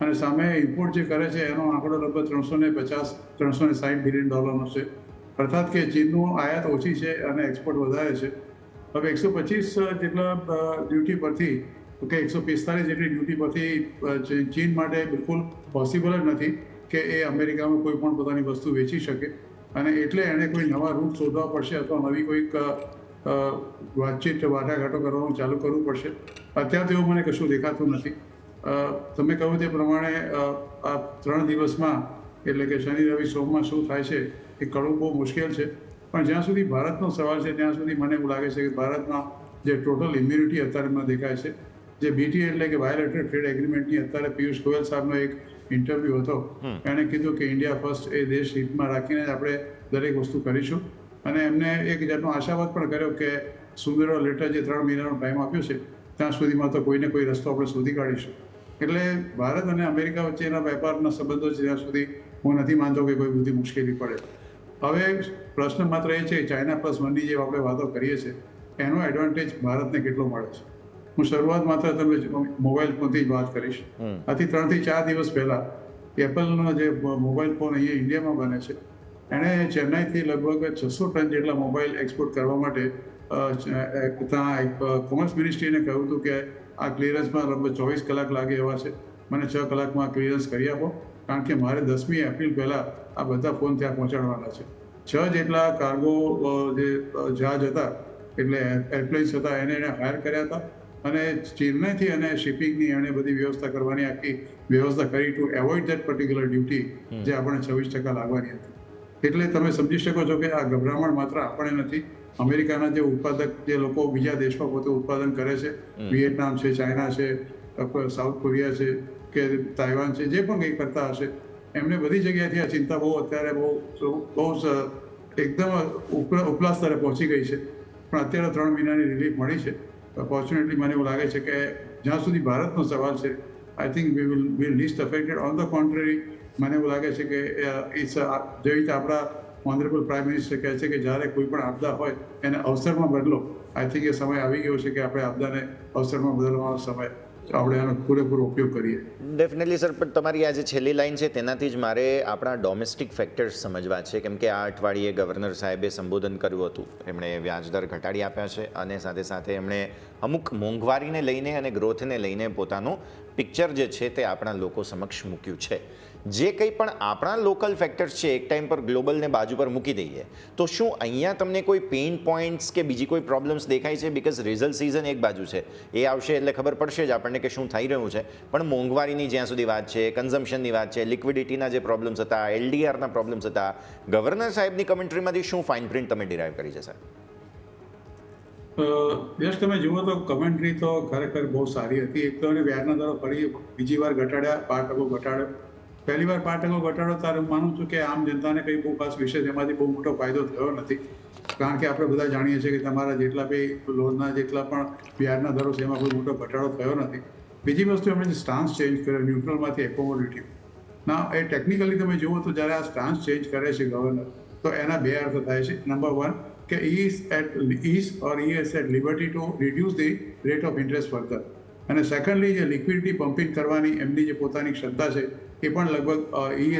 અને સામે ઇમ્પોર્ટ જે કરે છે એનો આંકડો લગભગ $350-360 બિલિયન છે. અર્થાત કે ચીનનું આયાત ઓછી છે અને એક્સપોર્ટ વધારે છે. હવે 125 જેટલા ડ્યુટી પરથી કે 145 જેટલી ડ્યુટી પરથી ચીન માટે બિલકુલ પોસિબલ જ નથી કે એ અમેરિકામાં કોઈ પણ પોતાની વસ્તુ વેચી શકે અને એટલે એણે કોઈ નવા રૂટ શોધવા પડશે અથવા નવી કોઈક વાતચીત વાટાઘાટો કરવાનું ચાલુ કરવું પડશે. અત્યારે તેવું મને કશું દેખાતું નથી. તમે કહ્યું તે પ્રમાણે આ 3 દિવસમાં એટલે કે શનિ રવિ સોમમાં શું થાય છે એ કળવું બહુ મુશ્કેલ છે. પણ જ્યાં સુધી ભારતનો સવાલ છે ત્યાં સુધી મને એવું લાગે છે કે ભારતમાં જે ટોટલ ઇમ્યુનિટી અત્યારમાં દેખાય છે, જે BTA એટલે કે બાયોલેટરલ ટ્રેડ એગ્રીમેન્ટની અત્યારે પિયુષ ગોયલ સાહેબનો એક ઇન્ટરવ્યૂ હતો, એણે કીધું કે ઇન્ડિયા ફર્સ્ટ એ દેશ હિતમાં રાખીને જ આપણે દરેક વસ્તુ કરીશું. અને એમને એક જાતનો આશાવાદ પણ કર્યો કે સુંદરો લેટર જે 3 મહિનાનો ટાઈમ આપ્યો છે ત્યાં સુધીમાં તો કોઈને કોઈ રસ્તો આપણે શોધી કાઢીશું. એટલે ભારત અને અમેરિકા વચ્ચેના વેપારના સંબંધો છે ત્યાં સુધી હું નથી માનતો કે કોઈ બધી મુશ્કેલી પડે. હવે પ્રશ્ન માત્ર એ છે ચાઇના +1ની જે આપણે વાતો કરીએ છીએ એનો એડવાન્ટેજ ભારતને કેટલો મળે છે. હું શરૂઆત માત્ર તમે મોબાઈલ ફોનથી જ વાત કરીશ. આથી 3 થી 4 દિવસ પહેલા એપલનો જે મોબાઈલ ફોન અહીંયા ઇન્ડિયામાં બને છે એણે ચેન્નાઈથી લગભગ 600 ટન જેટલા મોબાઈલ એક્સપોર્ટ કરવા માટે ત્યાં કોમર્સ મિનિસ્ટ્રીને કહ્યું હતું કે આ ક્લિયરન્સમાં લગભગ 24 કલાક લાગે એવા છે, મને 6 કલાકમાં ક્લિયરન્સ કરી આપો, કારણ કે મારે 10મી એપ્રિલ પહેલાં આ બધા ફોન ત્યાં પહોંચાડવાના છે. 6 જેટલા કાર્ગો જે જહાજ હતા એટલે એરપ્લેન્સ હતા એને હાયર કર્યા હતા અને ચેન્નાઈથી અને શિપિંગની એણે બધી વ્યવસ્થા કરવાની આખી વ્યવસ્થા કરી two avoid that particular duty જે આપણે 26% લાગવાની હતી. એટલે તમે સમજી શકો છો કે આ ગભરામણ માત્ર આપણે નથી, અમેરિકાના જે ઉત્પાદક જે લોકો બીજા દેશમાં પોતે ઉત્પાદન કરે છે, વિયેટનામ છે, ચાઇના છે, સાઉથ કોરિયા છે કે તાઇવાન છે, જે પણ કંઈ કરતા હશે એમને બધી જગ્યાએથી આ ચિંતા બહુ અત્યારે બહુ એકદમ ઉપલા સ્તરે પહોંચી ગઈ છે. પણ અત્યારે 3 મહિનાની રિલીફ મળી છે. ફોર્ચ્યુનેટલી મને એવું લાગે છે કે જ્યાં સુધી ભારતનો સવાલ છે I think we will be least affected. On the contrary મને એવું લાગે છે કે જેવી રીતે આપણા ઓનરેબલ પ્રાઇમ મિનિસ્ટર કહે છે કે જ્યારે કોઈ પણ આપદા હોય એને અવસરમાં બદલો. આઈ થિંક એ સમય આવી ગયો છે કે આપણે આપદાને અવસરમાં બદલવાનો સમય આપણે આનો પૂરેપૂરો ઉપયોગ કરીએ.
ડેફિનેટલી સર, પણ તમારી આ જે છેલ્લી લાઈન છે તેનાથી જ મારે આપણા ડોમેસ્ટિક ફેક્ટર્સ સમજવા છે, કેમ કે આ અઠવાડિયે ગવર્નર સાહેબે સંબોધન કર્યું હતું, એમણે વ્યાજદર ઘટાડી આપ્યા છે અને સાથે સાથે એમણે અમુક મોંઘવારીને લઈને અને ગ્રોથને લઈને પોતાનું પિક્ચર જે છે તે આપણા લોકો સમક્ષ મૂક્યું છે. જે કંઈ પણ આપણા લોકલ ફેક્ટર્સ છે એક ટાઈમ પર ગ્લોબલને બાજુ પર મૂકી દઈએ તો શું અહીંયા તમને કોઈ પેઇન પોઈન્ટ્સ કે બીજી કોઈ પ્રોબ્લેમ્સ દેખાય છે? બિકોઝ રિઝલ્ટ સિઝન એક બાજુ છે, એ આવશે એટલે ખબર પડશે જ આપણને કે શું થઈ રહ્યું છે, પણ મોંઘવારીની જ્યાં સુધી વાત છે, કન્ઝમ્પશનની વાત છે, લિક્વિડિટીના જે પ્રોબ્લેમ્સ હતા, LDRના પ્રોબ્લેમ્સ હતા, ગવર્નર સાહેબની કમેન્ટ્રીમાંથી શું ફાઇન પ્રિન્ટ તમે ડિરાઈવ કરી છે સર?
યસ, તમે જુઓ તો કમેન્ટ્રી તો ખરેખર બહુ સારી હતી. એક તો વ્યાજના દરો ફરી બીજી વાર ઘટાડ્યા, 5% ઘટાડ્યો. પહેલી વાર 5% ઘટાડો ત્યારે હું માનું છું કે આમ જનતાને કંઈ બહુ ખાસ વિશેષ એમાંથી બહુ મોટો ફાયદો થયો નથી, કારણ કે આપણે બધા જાણીએ છીએ કે તમારા જેટલા બી લોનના જેટલા પણ વ્યાજના દરો છે એમાં કોઈ મોટો ઘટાડો થયો નથી. બીજી વસ્તુ એમણે જે સ્ટાન્સ ચેન્જ કર્યો ન્યુટ્રલમાંથી એકોમોડિટી, ના એ ટેકનિકલી તમે જુઓ તો જ્યારે આ સ્ટાન્સ ચેન્જ કરે છે ગવર્નર તો એના બે અર્થ થાય છે. નંબર 1 કે is at liberty to reduce the rate of interest further, અને સેકન્ડલી જે લિક્વિડિટી પમ્પિંગ કરવાની એમની જે પોતાની ક્ષમતા છે એ પણ લગભગ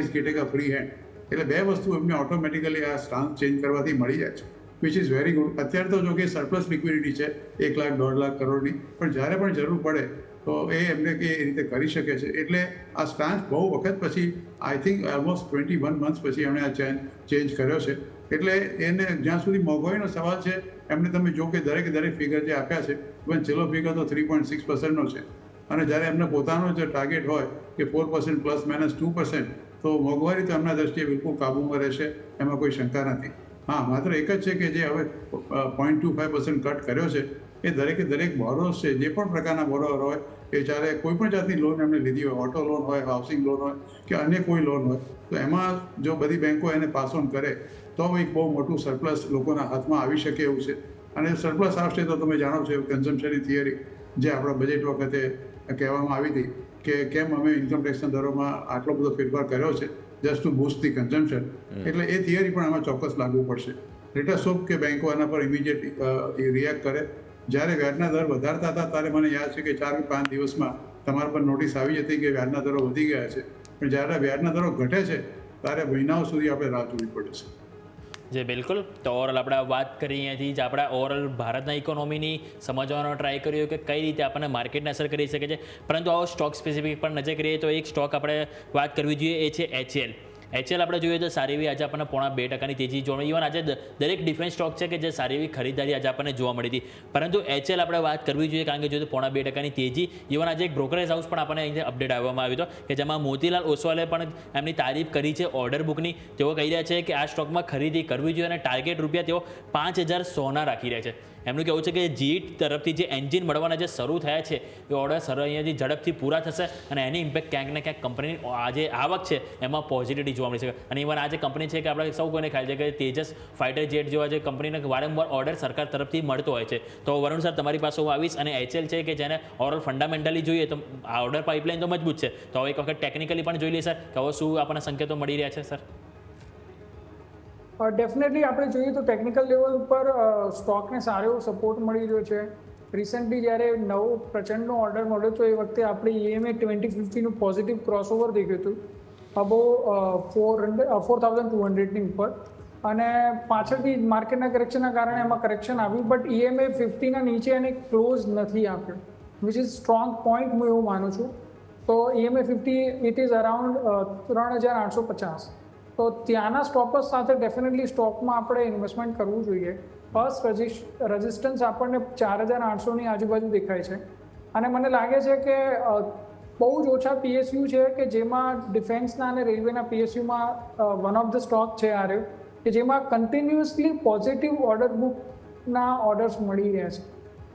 is getting a free hand. એટલે બે વસ્તુ એમને ઓટોમેટિકલી આ સ્ટાન્સ ચેન્જ કરવાથી મળી જાય છે, વિચ ઇઝ વેરી ગુડ. અત્યારે તો જો કે સરપ્લસ લિક્વિડિટી છે 1 લાખ 1.5 લાખ કરોડની, પણ જ્યારે પણ જરૂર પડે તો એ એમને કે એ રીતે કરી શકે છે. એટલે આ સ્ટાન્સ બહુ વખત પછી આઈ થિંક ઓલમોસ્ટ 21 મંથ્સ પછી એમણે આ ચેન્જ કર્યો છે. એટલે એને જ્યાં સુધી મોંઘવારીનો સવાલ છે એમને તમે જો કે દરેક ફિગર જે આપ્યા છે પણ છેલ્લો ફિગર તો 3.6%નો છે, અને જ્યારે એમને પોતાનો જે ટાર્ગેટ હોય કે 4% ±2%, તો મોંઘવારી તો એમના દ્રષ્ટિએ બિલકુલ કાબૂમાં રહેશે, એમાં કોઈ શંકા નથી. હા, માત્ર એક જ છે કે જે હવે 0.25% કટ કર્યો છે એ દરેક બોરોર્સ છે, જે પણ પ્રકારના બોરોવર હોય એ ચાલે કોઈ પણ જાતની લોન એમણે લીધી હોય, ઓટો લોન હોય, હાઉસિંગ લોન હોય કે અન્ય કોઈ લોન હોય, તો એમાં જો બધી બેન્કો એને પાસ ઓન કરે તો એક બહુ મોટું સરપ્લસ લોકોના હાથમાં આવી શકે એવું છે. અને સરપ્લસ આવશે તો તમે જાણો છો કન્ઝમ્પશનની થિયરી જે આપણા બજેટ વખતે કહેવામાં આવી હતી કે કેમ અમે ઇન્કમ ટેક્સના દરોમાં આટલો બધો ફેરફાર કર્યો છે just to boost the consumption. એટલે એ થિયરી પણ આમાં ચોક્કસ લાગુ પડશે. લેટ અસ હોપ કે બેન્કો આના પર ઇમિડિયેટ રિએક્ટ કરે. જ્યારે વ્યાજના દર વધારતા હતા ત્યારે મને યાદ છે કે 4 કે 5 દિવસમાં તમારા પર નોટિસ આવી હતી કે વ્યાજના દરો વધી ગયા છે, પણ જ્યારે વ્યાજના દરો ઘટે છે ત્યારે મહિનાઓ સુધી આપણે રાહ જોવી પડે છે.
જે બિલકુલ. તો ઓવરઓલ આપણે વાત કરી અહીંયાથી જ આપણા ઓવરઓલ ભારતના ઇકોનોમીની સમજવાનો ટ્રાય કર્યો કે કઈ રીતે આપણને માર્કેટને અસર કરી શકે છે. પરંતુ આવો સ્ટોક સ્પેસિફિક પર નજર કરીએ તો એક સ્ટોક આપણે વાત કરવી જોઈએ, એ છે HCL. HL આપણે જોઈએ તો સારી એવી આજે આપણને 0.2% તેજી જોવા મળી. ઇવન આજે દરેક ડિફેન્સ સ્ટોક છે કે જે સારી એવી ખરીદારી આજે આપણને જોવા મળી હતી. પરંતુ HL આપણે વાત કરવી જોઈએ કારણ કે જોઈએ તો 0.2% તેજી. ઇવન આજે એક બ્રોકરેજ હાઉસ પણ આપણને અહીં અપડેટ આવવામાં આવ્યો હતો કે જેમાં મોતીલાલ ઓસવાલે પણ એમની તારીફ કરી છે ઓર્ડર બુકની. તેઓ કહી રહ્યા છે કે આ સ્ટોકમાં ખરીદી કરવી જોઈએ અને ટાર્ગેટ રૂપિયા તેઓ 5100 રાખી રહ્યા છે. એમનું કહેવું છે કે જીટ તરફથી જે એન્જિન મળવાના જે શરૂ થયા છે એ ઓર્ડર અહીંયાથી ઝડપથી પૂરા થશે અને એની ઇમ્પેક્ટ ક્યાંક ને ક્યાંક કંપનીની આજે આવક છે એમાં પોઝિટિવિટી જોવા મળી શકે. અને ઇવન આ જે કંપની છે કે આપણે સૌ કોઈને ખ્યાલ છે કે તેજસ ફાઇટર જેટ જેવા જે કંપનીને વારંવાર ઓર્ડર સરકાર તરફથી મળતો હોય છે. તો વરુણ સર તમારી પાસે હું આવીશ અને HL છે કે જેને ઓવરઓલ ફંડામેન્ટલી જોઈએ તો આ ઓર્ડર પાઇપલાઇન તો મજબૂત છે, તો હવે એક વખત ટેકનિકલી પણ જોઈ લઈએ સર કે હવે શું આપણને સંકેતો મળી રહ્યા છે સર.
ડેફિનેટલી આપણે જોઈએ તો ટેકનિકલ લેવલ ઉપર સ્ટોકને સારો એવો સપોર્ટ મળી રહ્યો છે. રિસન્ટલી જ્યારે નવો પ્રચંડનો ઓર્ડર મળ્યો તો એ વખતે આપણે EMA 2050નું પોઝિટિવ ક્રોસઓવર દેખ્યું હતું અબો 4200ની ઉપર, અને પાછળથી માર્કેટના કરેક્શનના કારણે એમાં કરેક્શન આવ્યું, બટ EMA 50ના નીચે એને ક્લોઝ નથી આપ્યો, વિચ ઇઝ સ્ટ્રોંગ પોઈન્ટ હું એવું માનું છું. તો EMA 50 ઇટ ઇઝ અરાઉન્ડ 3850. તો ત્યાંના સ્ટોપર્સ સાથે ડેફિનેટલી સ્ટોકમાં આપણે ઇન્વેસ્ટમેન્ટ કરવું જોઈએ. ફર્સ્ટ રેઝિસ્ટન્સ આપણને 4800ની આજુબાજુ દેખાય છે અને મને લાગે છે કે બહુ જ ઓછા PSU છે કે જેમાં ડિફેન્સના અને રેલવેના PSUમાં વન ઓફ ધ સ્ટોક છે આ રહ્યો કે જેમાં કન્ટિન્યુઅસલી પોઝિટિવ ઓર્ડર બુકના ઓર્ડર્સ મળી રહ્યા છે.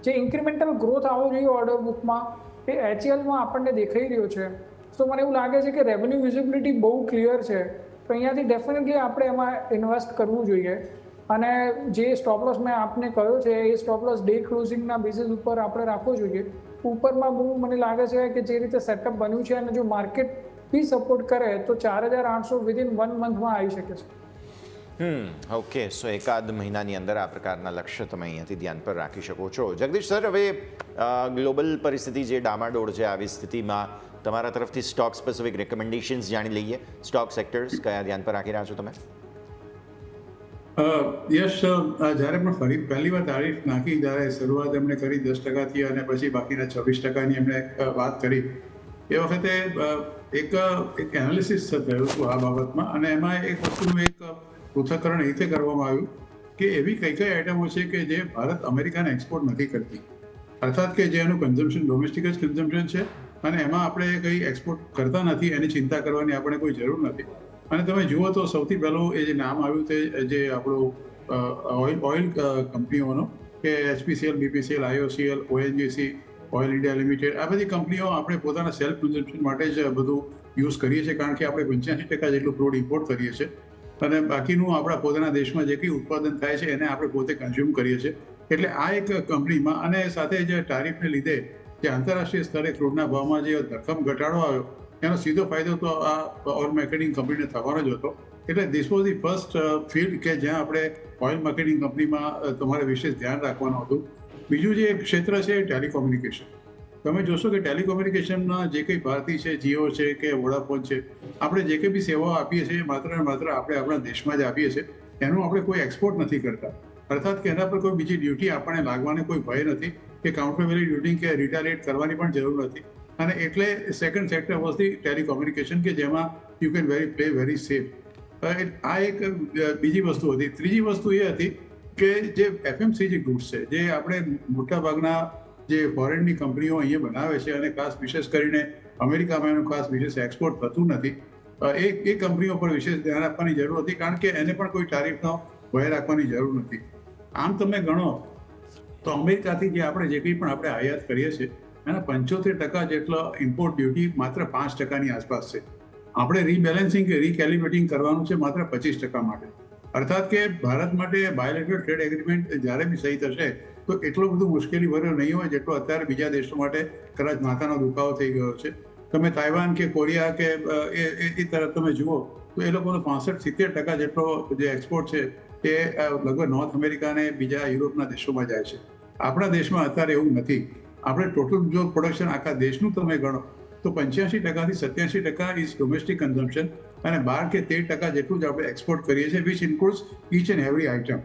જે ઇન્ક્રિમેન્ટલ ગ્રોથ આવવો જોઈએ ઓર્ડર બુકમાં એ HLમાં આપણને દેખાઈ રહ્યો છે. તો મને એવું લાગે છે કે રેવન્યુ વિઝિબિલિટી બહુ ક્લિયર છે, તો અહીંયાથી ડેફિનેટલી આપણે એમાં ઇન્વેસ્ટ કરવું જોઈએ. અને જે સ્ટોપ લોસ મેં આપને કહ્યો છે એ સ્ટોપ લોસ ડે ક્લોઝિંગના બેસિસ ઉપર આપણે રાખવો જોઈએ. ઉપરમાં બહુ મને લાગે છે કે જે રીતે સેટઅપ બન્યું છે અને જો માર્કેટ બી સપોર્ટ કરે તો 4800 વિધિન 1 મંથમાં આવી શકે છે.
ઓકે, સો એકાદ મહિનાની અંદર આ પ્રકારના લક્ષ્ય તમે અહીંયાથી ધ્યાન પર રાખી શકો છો. જગદીશ સર, હવે ગ્લોબલ પરિસ્થિતિ જે ડામાડોળ છે આવી સ્થિતિમાં તમારા તરફથી સ્ટોક સ્પેસિફિક રેકમેન્ડેશન્સ જાણી લઈએ. સ્ટોક સેક્ટર્સ કયા ધ્યાન પર રાખી રહ્યા છો તમે?
યશ, જ્યારે પણ પહેલી વાર તારીફ નાખી, જ્યારે શરૂઆત એમણે કરી 10%થી અને પછી બાકીના 26%ની એમણે વાત કરી, એ વખતે એક એનાલિસિસ થયું હતું આ બાબતમાં, અને એમાં એક વસ્તુનું એક પૃથ્થકરણ એ રીતે કરવામાં આવ્યું કે એવી કઈ કઈ આઇટમો છે કે જે ભારત અમેરિકાને એક્સપોર્ટ નથી કરતી, અર્થાત કે જે એનું કન્ઝમ્પશન ડોમેસ્ટિક જ કન્ઝમ્પશન છે અને એમાં આપણે કંઈ એક્સપોર્ટ કરતા નથી, એની ચિંતા કરવાની આપણે કોઈ જરૂર નથી. અને તમે જુઓ તો સૌથી પહેલું એ જે નામ આવ્યું તે જે આપણું ઓઇલ કંપનીઓનો કે HPCL, BPCL, IOCL, ONGC, oil India limited, આ બધી કંપનીઓ આપણે પોતાના સેલ્ફ કન્ઝમ્પશન માટે જ બધું યુઝ કરીએ છીએ, કારણ કે આપણે 85% જેટલું ક્રૂડ ઇમ્પોર્ટ કરીએ છીએ અને બાકીનું આપણા પોતાના દેશમાં જે કંઈ ઉત્પાદન થાય છે એને આપણે પોતે કન્ઝ્યુમ કરીએ છીએ. એટલે આ એક કંપનીમાં, અને સાથે જે ટારિફને લીધે જે આંતરરાષ્ટ્રીય સ્તરે ક્રૂડના ભાવમાં જે ધરખમ ઘટાડો આવ્યો એનો સીધો ફાયદો તો આ ઓઇલ માર્કેટિંગ કંપનીને થવાનો જ હતો. એટલે this was the first field કે જ્યાં આપણે ઓઇલ માર્કેટિંગ કંપનીમાં તમારે વિશેષ ધ્યાન રાખવાનું હતું. બીજું જે ક્ષેત્ર છે એ ટેલિકોમ્યુનિકેશન. તમે જોશો કે ટેલિકોમ્યુનિકેશનના જે કંઈ ભારતી છે, જીઓ છે કે વોડાફોન છે, આપણે જે કંઈ બી સેવાઓ આપીએ છીએ માત્ર ને માત્ર આપણે આપણા દેશમાં જ આપીએ છીએ, એનું આપણે કોઈ એક્સપોર્ટ નથી કરતા. અર્થાત કે એના પર કોઈ બીજી ડ્યુટી આપણને લાગવાની કોઈ ભય નથી કે કાઉન્ટરવેરી ડ્યુટી કે રિટાલિએટ કરવાની પણ જરૂર નથી. અને એટલે second sector was the telecommunication કે જેમાં you can play very safe. આ એક બીજી વસ્તુ હતી. ત્રીજી વસ્તુ એ હતી કે જે FMCG ગુડ્સ છે, જે આપણે મોટાભાગના જે ફોરેનની કંપનીઓ અહીંયા બનાવે છે અને ખાસ વિશેષ કરીને અમેરિકામાં એનું ખાસ વિશેષ એક્સપોર્ટ થતું નથી, એ કંપનીઓ પર વિશેષ ધ્યાન આપવાની જરૂર હતી, કારણ કે એને પણ કોઈ ટારિફનો ભય રાખવાની જરૂર નથી. આમ તમે ગણો તો અમેરિકાથી જે આપણે જે કંઈ પણ આપણે આયાત કરીએ છીએ એના 75% જેટલો ઇમ્પોર્ટ ડ્યુટી માત્ર 5%ની આસપાસ છે. આપણે રીબેલેન્સિંગ કે રીકેલિબ્રેટિંગ કરવાનું છે માત્ર 25% માટે. અર્થાત કે ભારત માટે બાયોલેટરલ ટ્રેડ એગ્રીમેન્ટ જ્યારે બી સહી થશે તો એટલો બધું મુશ્કેલી ભર્યો નહીં હોય જેટલો અત્યારે બીજા દેશો માટે કદાચ માથાનો દુખાવો થઈ ગયો છે. તમે તાઇવાન કે કોરિયા કે એ તરફ તમે જુઓ તો એ લોકોનો 65-70% જેટલો જે એક્સપોર્ટ છે એ લગભગ નોર્થ અમેરિકા અને બીજા યુરોપના દેશોમાં જાય છે. આપણા દેશમાં અત્યારે એવું નથી. આપણે ટોટલ જો પ્રોડક્શન આખા દેશનું તમે ગણો તો 85%થી 87% ઇઝ ડોમેસ્ટિક કન્ઝમ્પશન અને 12 કે 13% જેટલું જ આપણે એક્સપોર્ટ કરીએ છીએ, which includes each and every item.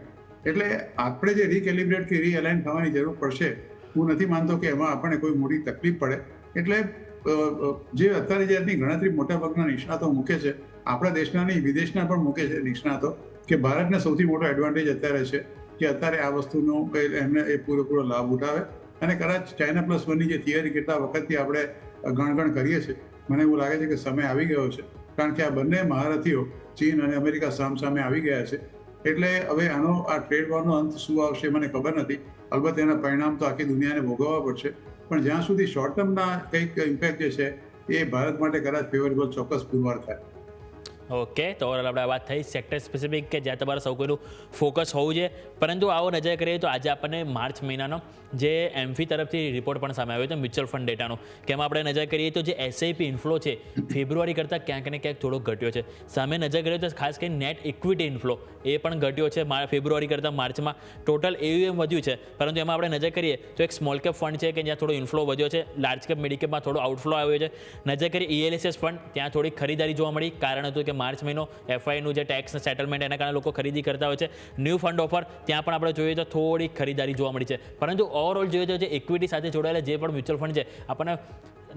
એટલે આપણે જે રીકેલિબ્રેટ કે રીઅલાઇન થવાની જરૂર પડશે, હું નથી માનતો કે એમાં આપણને કોઈ મોટી તકલીફ પડે. એટલે જે અત્યારે જાતની ગણતરી મોટાભાગના નિષ્ણાતો મૂકે છે, આપણા દેશના નહીં વિદેશના પણ મૂકે છે નિષ્ણાતો, કે ભારતને સૌથી મોટો એડવાન્ટેજ અત્યારે છે કે અત્યારે આ વસ્તુનો એમને એ પૂરેપૂરો લાભ ઉઠાવે. અને કદાચ China+1ની જે થિયરી કેટલા વખતથી આપણે ગણગણ કરીએ છીએ, મને એવું લાગે છે કે સમય આવી ગયો છે, કારણ કે આ બંને મહારથીઓ ચીન અને અમેરિકા સામસામે આવી ગયા છે. એટલે હવે આ ટ્રેડ વોરનો અંત શું આવશે મને ખબર નથી. અલબત્ત એના પરિણામ તો આખી દુનિયાને ભોગવવા પડશે, પણ જ્યાં સુધી શોર્ટ ટર્મના કંઈક ઇમ્પેક્ટ જે છે એ ભારત માટે કદાચ ફેવરેબલ ચોક્કસ પુરવાર થાય.
ઓકે, તો ઓવરઓલ આપણે વાત થઈ સેક્ટર સ્પેસિફિક કે જ્યાં તમારે સૌ કોઈનું ફોકસ હોવું જોઈએ. પરંતુ આવો નજર કરીએ તો આજે આપણને માર્ચ મહિનાનો જે એમ્ફી તરફથી રિપોર્ટ પણ સામે આવ્યો હતો મ્યુચ્યુઅલ ફંડ ડેટાનો, કે એમાં આપણે નજર કરીએ તો જે SIP ઇન્ફ્લો છે ફેબ્રુઆરી કરતાં ક્યાંક ને ક્યાંક થોડો ઘટ્યો છે. સામે નજર કરીએ તો ખાસ કરીને નેટ ઇક્વિટી ઇન્ફ્લો એ પણ ઘટ્યો છે ફેબ્રુઆરી કરતાં માર્ચમાં. ટોટલ AUM વધ્યું છે, પરંતુ એમાં આપણે નજર કરીએ તો એક સ્મોલ કેપ ફંડ છે કે જ્યાં થોડો ઇન્ફ્લો વધ્યો છે, લાર્જ કેપ મિડકેપમાં થોડો આઉટફ્લો આવ્યો છે. નજર કરીએ ELSS ફંડ, ત્યાં થોડી ખરીદારી જોવા મળી. કારણ હતું કે માર્ચ મહિનો FIનું જે ટેક્સ સેટલમેન્ટ એના કારણે લોકો ખરીદી કરતા હોય છે. ન્યૂ ફંડ ઓફર, ત્યાં પણ આપણે જોઈએ તો થોડી ખરીદારી જોવા મળી છે. પરંતુ ઓવરઓલ જોઈએ તો જે ઇક્વિટી સાથે જોડાયેલા જે પણ મ્યુચ્યુઅલ ફંડ છે આપણને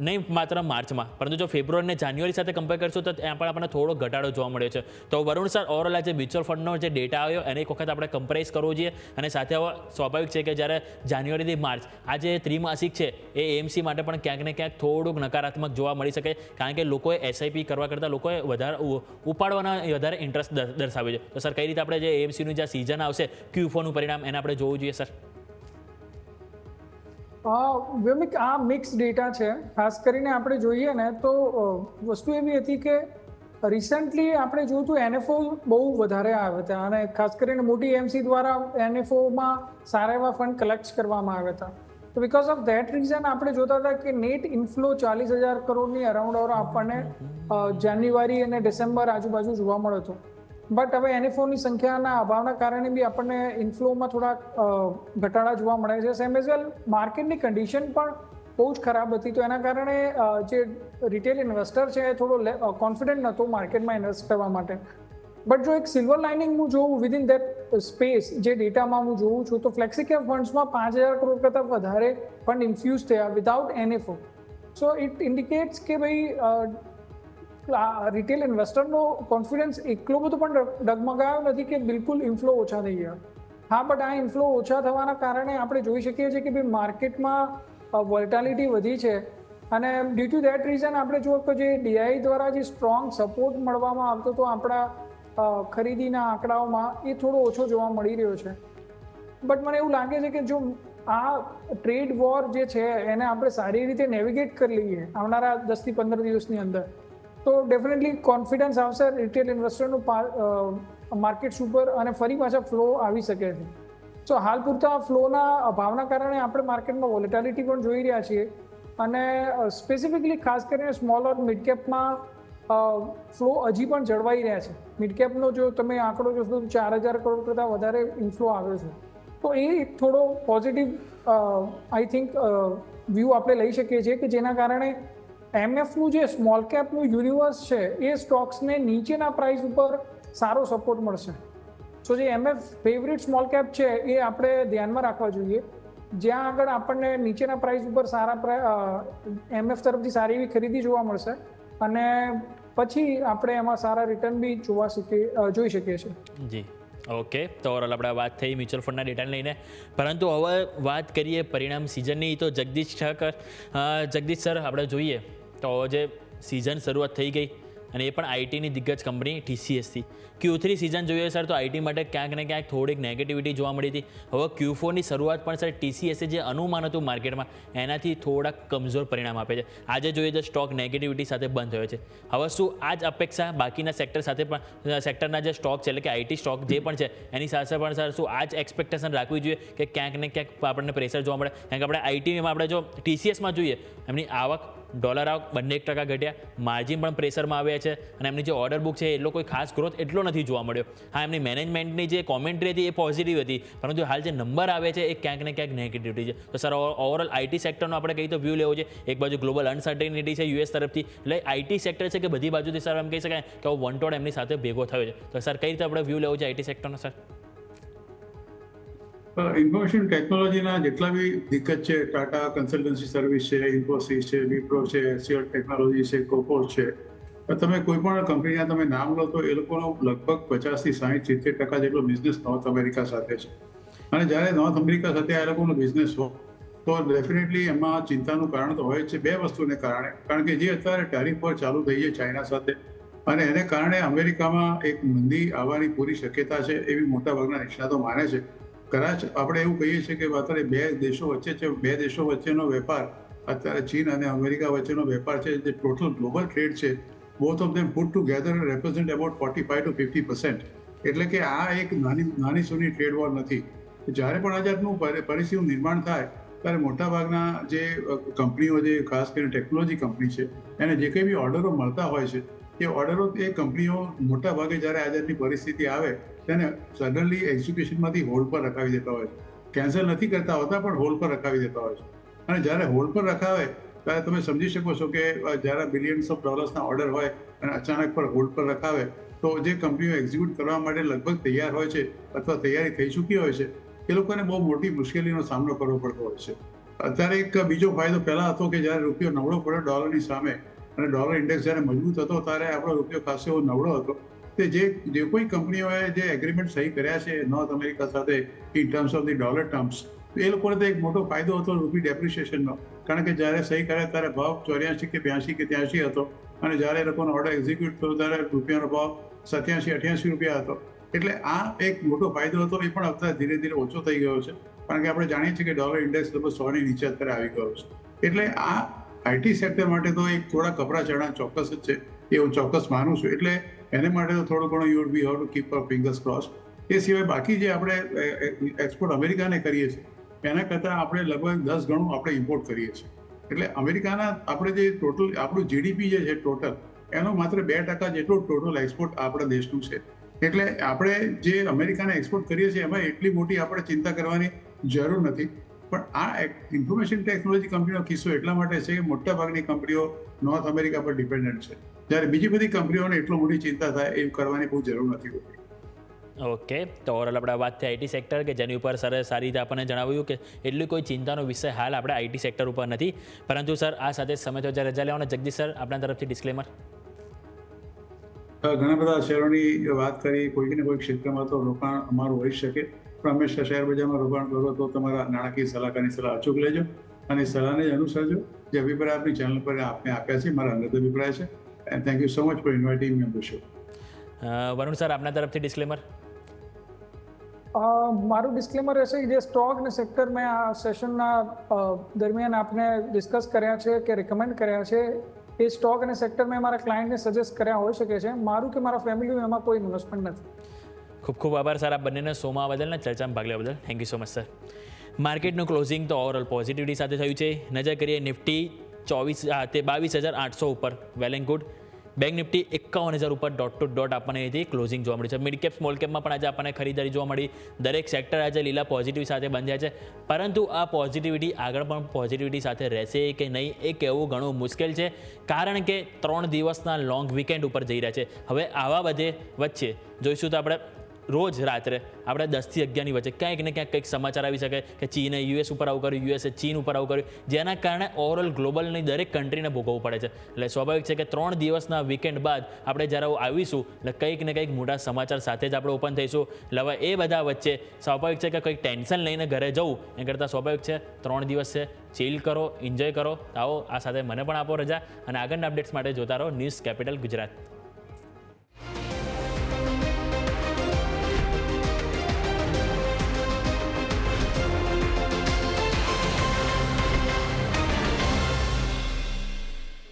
નહીં માત્ર માર્ચમાં, પરંતુ જો ફેબ્રુઆરી અને જાન્યુઆરી સાથે કમ્પેર કરશું તો ત્યાં પણ આપણને થોડો ઘટાડો જોવા મળ્યો છે. તો વરુણ સર, ઓવરઓલ આ જે મ્યુચ્યુઅલ ફંડનો જે ડેટા આવ્યો એને એક વખત આપણે કમ્પેરાઇઝ કરવો જોઈએ. અને સાથે હવે સ્વાભાવિક છે કે જ્યારે જાન્યુઆરીથી માર્ચ આ જે ત્રિમાસિક છે એ AMC માટે પણ ક્યાંક ને ક્યાંક થોડુંક નકારાત્મક જોવા મળી શકે, કારણ કે લોકોએ SIP કરવા કરતાં લોકોએ વધારે ઉપાડવાના વધારે ઇન્ટરેસ્ટ દર્શાવ્યો છે. તો સર, કઈ રીતે આપણે જે AMCનું જે સિઝન આવશે Q4નું પરિણામ એને આપણે જોવું જોઈએ સર?
વ્યોમિક, આ મિક્સ ડેટા છે. ખાસ કરીને આપણે જોઈએ ને તો વસ્તુ એવી હતી કે રિસન્ટલી આપણે જોયું તો NFO બહુ વધારે આવ્યા હતા, અને ખાસ કરીને મોટી AMC દ્વારા NFOમાં સારા એવા ફંડ કલેક્ટ કરવામાં આવ્યા હતા. તો બિકોઝ ઓફ ધેટ રીઝન આપણે જોતા હતા કે નેટ ઇન્ફ્લો 40,000 કરોડની અરાઉન્ડ આપણને જાન્યુઆરી અને ડિસેમ્બર આજુબાજુ જોવા મળ્યો હતો. બટ હવે NFOની સંખ્યાના અભાવના કારણે બી આપણને ઇન્ફ્લોમાં થોડાક ઘટાડા જોવા મળે છે. સેમ એઝ વેલ માર્કેટની કન્ડિશન પણ બહુ જ ખરાબ હતી, તો એના કારણે જે રિટેલ ઇન્વેસ્ટર છે એ થોડો કોન્ફિડન્ટ નહોતો માર્કેટમાં ઇન્વેસ્ટ કરવા માટે. બટ જો એક સિલ્વર લાઇનિંગ હું જોઉં વિધિન દેટ સ્પેસ જે ડેટામાં હું જોઉં છું, તો ફ્લેક્સિકેપ ફંડ્સમાં 5,000 કરોડ કરતાં વધારે ફંડ ઇન્ફ્યુઝ થયા without NFO. So it indicates કે ભાઈ રિટેલ ઇન્વેસ્ટરનો કોન્ફિડન્સ એટલો બધો પણ ડગમગાયો નથી કે બિલકુલ ઇન્ફ્લો ઓછા થઈ ગયા. હા, બટ આ ઇન્ફ્લો ઓછા થવાના કારણે આપણે જોઈ શકીએ છીએ કે ભાઈ માર્કેટમાં વોલેટાલિટી વધી છે, અને ડ્યુ ટુ દેટ રીઝન આપણે જુઓ કે જે DI દ્વારા જે સ્ટ્રોંગ સપોર્ટ મળવામાં આવતો હતો આપણા ખરીદીના આંકડાઓમાં, એ થોડો ઓછો જોવા મળી રહ્યો છે. બટ મને એવું લાગે છે કે જો આ ટ્રેડ વોર જે છે એને આપણે સારી રીતે નેવિગેટ કરી લઈએ આવનારા 10 થી 15 દિવસની અંદર, તો ડેફિનેટલી કોન્ફિડન્સ આવશે રિટેલ ઇન્વેસ્ટરનું માર્કેટ્સ ઉપર, અને ફરી પાછા ફ્લો આવી શકે છે. સો હાલ પૂરતા ફ્લોના અભાવના કારણે આપણે માર્કેટમાં વોલેટાલિટી પણ જોઈ રહ્યા છીએ, અને સ્પેસિફિકલી ખાસ કરીને સ્મોલ ઓર મિડ કેપમાં ફ્લો હજી પણ જળવાઈ રહ્યા છે. મિડ કેપનો જો તમે આંકડો જોશો તો 4,000 કરોડ કરતાં વધારે ઇન્ફ્લો આવ્યો છે. તો એ એક થોડો પોઝિટિવ આઈ થિંક વ્યૂ આપણે લઈ શકીએ છીએ, કે જેના કારણે MFનું જે સ્મોલ કેપનું યુનિવર્સ છે એ સ્ટોક્સને નીચેના પ્રાઇસ ઉપર સારો સપોર્ટ મળશે. સો જે MF ફેવરિટ સ્મોલ કેપ છે એ આપણે ધ્યાનમાં રાખવા જોઈએ, જ્યાં આગળ આપણને નીચેના પ્રાઇસ ઉપર સારા MF તરફથી સારી એવી ખરીદી જોવા મળશે, અને પછી આપણે એમાં સારા રિટર્ન બી જોઈ શકીએ છીએ.
જી, ઓકે. તો ઓવરઓલ આપણે વાત થઈ મ્યુચ્યુઅલ ફંડના ડેટાને લઈને, પરંતુ હવે વાત કરીએ પરિણામ સિઝનની. તો જગદીશ સર, આપણે જોઈએ તો જે સિઝન શરૂઆત થઈ ગઈ, અને એ પણ આઈટીની દિગ્ગજ કંપની TCSથી. Q3 સિઝન જોઈએ સર તો આઈટી માટે ક્યાંક ને ક્યાંક થોડીક નેગેટિવિટી જોવા મળી હતી. હવે Q4ની શરૂઆત પણ સર TCSએ જે અનુમાન હતું માર્કેટમાં એનાથી થોડાક કમજોર પરિણામ આપે છે. આજે જોઈએ તો સ્ટોક નેગેટિવિટી સાથે બંધ થયો છે. હવે શું આ જ અપેક્ષા બાકીના સેક્ટર સાથે પણ, સેક્ટરના જે સ્ટોક છે એટલે કે આઈટી સ્ટોક જે પણ છે એની સાથે પણ સર શું આ જ એક્સપેક્ટેશન રાખવી જોઈએ કે ક્યાંક ને ક્યાંક આપણને પ્રેશર જોવા મળે? કારણ કે આપણે આઈટીમાં આપણે જો TCSમાં જોઈએ એમની આવક, ડોલર આવક બંને 1% ઘટ્યા, માર્જિન પણ પ્રેશરમાં આવ્યા છે, અને એમની જે ઓર્ડર બુક છે એટલો કોઈ ખાસ ગ્રોથ એટલો નથી જોવા મળ્યો. હા, એમની મેનેજમેન્ટની જે કોમેન્ટ્રી હતી એ પોઝિટિવ હતી, પરંતુ હાલ જે નંબર આવે છે એ ક્યાંક ને ક્યાંક નેગેટિવિટી છે. તો સર ઓવરઓલ આઈટી સેક્ટરનો આપણે કઈ તો વ્યૂ લેવો છે? એક બાજુ ગ્લોબલ અનસર્ટેનિટી છે US તરફથી, એટલે આઈટી સેક્ટર છે કે બધી બાજુથી સર એમ કહી શકાય કે વંટોળ એમની સાથે ભેગો થયો છે. તો સર કઈ રીતે આપણે વ્યૂ લેવો છે આઈટી સેક્ટરનો સર?
ઇન્ફોર્મેશન ટેકનોલોજીના જેટલા બી દિગ્ગજ છે, ટાટા કન્સલ્ટન્સી સર્વિસ છે, ઇન્ફોસિસ છે, વિપ્રો છે, એસીઓર ટેકનોલોજી છે, કોપોસ છે, તમે કોઈ પણ કંપનીના તમે નામ લો તો એ લોકોનો લગભગ 50 થી 60-70% જેટલો બિઝનેસ નોર્થ અમેરિકા સાથે છે. અને જ્યારે નોર્થ અમેરિકા સાથે આ લોકોનો બિઝનેસ હોય તો ડેફિનેટલી એમાં ચિંતાનું કારણ તો હોય જ છે. બે વસ્તુને કારણે, કારણ કે જે અત્યારે ટેરિફ પર ચાલુ થઈ છે ચાઇના સાથે, અને એને કારણે અમેરિકામાં એક મંદી આવવાની પૂરી શક્યતા છે એવી મોટાભાગના નિષ્ણાતો માને છે. કદાચ આપણે એવું કહીએ છીએ કે અત્યારે બે દેશો વચ્ચેનો વેપાર, અત્યારે ચીન અને અમેરિકા વચ્ચેનો વેપાર છે, જે ટોટલ ગ્લોબલ ટ્રેડ છે, both of them put together represent about 45 to 50%. એટલે કે આ એક નાની સૂની ટ્રેડ વોર નથી. જ્યારે પણ આ જાતનું પરિસ્થિતિનું નિર્માણ થાય ત્યારે મોટાભાગના જે કંપનીઓ, જે ખાસ કરીને ટેકનોલોજી કંપની છે, એને જે કંઈ બી ઓર્ડરો મળતા હોય છે એ ઓર્ડરો એ કંપનીઓ મોટાભાગે જ્યારે આ જાતની પરિસ્થિતિ આવે તેને સડનલી એક્ઝિક્યુશનમાંથી હોલ્ડ પર રખાવી દેતા હોય છે. કેન્સલ નથી કરતા હોતા પણ હોલ્ડ પર રખાવી દેતા હોય છે. અને જ્યારે હોલ્ડ પર રખાવે ત્યારે તમે સમજી શકો છો કે જ્યારે બિલિયન્સ ઓફ ડોલર્સના ઓર્ડર હોય અને અચાનક પર હોલ્ડ પર રખાવે તો જે કંપનીઓ એક્ઝિક્યુટ કરવા માટે લગભગ તૈયાર હોય છે અથવા તૈયારી થઈ ચૂકી હોય છે એ લોકોને બહુ મોટી મુશ્કેલીનો સામનો કરવો પડતો હોય છે. અત્યારે એક બીજો ફાયદો પહેલાં હતો કે જ્યારે રૂપિયો નબળો પડ્યો ડોલરની સામે અને ડોલર ઇન્ડેક્સ જ્યારે મજબૂત હતો ત્યારે આપણો રૂપિયો ખાસો એવો નબળો હતો. તે જે કોઈ કંપનીઓએ જે એગ્રીમેન્ટ સહી કર્યા છે નોર્થ અમેરિકા સાથે in terms of the dollar terms, એ લોકોને તો એક મોટો ફાયદો હતો રૂપી ડેપ્રિશિએશનનો. કારણ કે જ્યારે સહી કર્યા ત્યારે ભાવ 84 કે 82 કે 83 હતો અને જ્યારે એ લોકોનો ઓર્ડર એક્ઝિક્યુટ થયો ત્યારે રૂપિયાનો ભાવ 87-88 રૂપિયા હતો. એટલે આ એક મોટો ફાયદો હતો. એ પણ અત્યારે ધીરે ધીરે ઓછો થઈ ગયો છે કારણ કે આપણે જાણીએ છીએ કે ડોલર ઇન્ડેક્સ લગભગ 100ની નીચે અત્યારે આવી ગયો છે. એટલે આ આઈટી સેક્ટર માટે તો એક થોડા કપરા ચણા ચોક્કસ જ છે, એ હું ચોક્કસ માનું છું. એટલે એને માટે તો થોડું ઘણું you we have to keep our fingers cross. એ સિવાય બાકી જે આપણે એક્સપોર્ટ અમેરિકાને કરીએ છીએ એના કરતાં આપણે લગભગ 10 ગણું આપણે ઇમ્પોર્ટ કરીએ છીએ. એટલે અમેરિકાના આપણે જે ટોટલ આપણું જીડીપી જે છે ટોટલ, એનો માત્ર 2% જેટલું ટોટલ એક્સપોર્ટ આપણા દેશનું છે. એટલે આપણે જે અમેરિકાને એક્સપોર્ટ કરીએ છીએ એમાં એટલી મોટી આપણે ચિંતા કરવાની જરૂર નથી. પણ આ ઇન્ફોર્મેશન ટેકનોલોજી કંપનીનો કિસ્સો એટલા માટે છે કે મોટાભાગની કંપનીઓ નોર્થ અમેરિકા પર ડિપેન્ડન્ટ છે, જ્યારે બીજી બધી કંપનીઓને એટલો મોટી ચિંતા થાય એ કરવાની બહુ જરૂર નથી હોતી.
ઓકે, તો ઓવરઓલ આપણે વાત થઈ આઈટી સેક્ટર કે જેની ઉપર સર સારી રીતે આપણને જણાવ્યું કે એટલી કોઈ ચિંતાનો વિષય હાલ આપણે આઈટી સેક્ટર ઉપર નથી. પરંતુ સર આ સાથે સમય તો રજા લેવાનો. જગદીશ સર, આપણા તરફથી ડિસ્ક્લેમર.
ઘણા બધા શેરોની વાત કરી, કોઈને કોઈ ક્ષેત્રમાં તો રોકાણ અમારું હોઈ શકે, પણ હંમેશા શેર બજારમાં રોકાણ કરો તો તમારા નાણાકીય સલાહકારની સલાહ અચૂક લેજો અને સલાહને જ અનુસરજો. જે અભિપ્રાય આપણી ચેનલ પર આપને આપ્યા છે મારા અંગત અભિપ્રાય છે. એન્ડ થેન્ક યુ સો much for inviting me on the show.
Varun sir, આપના તરફથી ડિસ્ક્લેમર.
મારું ડિસ્ક્લેમર રહેશે કે જે સ્ટોક અને સેક્ટર મેં આ સેશનના દરમિયાન આપને ડિસ્કસ કર્યા છે કે રેકમેન્ડ કર્યા છે એ સ્ટોક અને સેક્ટર મેં મારા ક્લાયન્ટને સજેસ્ટ કર્યા હોઈ શકે છે. મારું કે મારા ફેમિલીનું એમાં કોઈ ઇન્વેસ્ટમેન્ટ નથી.
ખૂબ ખૂબ આભાર સર આપ બંનેને શોમાં બદલ ને ચર્ચામાં ભાગ લેવા બદલ. થેન્ક યુ સો મચ સર. માર્કેટનું ક્લોઝિંગ તો ઓવરઓલ પોઝિટિવિટી સાથે થયું છે. નજર કરીએ નિફ્ટી 22,800 ઉપર, well and good. Bank Nifty 51,000 ઉપર ડોટ ટુ ડોટ આપણને અહીંથી ક્લોઝિંગ જોવા મળ્યું છે. મિડ કેપ સ્મોલ કેપમાં પણ આજે આપણને ખરીદારી જોવા મળી. દરેક સેક્ટર આજે લીલા પોઝિટિવ સાથે બંધ થયા છે. પરંતુ આ પોઝિટિવિટી આગળ પણ પોઝિટિવિટી સાથે રહેશે કે નહીં એ કહેવું ઘણું મુશ્કેલ છે, કારણ કે 3 દિવસના લોંગ વીકેન્ડ ઉપર જઈ રહ્યા છે. હવે આવા બધે વચ્ચે જોઈશું તો આપણે રોજ રાત્રે આપણે 10 થી 11ની વચ્ચે ક્યાંક ને ક્યાંક કંઈક સમાચાર આવી શકે કે ચીને યુએસ ઉપર આવું કર્યું, યુએસે ચીન ઉપર આવું કર્યું, જેના કારણે ઓવરઓલ ગ્લોબલની દરેક કન્ટ્રીને ભોગવવું પડે છે. એટલે સ્વાભાવિક છે કે 3 દિવસના વીકેન્ડ બાદ આપણે જ્યારે આવીશું એટલે કંઈક ને કંઈક મોટા સમાચાર સાથે જ આપણે ઓપન થઈશું. એટલે હવે એ બધા વચ્ચે સ્વાભાવિક છે કે કંઈક ટેન્શન લઈને ઘરે જવું એ કરતાં સ્વાભાવિક છે 3 દિવસ છે, ચીલ કરો, એન્જોય કરો. આવો આ સાથે મને પણ આપો રજા અને આગળના અપડેટ્સ માટે જોતા રહો ન્યૂઝ કેપિટલ ગુજરાત.